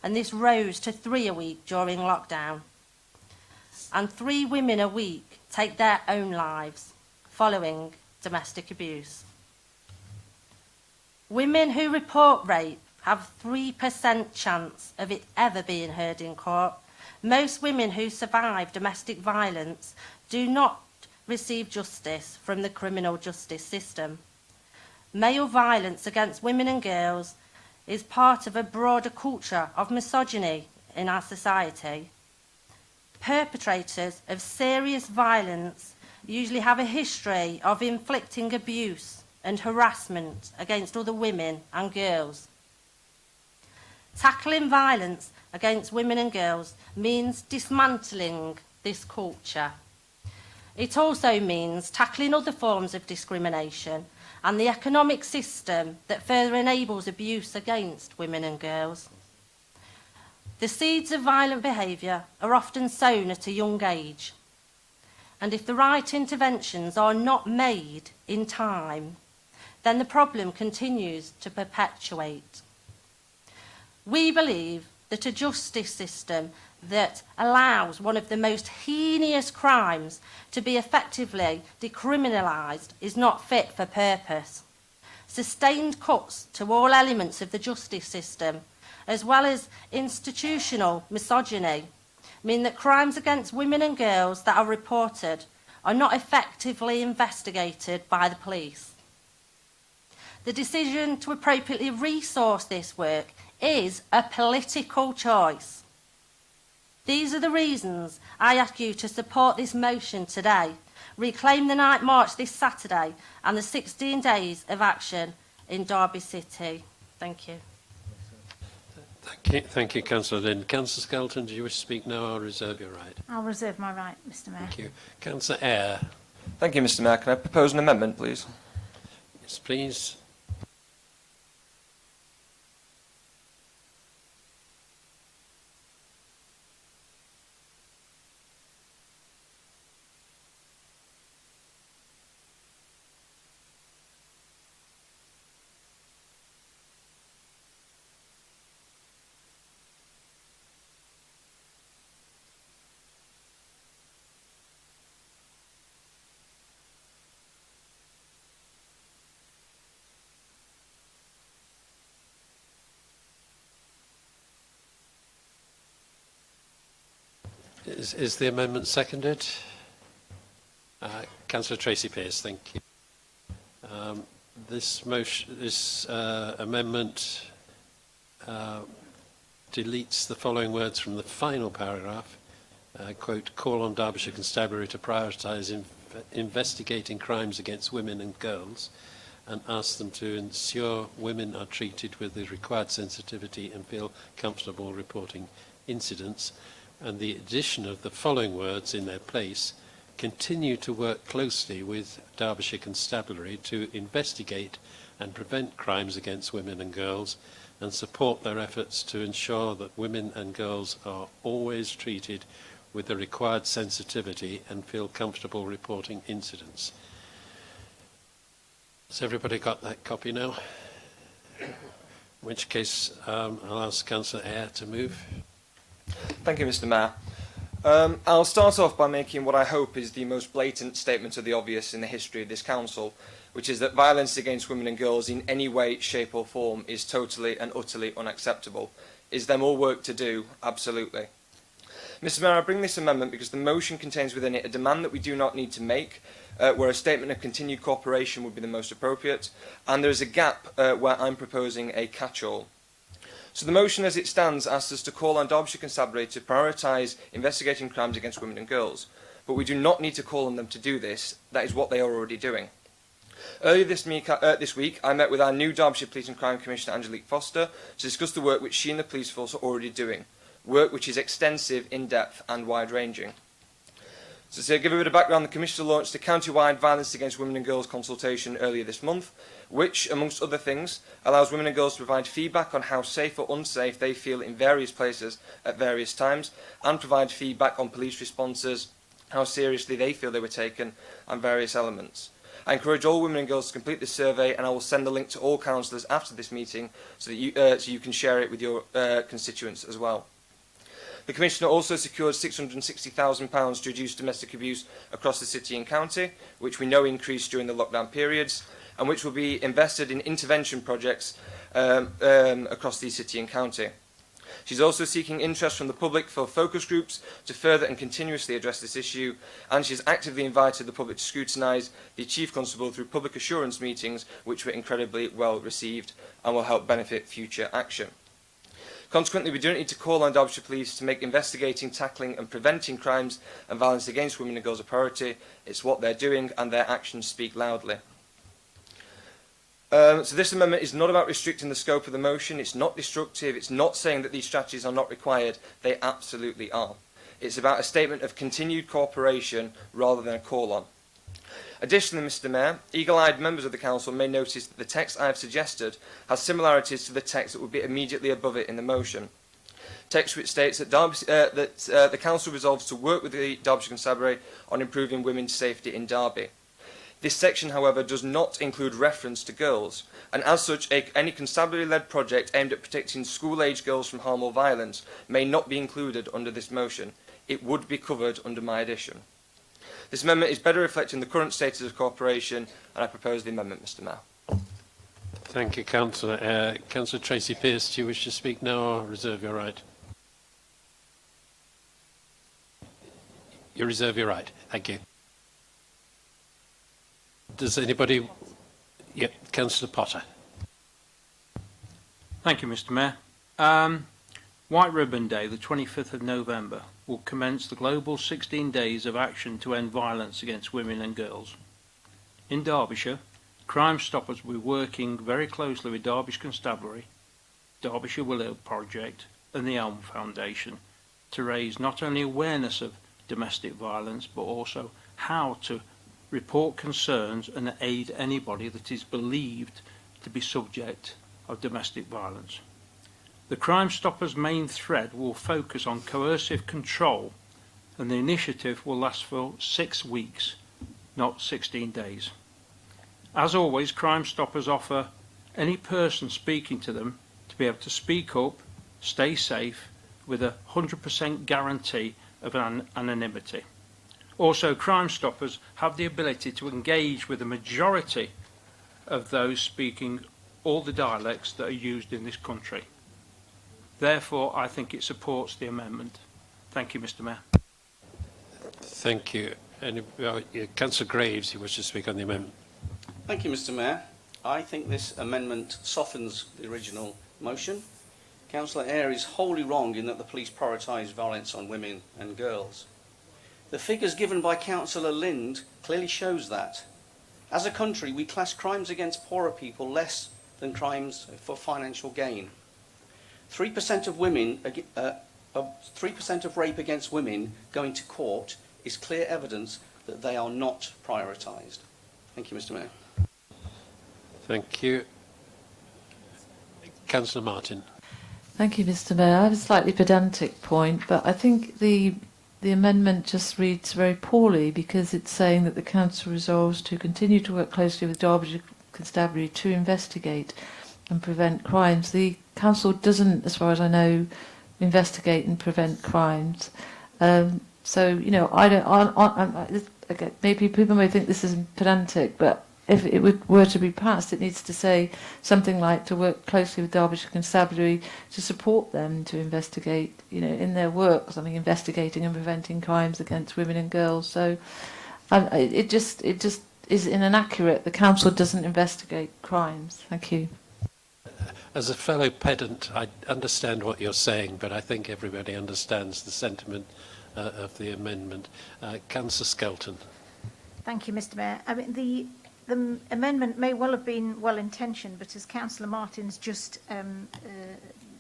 and this rose to 3 a week during lockdown. And 3 women a week take their own lives following domestic abuse. Women who report rape have 3% chance of it ever being heard in court. Most women who survive domestic violence do not receive justice from the criminal justice system. Male violence against women and girls is part of a broader culture of misogyny in our society. Perpetrators of serious violence usually have a history of inflicting abuse and harassment against other women and girls. Tackling violence against women and girls means dismantling this culture. It also means tackling other forms of discrimination and the economic system that further enables abuse against women and girls. The seeds of violent behaviour are often sown at a young age, and if the right interventions are not made in time, then the problem continues to perpetuate. We believe that a justice system that allows one of the most heinous crimes to be effectively decriminalised is not fit for purpose. Sustained cuts to all elements of the justice system, as well as institutional misogyny, mean that crimes against women and girls that are reported are not effectively investigated by the police. The decision to appropriately resource this work is a political choice. These are the reasons I ask you to support this motion today. Reclaim the Night March this Saturday and the 16 days of action in Derby City. Thank you. Thank you, Councillor Lynn. Councillor Skelton, do you wish to speak now or reserve your right? I'll reserve my right, Mr Mayor. Thank you. Councillor Eyre. Thank you, Mr Mayor. Can I propose an amendment, please? Yes, please. Is the amendment seconded? Councillor Tracy Pearce, thank you. This amendment deletes the following words from the final paragraph. Quote, call on Derbyshire Constabulary to prioritise investigating crimes against women and girls and ask them to ensure women are treated with the required sensitivity and feel comfortable reporting incidents. And the addition of the following words in their place: continue to work closely with Derbyshire Constabulary to investigate and prevent crimes against women and girls and support their efforts to ensure that women and girls are always treated with the required sensitivity and feel comfortable reporting incidents. Has everybody got that copy now? In which case, I'll ask Councillor Eyre to move. Thank you, Mr Mayor. I'll start off by making what I hope is the most blatant statement of the obvious in the history of this council, which is that violence against women and girls in any way, shape or form is totally and utterly unacceptable. Is there more work to do? Absolutely. Mr Mayor, I bring this amendment because the motion contains within it a demand that we do not need to make, where a statement of continued cooperation would be the most appropriate, and there is a gap where I'm proposing a catch-all. So the motion as it stands asks us to call on Derbyshire Constabulary to prioritise investigating crimes against women and girls, but we do not need to call on them to do this. That is what they are already doing. Earlier this week, I met with our new Derbyshire Police and Crime Commissioner, Angelique Foster, to discuss the work which she and the police force are already doing, work which is extensive, in-depth and wide-ranging. So to give a bit of background, the Commissioner launched a county-wide violence against women and girls consultation earlier this month, which, amongst other things, allows women and girls to provide feedback on how safe or unsafe they feel in various places at various times, and provide feedback on police responses, how seriously they feel they were taken, and various elements. I encourage all women and girls to complete this survey, and I will send the link to all councillors after this meeting so that you can share it with your constituents as well. The Commissioner also secured £660,000 to reduce domestic abuse across the city and county, which we know increased during the lockdown periods, and which will be invested in intervention projects across the city and county. She's also seeking interest from the public for focus groups to further and continuously address this issue, and she's actively invited the public to scrutinise the Chief Constable through public assurance meetings, which were incredibly well received and will help benefit future action. Consequently, we don't need to call on Derbyshire Police to make investigating, tackling and preventing crimes and violence against women and girls a priority. It's what they're doing, and their actions speak loudly. So this amendment is not about restricting the scope of the motion. It's not destructive. It's not saying that these strategies are not required. They absolutely are. It's about a statement of continued cooperation rather than a call on. Additionally, Mr Mayor, eagle-eyed members of the Council may notice that the text I have suggested has similarities to the text that would be immediately above it in the motion. Text which states that, the Council resolves to work with the Derbyshire Constabulary on improving women's safety in Derby. This section, however, does not include reference to girls, and as such, any constabulary-led project aimed at protecting school-age girls from harm or violence may not be included under this motion. It would be covered under my addition. This amendment is better reflecting the current status of cooperation, and I propose the amendment, Mr Mayor. Thank you, Councillor. Councillor Tracy Pearce, do you wish to speak now or reserve your right? You reserve your right. Thank you. Does anybody... Yep, Councillor Potter. Thank you, Mr Mayor. White Ribbon Day, the 25th of November, will commence the global 16 days of action to end violence against women and girls. In Derbyshire, Crime Stoppers will be working very closely with Derbyshire Constabulary, Derbyshire Willow Project and the Elm Foundation to raise not only awareness of domestic violence but also how to report concerns and aid anybody that is believed to be subject of domestic violence. The Crime Stoppers' main thread will focus on coercive control, and the initiative will last for 6 weeks, not 16 days. As always, Crime Stoppers offer any person speaking to them to be able to speak up, stay safe, with a 100% guarantee of anonymity. Also, Crime Stoppers have the ability to engage with the majority of those speaking all the dialects that are used in this country. Therefore, I think it supports the amendment. Thank you, Mr Mayor. Thank you. Councillor Graves, you wish to speak on the amendment? Thank you, Mr Mayor. I think this amendment softens the original motion. Councillor Eyre is wholly wrong in that the police prioritise violence on women and girls. The figures given by Councillor Lind clearly shows that. As a country, we class crimes against poorer people less than crimes for financial gain. 3% of women, 3% of rape against women going to court is clear evidence that they are not prioritised. Thank you, Mr Mayor. Thank you. Councillor Martin. Thank you, Mr Mayor. I have a slightly pedantic point, but I think the amendment just reads very poorly because it's saying that the Council resolves to continue to work closely with Derbyshire Constabulary to investigate and prevent crimes. The Council doesn't, as far as I know, investigate and prevent crimes. So, you know, I don't. Okay, maybe people may think this is pedantic, but if it were to be passed, it needs to say something like to work closely with Derbyshire Constabulary to support them to investigate, you know, in their work, something investigating and preventing crimes against women and girls. So, it just is inaccurate. The Council doesn't investigate crimes. Thank you. As a fellow pedant, I understand what you're saying, but I think everybody understands the sentiment of the amendment. Councillor Skelton. Thank you, Mr Mayor. I mean, the amendment may well have been well-intentioned, but as Councillor Martin's just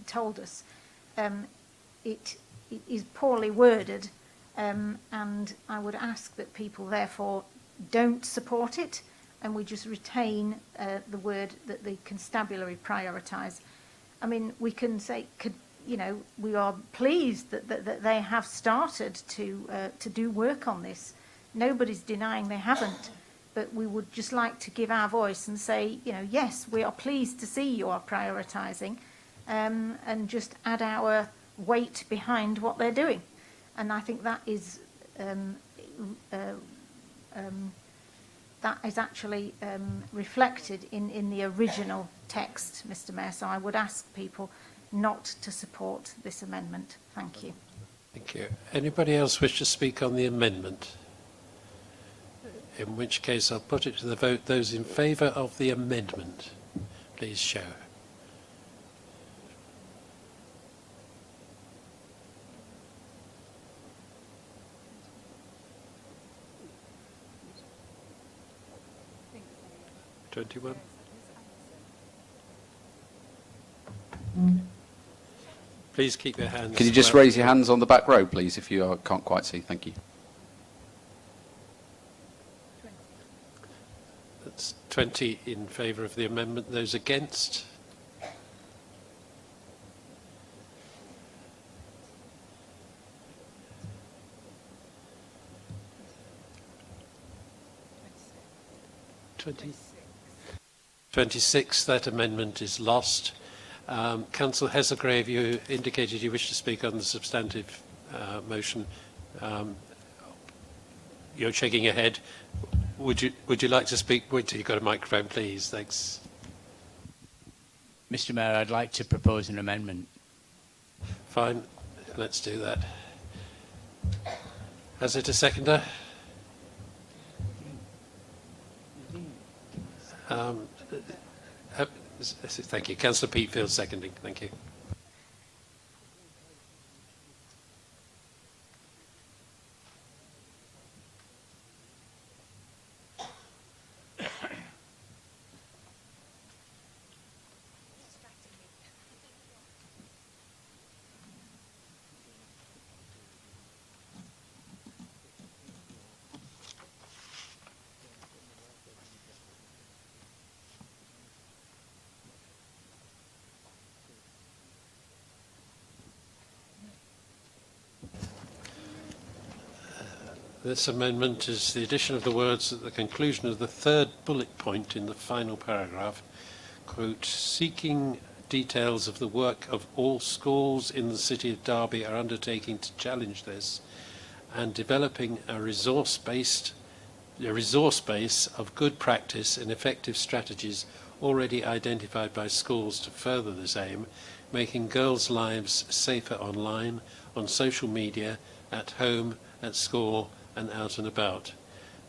told us, it is poorly worded, and I would ask that people therefore don't support it, and we just retain the word that the constabulary prioritise. I mean, we can say, you know, we are pleased that they have started to do work on this. Nobody's denying they haven't. But we would just like to give our voice and say, you know, yes, we are pleased to see you are prioritising, and just add our weight behind what they're doing. And I think that is actually reflected in the original text, Mr Mayor. So I would ask people not to support this amendment. Thank you. Thank you. Anybody else wish to speak on the amendment? In which case I'll put it to the vote. Those in favour of the amendment, please show. (21) Please keep your hands. Can you just raise your hands on the back row, please, if you can't quite see? Thank you. That's 20 in favour of the amendment. Those against? (20) 26. That amendment is lost. Councillor Heselgrave, you indicated you wish to speak on the substantive motion. You're shaking your head. Would you like to speak? Wait till you've got a microphone, please. Thanks. Mr. Mayor, I'd like to propose an amendment. Fine, let's do that. Has it a seconder? Thank you. Councillor Peatfield seconding. Thank you. This amendment is the addition of the words at the conclusion of the third bullet point in the final paragraph, quote, seeking details of the work of all schools in the City of Derby are undertaking to challenge this and developing a resource base of good practice and effective strategies already identified by schools to further this aim, making girls' lives safer online, on social media, at home, at school, and out and about.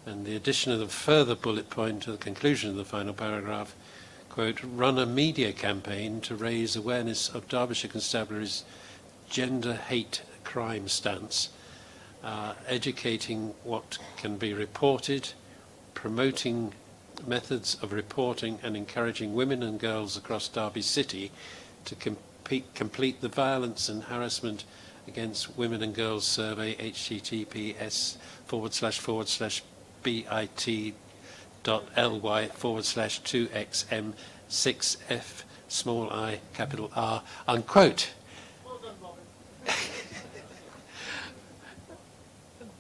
And the addition of the further bullet point to the conclusion of the final paragraph, quote, run a media campaign to raise awareness of Derbyshire Constabulary's gender hate crime stance, educating what can be reported, promoting methods of reporting and encouraging women and girls across Derby City to complete the violence and harassment against women and girls survey, https://bit.ly/2xm6f_r, unquote.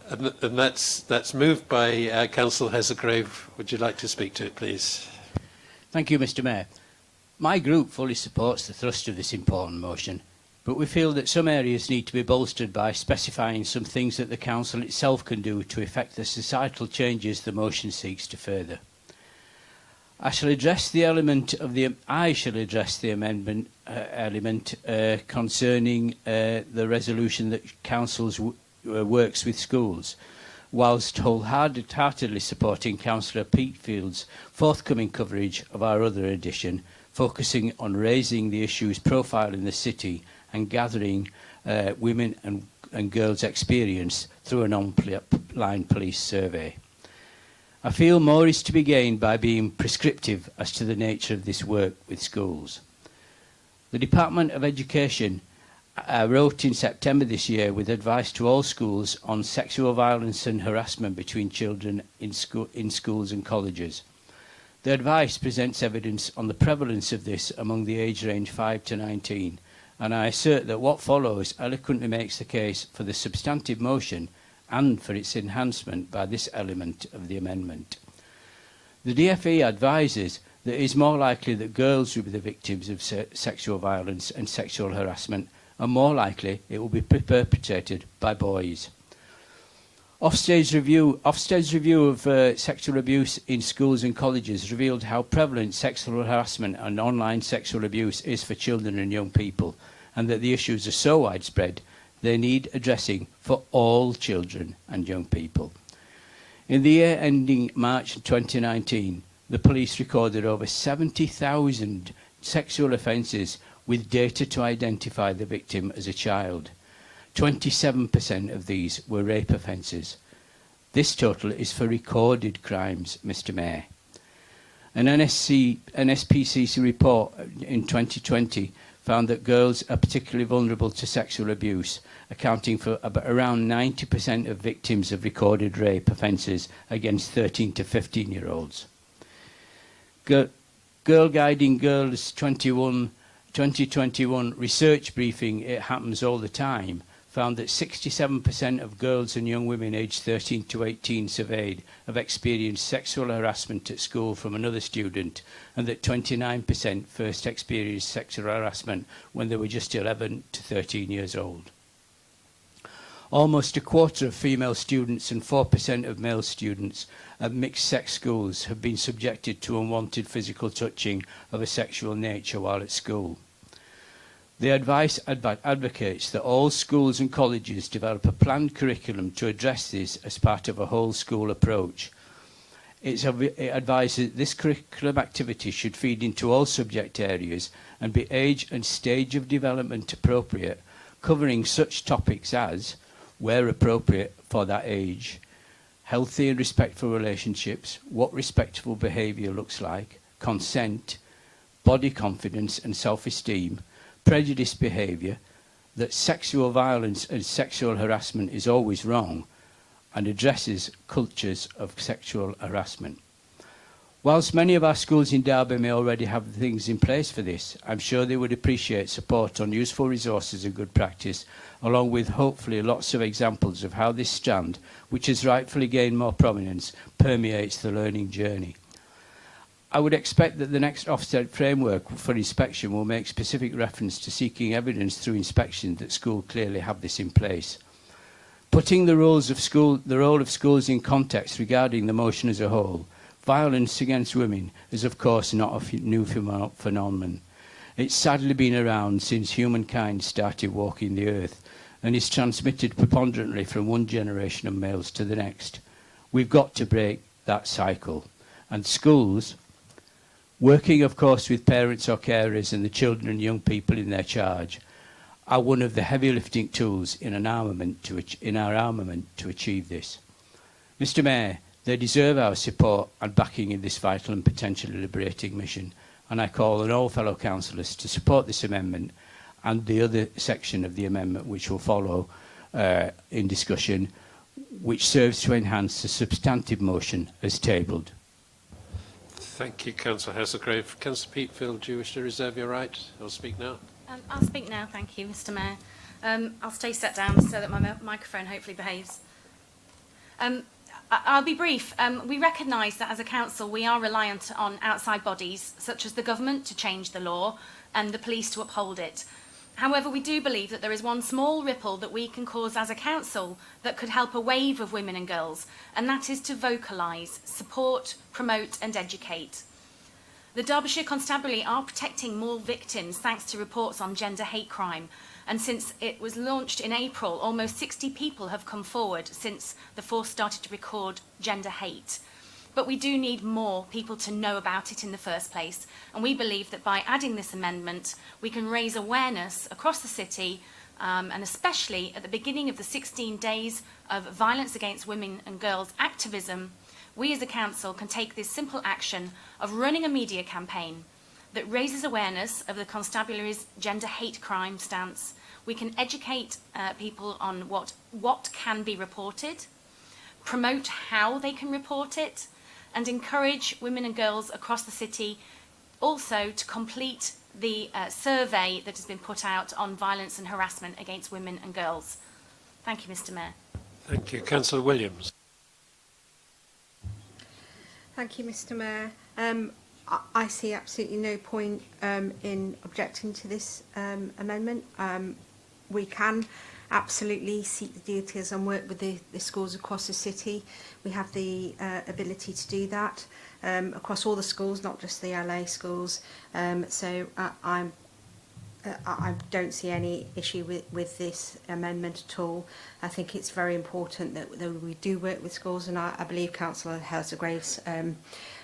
And that's moved by Councillor Heselgrave. Would you like to speak to it, please? Thank you, Mr. Mayor. My group fully supports the thrust of this important motion, but we feel that some areas need to be bolstered by specifying some things that the Council itself can do to effect the societal changes the motion seeks to further. I shall address the amendment element concerning the resolution that Council works with schools, whilst wholeheartedly supporting Councillor Peatfield's forthcoming coverage of our other edition, focusing on raising the issues profiled in the city and gathering women and girls' experience through an online police survey. I feel more is to be gained by being prescriptive as to the nature of this work with schools. The Department of Education wrote in September this year with advice to all schools on sexual violence and harassment between children in schools and colleges. The advice presents evidence on the prevalence of this among the age range 5 to 19, and I assert that what follows eloquently makes the case for the substantive motion and for its enhancement by this element of the amendment. The DfE advises that it is more likely that girls will be the victims of sexual violence and sexual harassment, and more likely it will be perpetrated by boys. Ofsted review of sexual abuse in schools and colleges revealed how prevalent sexual harassment and online sexual abuse is for children and young people, and that the issues are so widespread they need addressing for all children and young people. In the year ending March 2019, the police recorded over 70,000 sexual offences with data to identify the victim as a child. 27% of these were rape offences. This total is for recorded crimes, Mr Mayor. An NSPCC report in 2020 found that girls are particularly vulnerable to sexual abuse, accounting for around 90% of victims of recorded rape offences against 13 to 15-year-olds. Girl Guiding Girls 2021 research briefing, It Happens All the Time, found that 67% of girls and young women aged 13 to 18 surveyed have experienced sexual harassment at school from another student, and that 29% first experienced sexual harassment when they were just 11 to 13 years old. Almost a quarter of female students and 4% of male students at mixed-sex schools have been subjected to unwanted physical touching of a sexual nature while at school. The advice advocates that all schools and colleges develop a planned curriculum to address this as part of a whole school approach. It advises this curriculum activity should feed into all subject areas and be age and stage of development appropriate, covering such topics as, where appropriate for that age, healthy and respectful relationships, what respectful behaviour looks like, consent, body confidence and self-esteem, prejudice behaviour, that sexual violence and sexual harassment is always wrong, and addresses cultures of sexual harassment. Whilst many of our schools in Derby may already have things in place for this, I'm sure they would appreciate support on useful resources and good practice, along with hopefully lots of examples of how this strand, which has rightfully gained more prominence, permeates the learning journey. I would expect that the next Ofsted framework for inspection will make specific reference to seeking evidence through inspection that schools clearly have this in place. Putting the role of schools in context regarding the motion as a whole, violence against women is of course not a new phenomenon. It's sadly been around since humankind started walking the earth, and is transmitted preponderantly from one generation of males to the next. We've got to break that cycle, and schools, working of course with parents or carers and the children and young people in their charge, are one of the heavy lifting tools in our armament to achieve this. Mr Mayor, they deserve our support and backing in this vital and potentially liberating mission, and I call on all fellow councillors to support this amendment and the other section of the amendment which will follow in discussion, which serves to enhance the substantive motion as tabled. Thank you, Councillor Hasselgrave. Councillor Peatfield, do you wish to reserve your right or speak now? I'll speak now, thank you, Mr Mayor. I'll stay set down so that my microphone hopefully behaves. I'll be brief. We recognise that as a council we are reliant on outside bodies such as the government to change the law and the police to uphold it. However, we do believe that there is one small ripple that we can cause as a council that could help a wave of women and girls, and that is to vocalise, support, promote and educate. The Derbyshire Constabulary are protecting more victims thanks to reports on gender hate crime, and since it was launched in April, almost 60 people have come forward since the force started to record gender hate. But we do need more people to know about it in the first place, and we believe that by adding this amendment we can raise awareness across the city, and especially at the beginning of the 16 days of violence against women and girls activism. We as a council can take this simple action of running a media campaign that raises awareness of the Constabulary's gender hate crime stance. We can educate people on what can be reported, promote how they can report it, and encourage women and girls across the city also to complete the survey that has been put out on violence and harassment against women and girls. Thank you, Mr Mayor. Thank you. Councillor Williams. Thank you, Mr Mayor. I see absolutely no point in objecting to this amendment. We can absolutely seek the details and work with the schools across the city. We have the ability to do that across all the schools, not just the LA schools. So I don't see any issue with this amendment at all. I think it's very important that we do work with schools, and I believe Councillor Hazelgrave's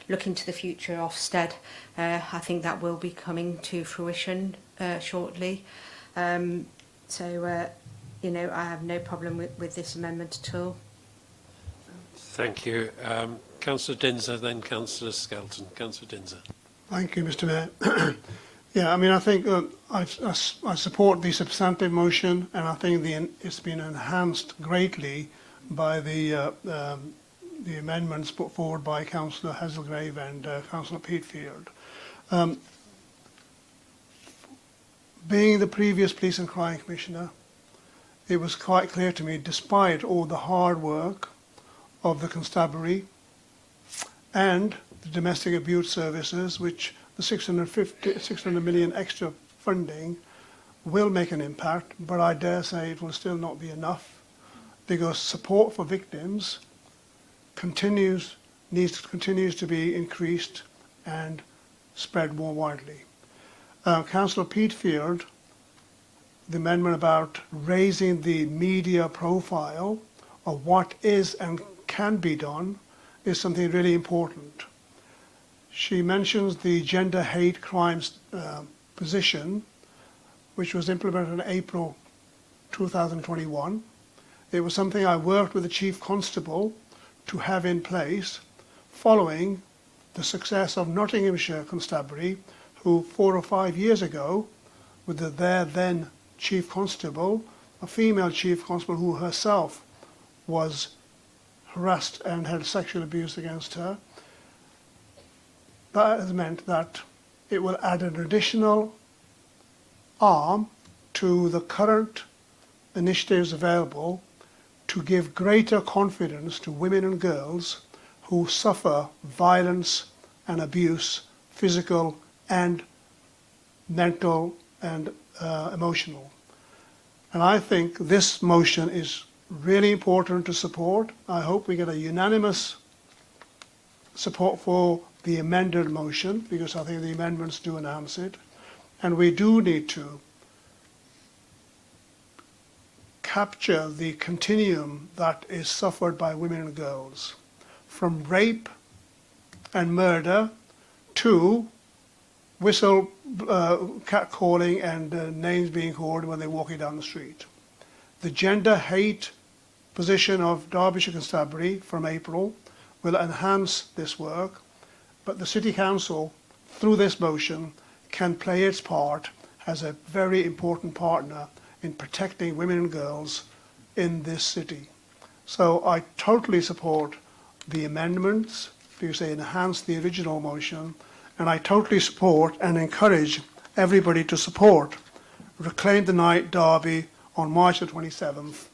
looking to the future of Ofsted. I think that will be coming to fruition shortly. You know, I have no problem with this amendment at all. Thank you. Councillor Dinser, then Councillor Skelton. Councillor Dinser. Thank you, Mr. Mayor. Yeah, I mean, I think I support the substantive motion, and I think it's been enhanced greatly by the amendments put forward by Councillor Hazelgrave and Councillor Peatfield. Being the previous Police and Crime Commissioner, it was quite clear to me, despite all the hard work of the constabulary and the domestic abuse services, which the 600 million extra funding will make an impact, but I dare say it will still not be enough, because support for victims continues to be increased and spread more widely. Councillor Peatfield, the amendment about raising the media profile of what is and can be done is something really important. She mentions the gender hate crimes position, which was implemented in April 2021. It was something I worked with the Chief Constable to have in place following the success of Nottinghamshire Constabulary, who 4 or 5 years ago, with their then Chief Constable, a female Chief Constable who herself was harassed and had sexual abuse against her. That has meant that it will add an additional arm to the current initiatives available to give greater confidence to women and girls who suffer violence and abuse, physical and mental and emotional. And I think this motion is really important to support. I hope we get a unanimous support for the amended motion, because I think the amendments do enhance it. And we do need to capture the continuum that is suffered by women and girls, from rape and murder to catcalling and names being called when they're walking down the street. The gender hate position of Derbyshire Constabulary from April will enhance this work, but the City Council, through this motion, can play its part as a very important partner in protecting women and girls in this city. So I totally support the amendments because they enhance the original motion, and I totally support and encourage everybody to support Reclaim the Night Derby on March the 27th.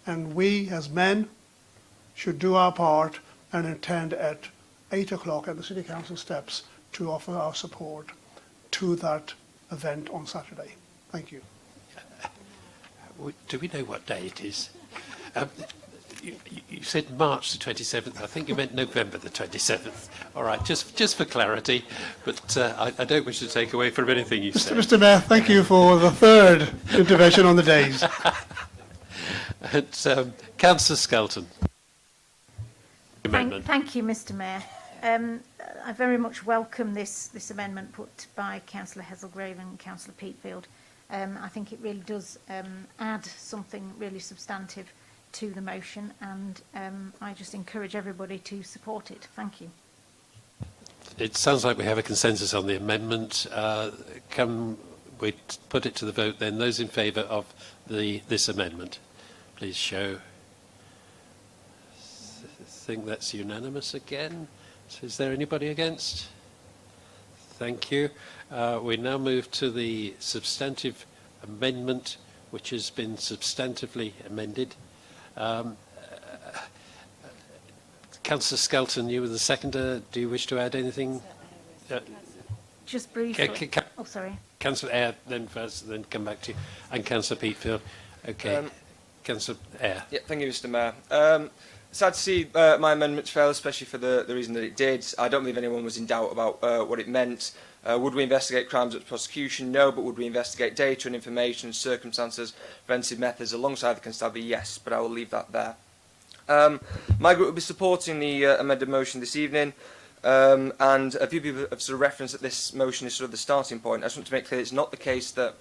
And we, as men, should do our part and attend at 8 o'clock at the City Council steps to offer our support to that event on Saturday. Thank you. Do we know what day it is? You said March the 27th. I think you meant November the 27th. All right, just for clarity, but I don't wish to take away from anything you said. Mr. Mayor, thank you for the third intervention on the days. And, Councillor Skelton. Thank you, Mr. Mayor. I very much welcome this amendment put by Councillor Hazelgrave and Councillor Peatfield. I think it really does add something really substantive to the motion, and I just encourage everybody to support it. Thank you. It sounds like we have a consensus on the amendment. Can we put it to the vote then? Those in favour of this amendment, please show. I think that's unanimous again. So is there anybody against? Thank you. We now move to the substantive amendment, which has been substantively amended. Councillor Skelton, you were the seconder. Do you wish to add anything? Just briefly. Sorry. Councillor Eyre, then first, then come back to you. And Councillor Peatfield. Okay. Councillor Eyre. Yeah, thank you, Mr. Mayor. Sad to see my amendment fail, especially for the reason that it did. I don't believe anyone was in doubt about what it meant. Would we investigate crimes up to prosecution? No, but would we investigate data and information, circumstances, preventive methods alongside the constabulary? Yes, but I will leave that there. My group will be supporting the amended motion this evening, and a few people have sort of referenced that this motion is sort of the starting point. I just want to make clear it's not the case that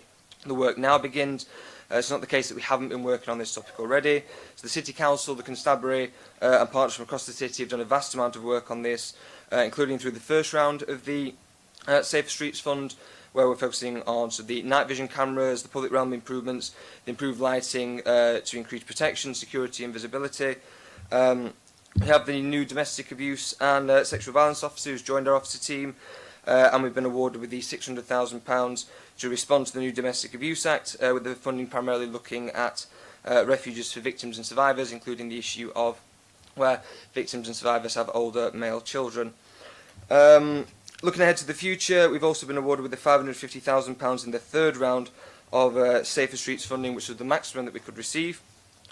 the work now begins. It's not the case that we haven't been working on this topic already. So the City Council, the Constabulary and partners from across the city have done a vast amount of work on this, including through the first round of the Safer Streets Fund, where we're focusing on the night vision cameras, the public realm improvements, the improved lighting to increase protection, security and visibility. We have the new domestic abuse and sexual violence officer who's joined our officer team, and we've been awarded with the £600,000 to respond to the new Domestic Abuse Act, with the funding primarily looking at refuges for victims and survivors, including the issue of where victims and survivors have older male children. Looking ahead to the future, we've also been awarded with the £550,000 in the third round of Safer Streets funding, which was the maximum that we could receive.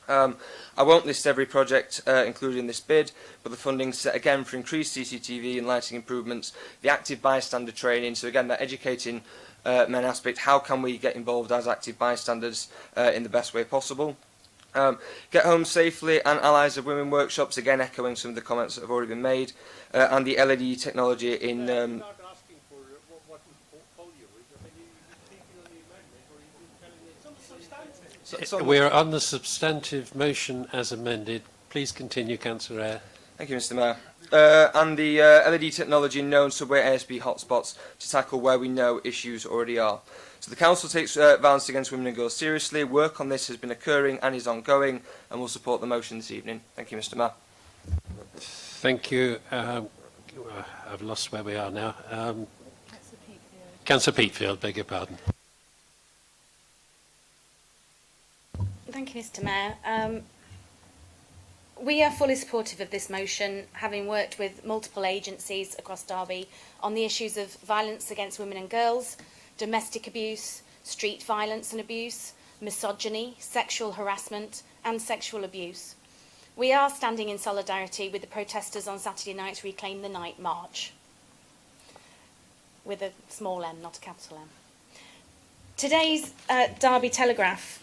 I won't list every project included in this bid, but the funding set again for increased CCTV and lighting improvements, the active bystander training, so again that educating men aspect, how can we get involved as active bystanders in the best way possible. Get Home Safely and Allies of Women workshops, again echoing some of the comments that have already been made, and the LED technology in... We're on the substantive motion as amended. Please continue, Councillor Eyre. Thank you, Mr. Mayor. And the LED technology in known subway ASB hotspots to tackle where we know issues already are. So the Council takes violence against women and girls seriously. Work on this has been occurring and is ongoing, and will support the motion this evening. Thank you, Mr. Mayor. Thank you. I've lost where we are now. Councillor Peatfield, beg your pardon. Thank you, Mr. Mayor. We are fully supportive of this motion, having worked with multiple agencies across Derby on the issues of violence against women and girls, domestic abuse, street violence and abuse, misogyny, sexual harassment and sexual abuse. We are standing in solidarity with the protesters on Saturday night's Reclaim the Night march, with a small m, not a capital M. Today's Derby Telegraph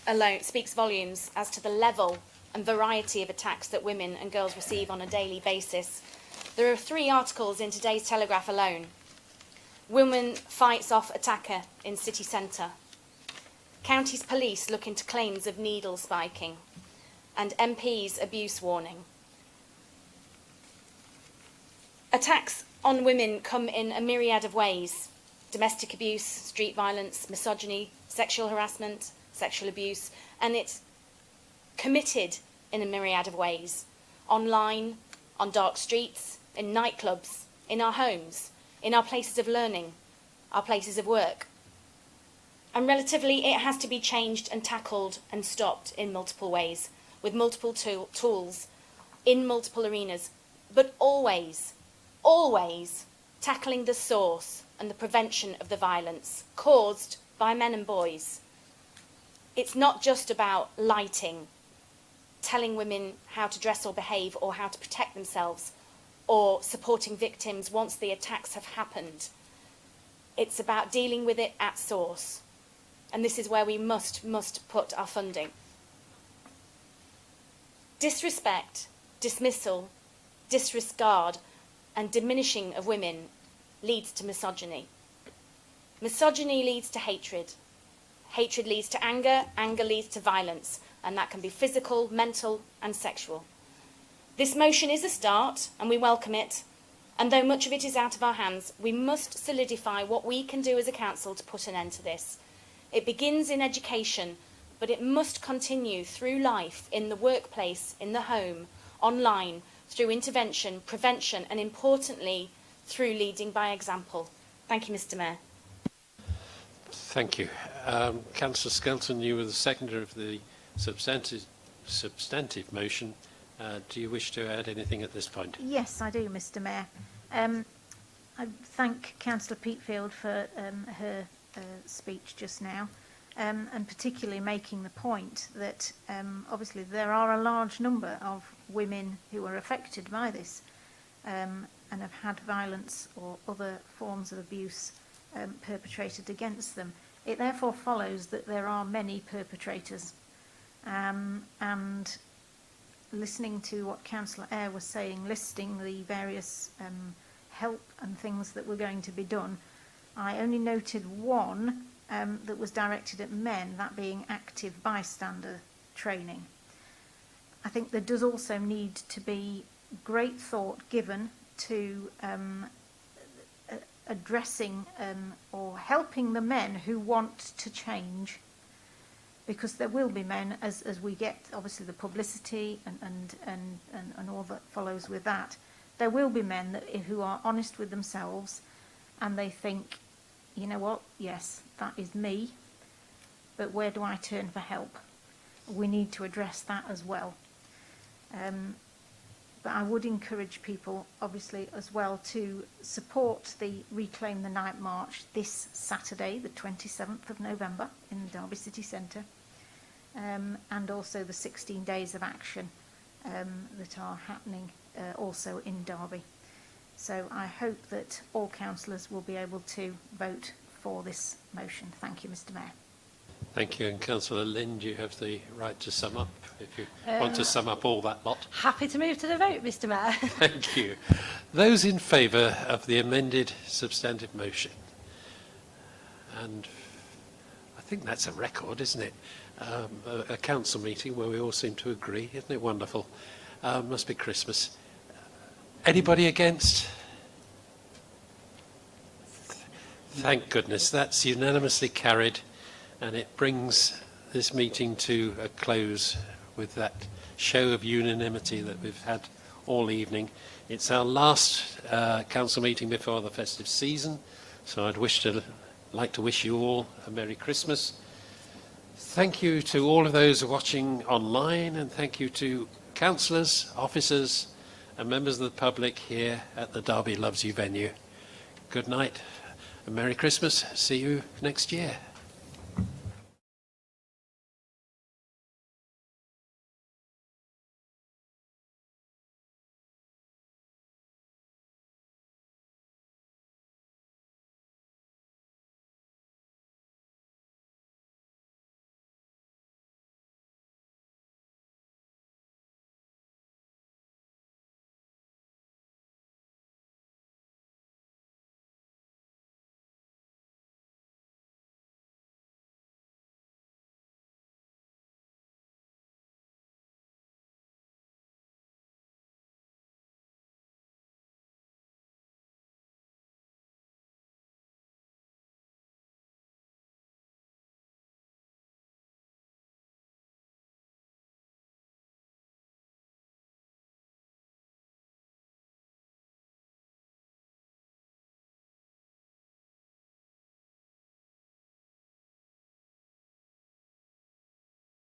alone speaks volumes as to the level and variety of attacks that women and girls receive on a daily basis. There are 3 articles in today's Telegraph alone. Woman fights off attacker in city centre. Counties police look into claims of needle spiking. And MP's abuse warning. Attacks on women come in a myriad of ways. Domestic abuse, street violence, misogyny, sexual harassment, sexual abuse, and it's committed in a myriad of ways. Online, on dark streets, in nightclubs, in our homes, in our places of learning, our places of work. And relatively, it has to be changed and tackled and stopped in multiple ways, with multiple tools, in multiple arenas, but always, always tackling the source and the prevention of the violence caused by men and boys. It's not just about lighting, telling women how to dress or behave or how to protect themselves, or supporting victims once the attacks have happened. It's about dealing with it at source. And this is where we must put our funding. Disrespect, dismissal, disregard, and diminishing of women leads to misogyny. Misogyny leads to hatred. Hatred leads to anger, anger leads to violence, and that can be physical, mental, and sexual. This motion is a start, and we welcome it, and though much of it is out of our hands, we must solidify what we can do as a council to put an end to this. It begins in education, but it must continue through life, in the workplace, in the home, online, through intervention, prevention, and importantly, through leading by example. Thank you, Mr. Mayor. Thank you. Councillor Skelton, you were the seconder of the substantive motion. Do you wish to add anything at this point? Yes, I do, Mr. Mayor. I thank Councillor Peatfield for her speech just now. and particularly making the point that obviously there are a large number of women who are affected by this and have had violence or other forms of abuse perpetrated against them. It therefore follows that there are many perpetrators, and listening to what Councillor Eyre was saying, listing the various help and things that were going to be done, I only noted one that was directed at men, that being active bystander training. I think there does also need to be great thought given to addressing or helping the men who want to change, because there will be men, as we get obviously the publicity and all that follows with that, there will be men that, who are honest with themselves and they think, you know what, yes, that is me, but where do I turn for help? We need to address that as well. But I would encourage people, obviously, as well, to support the Reclaim the Night March this Saturday, the 27th of November, in the Derby City Centre, and also the 16 days of action that are happening also in Derby. So I hope that all councillors will be able to vote for this motion. Thank you, Mr. Mayor. Thank you. And Councillor Lynn, do you have the right to sum up, if you want to sum up all that lot? Happy to move to the vote, Mr. Mayor. Thank you. Those in favour of the amended substantive motion? And I think that's a record, isn't it? A council meeting where we all seem to agree. Isn't it wonderful? Must be Christmas. Anybody against? Thank goodness. That's unanimously carried. And it brings this meeting to a close with that show of unanimity that we've had all evening. It's our last council meeting before the festive season, so I'd like to wish you all a Merry Christmas. Thank you to all of those watching online, and thank you to councillors, officers and members of the public here at the Derby Loves You venue. Good night and Merry Christmas. See you next year.